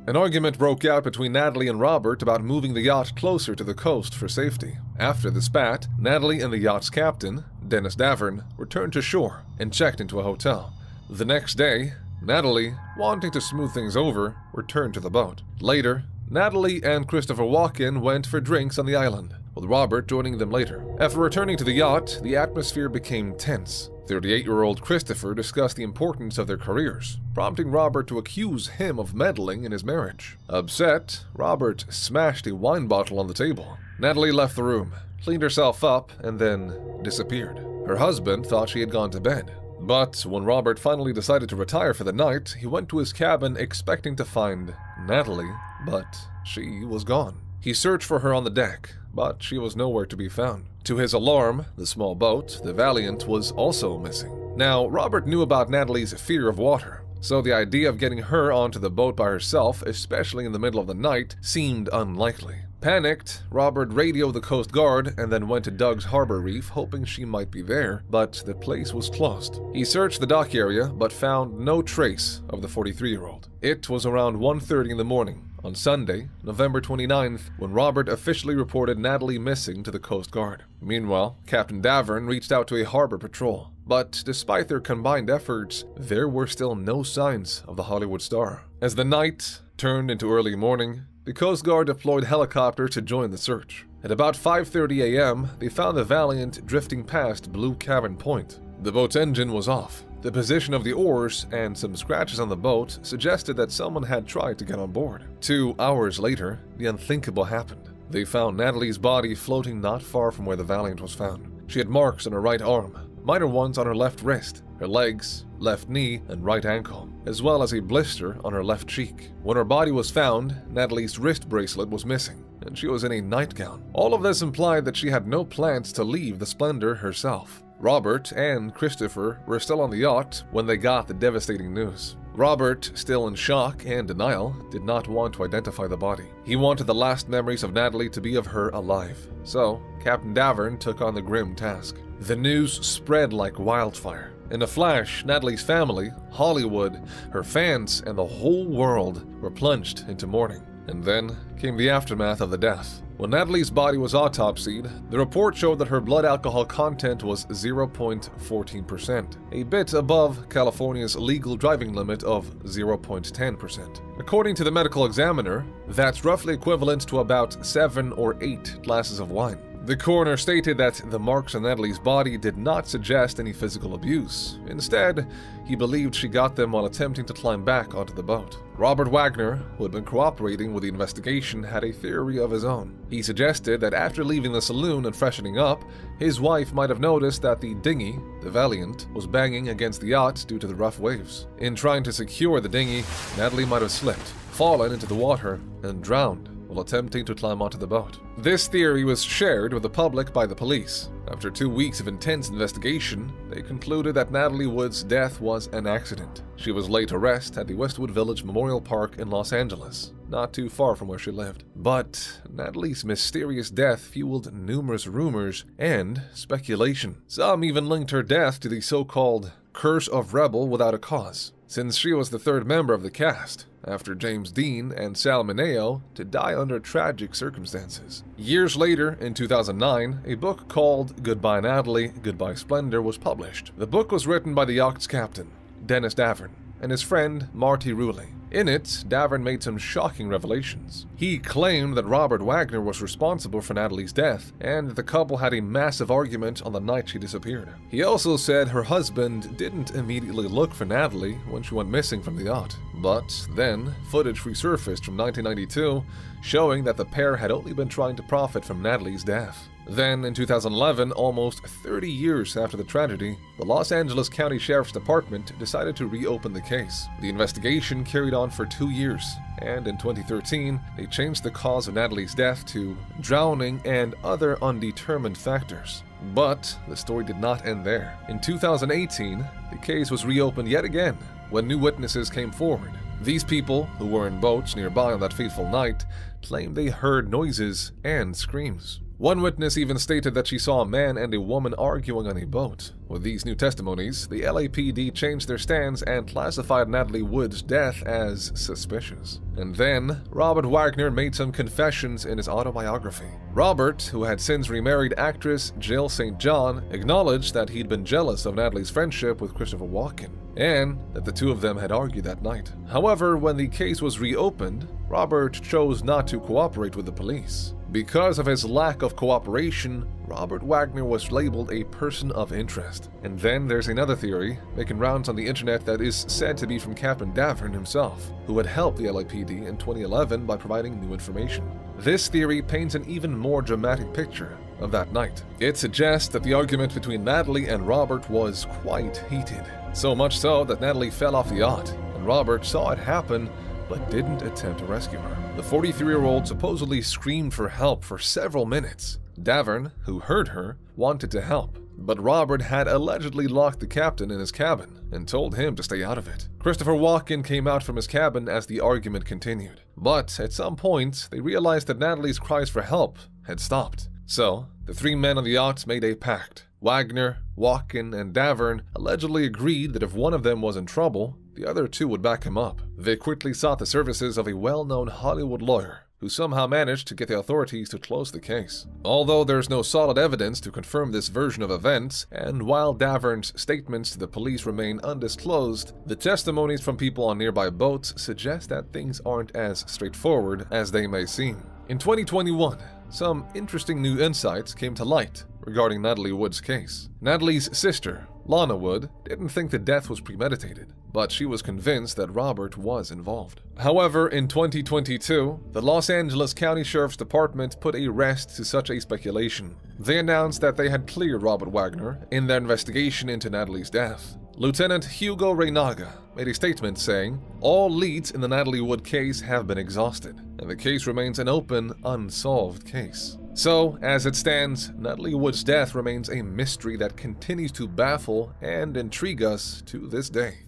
An argument broke out between Natalie and Robert about moving the yacht closer to the coast for safety. After the spat, Natalie and the yacht's captain, Dennis Davern, returned to shore and checked into a hotel. The next day, Natalie, wanting to smooth things over, returned to the boat. Later, Natalie and Christopher Walken went for drinks on the island, with Robert joining them later. After returning to the yacht, the atmosphere became tense. 38-year-old Christopher discussed the importance of their careers, prompting Robert to accuse him of meddling in his marriage. Upset, Robert smashed a wine bottle on the table. Natalie left the room, cleaned herself up, and then disappeared. Her husband thought she had gone to bed. But when Robert finally decided to retire for the night, he went to his cabin expecting to find Natalie, but she was gone. He searched for her on the deck, but she was nowhere to be found. To his alarm, the small boat, the Valiant, was also missing. Now, Robert knew about Natalie's fear of water, so the idea of getting her onto the boat by herself, especially in the middle of the night, seemed unlikely. Panicked, Robert radioed the Coast Guard and then went to Doug's Harbor Reef hoping she might be there, but the place was closed. He searched the dock area but found no trace of the 43-year-old. It was around 1:30 in the morning on Sunday, November 29th, when Robert officially reported Natalie missing to the Coast Guard. Meanwhile, Captain Davern reached out to a harbor patrol, but despite their combined efforts, there were still no signs of the Hollywood star. As the night turned into early morning, the Coast Guard deployed helicopters to join the search. At about 5:30 a.m., they found the Valiant drifting past Blue Cavern Point. The boat's engine was off. The position of the oars and some scratches on the boat suggested that someone had tried to get on board. 2 hours later, the unthinkable happened. They found Natalie's body floating not far from where the Valiant was found. She had marks on her right arm, minor ones on her left wrist, her legs, left knee, and right ankle, as well as a blister on her left cheek. When her body was found, Natalie's wrist bracelet was missing, and she was in a nightgown. All of this implied that she had no plans to leave the Splendor herself. Robert and Christopher were still on the yacht when they got the devastating news. Robert, still in shock and denial, did not want to identify the body. He wanted the last memories of Natalie to be of her alive. So, Captain Darin took on the grim task. The news spread like wildfire. In a flash, Natalie's family, Hollywood, her fans, and the whole world were plunged into mourning. And then came the aftermath of the death. When Natalie's body was autopsied, the report showed that her blood alcohol content was 0.14%, a bit above California's legal driving limit of 0.10%. According to the medical examiner, that's roughly equivalent to about 7 or 8 glasses of wine. The coroner stated that the marks on Natalie's body did not suggest any physical abuse. Instead, he believed she got them while attempting to climb back onto the boat. Robert Wagner, who had been cooperating with the investigation, had a theory of his own. He suggested that after leaving the saloon and freshening up, his wife might have noticed that the dinghy, the Valiant, was banging against the yacht due to the rough waves. In trying to secure the dinghy, Natalie might have slipped, fallen into the water, and drowned while attempting to climb onto the boat. This theory was shared with the public by the police. After 2 weeks of intense investigation, they concluded that Natalie Wood's death was an accident. She was laid to rest at the Westwood Village Memorial Park in Los Angeles, not too far from where she lived. But Natalie's mysterious death fueled numerous rumors and speculation. Some even linked her death to the so-called curse of Rebel without a cause, since she was the third member of the cast, after James Dean and Sal Mineo, to die under tragic circumstances. Years later, in 2009, a book called Goodbye Natalie, Goodbye Splendor was published. The book was written by the yacht's captain, Dennis Darin, and his friend Marty Ruley. In it, Darin made some shocking revelations. He claimed that Robert Wagner was responsible for Natalie's death, and that the couple had a massive argument on the night she disappeared. He also said her husband didn't immediately look for Natalie when she went missing from the yacht. But then, footage resurfaced from 1992, showing that the pair had only been trying to profit from Natalie's death. Then, in 2011, almost 30 years after the tragedy, the Los Angeles County Sheriff's Department decided to reopen the case. The investigation carried on for 2 years, and in 2013, they changed the cause of Natalie's death to drowning and other undetermined factors. But the story did not end there. In 2018, the case was reopened yet again when new witnesses came forward. These people, who were in boats nearby on that fateful night, claimed they heard noises and screams. One witness even stated that she saw a man and a woman arguing on a boat. With these new testimonies, the LAPD changed their stance and classified Natalie Wood's death as suspicious. And then, Robert Wagner made some confessions in his autobiography. Robert, who had since remarried actress Jill St. John, acknowledged that he'd been jealous of Natalie's friendship with Christopher Walken, and that the two of them had argued that night. However, when the case was reopened, Robert chose not to cooperate with the police. Because of his lack of cooperation, Robert Wagner was labeled a person of interest. And then there's another theory making rounds on the internet that is said to be from Captain Darin himself, who had helped the LAPD in 2011 by providing new information. This theory paints an even more dramatic picture of that night. It suggests that the argument between Natalie and Robert was quite heated. So much so that Natalie fell off the yacht, and Robert saw it happen but didn't attempt to rescue her. The 43-year-old supposedly screamed for help for several minutes. Darin, who heard her, wanted to help, but Robert had allegedly locked the captain in his cabin and told him to stay out of it. Christopher Walken came out from his cabin as the argument continued, but at some point they realized that Natalie's cries for help had stopped. So, the three men on the yacht made a pact. Wagner, Walken, and Darin allegedly agreed that if one of them was in trouble, the other two would back him up. They quickly sought the services of a well-known Hollywood lawyer, who somehow managed to get the authorities to close the case. Although there's no solid evidence to confirm this version of events, and while Darin's statements to the police remain undisclosed, the testimonies from people on nearby boats suggest that things aren't as straightforward as they may seem. In 2021, some interesting new insights came to light regarding Natalie Wood's case. Natalie's sister, Lana Wood didn't think the death was premeditated, but she was convinced that Robert was involved. However, in 2022, the Los Angeles County Sheriff's Department put a rest to such a speculation. They announced that they had cleared Robert Wagner in their investigation into Natalie's death. Lieutenant Hugo Reynaga made a statement saying, "All leads in the Natalie Wood case have been exhausted, and the case remains an open, unsolved case." So, as it stands, Natalie Wood's death remains a mystery that continues to baffle and intrigue us to this day.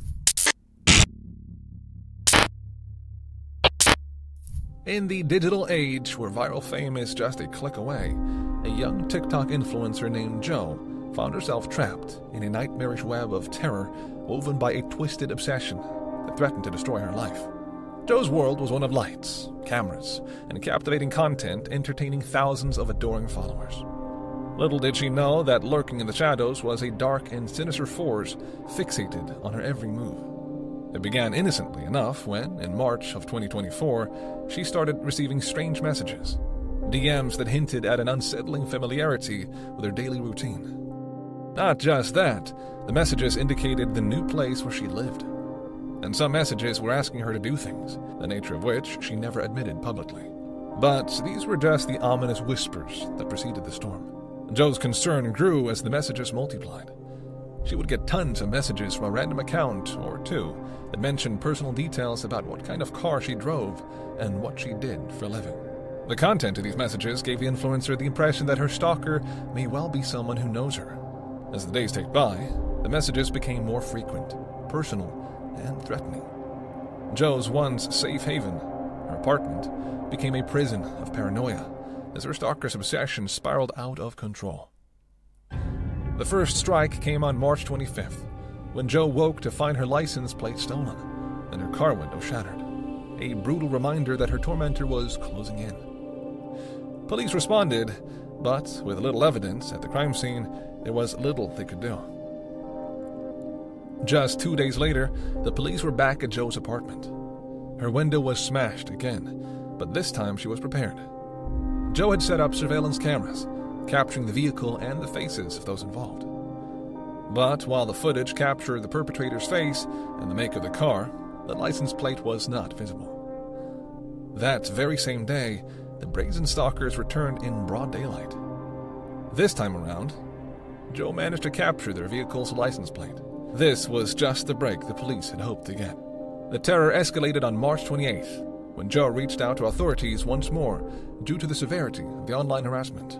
In the digital age where viral fame is just a click away, a young TikTok influencer named Jo found herself trapped in a nightmarish web of terror woven by a twisted obsession that threatened to destroy her life. Jo's world was one of lights, cameras, and captivating content entertaining thousands of adoring followers. Little did she know that lurking in the shadows was a dark and sinister force fixated on her every move. It began innocently enough when, in March of 2024, she started receiving strange messages, DMs that hinted at an unsettling familiarity with her daily routine. Not just that, the messages indicated the new place where she lived. And some messages were asking her to do things, the nature of which she never admitted publicly. But these were just the ominous whispers that preceded the storm. Jo's concern grew as the messages multiplied. She would get tons of messages from a random account or two that mentioned personal details about what kind of car she drove and what she did for a living. The content of these messages gave the influencer the impression that her stalker may well be someone who knows her. As the days ticked by, the messages became more frequent, personal, and threatening. Jo's once safe haven, her apartment, became a prison of paranoia as her stalker's obsession spiraled out of control. The first strike came on March 25th, when Jo woke to find her license plate stolen and her car window shattered, a brutal reminder that her tormentor was closing in. Police responded, but with little evidence at the crime scene, there was little they could do. Just 2 days later, the police were back at Jo's apartment. Her window was smashed again, but this time she was prepared. Jo had set up surveillance cameras, capturing the vehicle and the faces of those involved. But while the footage captured the perpetrator's face and the make of the car, the license plate was not visible. That very same day, the brazen stalkers returned in broad daylight. This time around, Jo managed to capture their vehicle's license plate. This was just the break the police had hoped to get. The terror escalated on March 28th, when Jo reached out to authorities once more due to the severity of the online harassment.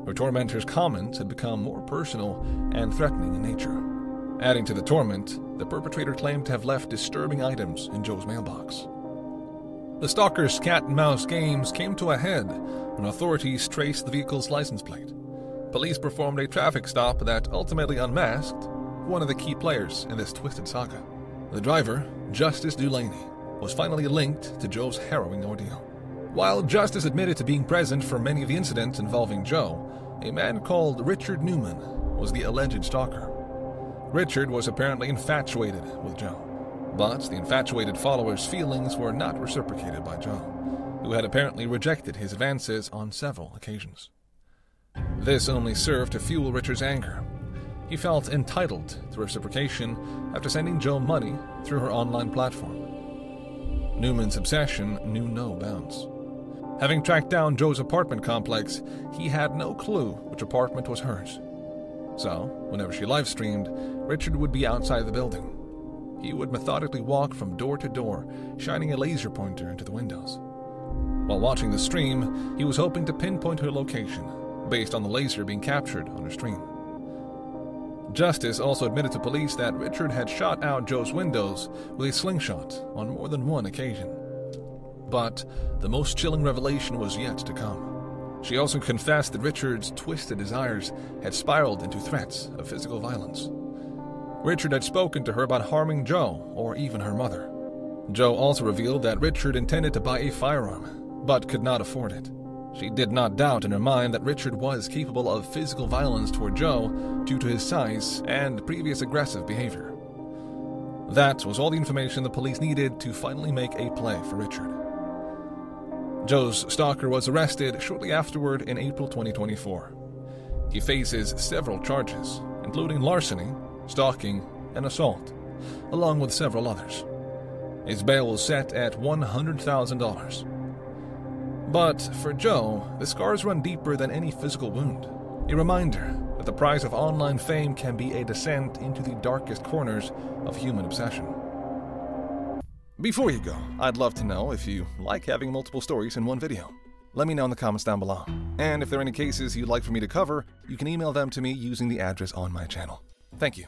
Her tormentor's comments had become more personal and threatening in nature. Adding to the torment, the perpetrator claimed to have left disturbing items in Jo's mailbox. The stalker's cat-and-mouse games came to a head when authorities traced the vehicle's license plate. Police performed a traffic stop that ultimately unmasked one of the key players in this twisted saga. The driver, Justice Dulaney, was finally linked to Jo's harrowing ordeal. While Justice admitted to being present for many of the incidents involving Jo, a man called Richard Newman was the alleged stalker. Richard was apparently infatuated with Jo, but the infatuated follower's feelings were not reciprocated by Jo, who had apparently rejected his advances on several occasions. This only served to fuel Richard's anger. He felt entitled to reciprocation after sending Jo money through her online platform. Newman's obsession knew no bounds. Having tracked down Jo's apartment complex, he had no clue which apartment was hers. So, whenever she live-streamed, Richard would be outside the building. He would methodically walk from door to door, shining a laser pointer into the windows. While watching the stream, he was hoping to pinpoint her location, based on the laser being captured on her stream. Justice also admitted to police that Richard had shot out Jo's windows with a slingshot on more than one occasion. But the most chilling revelation was yet to come. She also confessed that Richard's twisted desires had spiraled into threats of physical violence. Richard had spoken to her about harming Jo or even her mother. Jo also revealed that Richard intended to buy a firearm, but could not afford it. She did not doubt in her mind that Richard was capable of physical violence toward Jo due to his size and previous aggressive behavior. That was all the information the police needed to finally make a play for Richard. Jo's stalker was arrested shortly afterward in April 2024. He faces several charges, including larceny, stalking, and assault, along with several others. His bail was set at $100,000. But for Joe, the scars run deeper than any physical wound. A reminder that the price of online fame can be a descent into the darkest corners of human obsession. Before you go, I'd love to know if you like having multiple stories in one video. Let me know in the comments down below. And if there are any cases you'd like for me to cover, you can email them to me using the address on my channel. Thank you.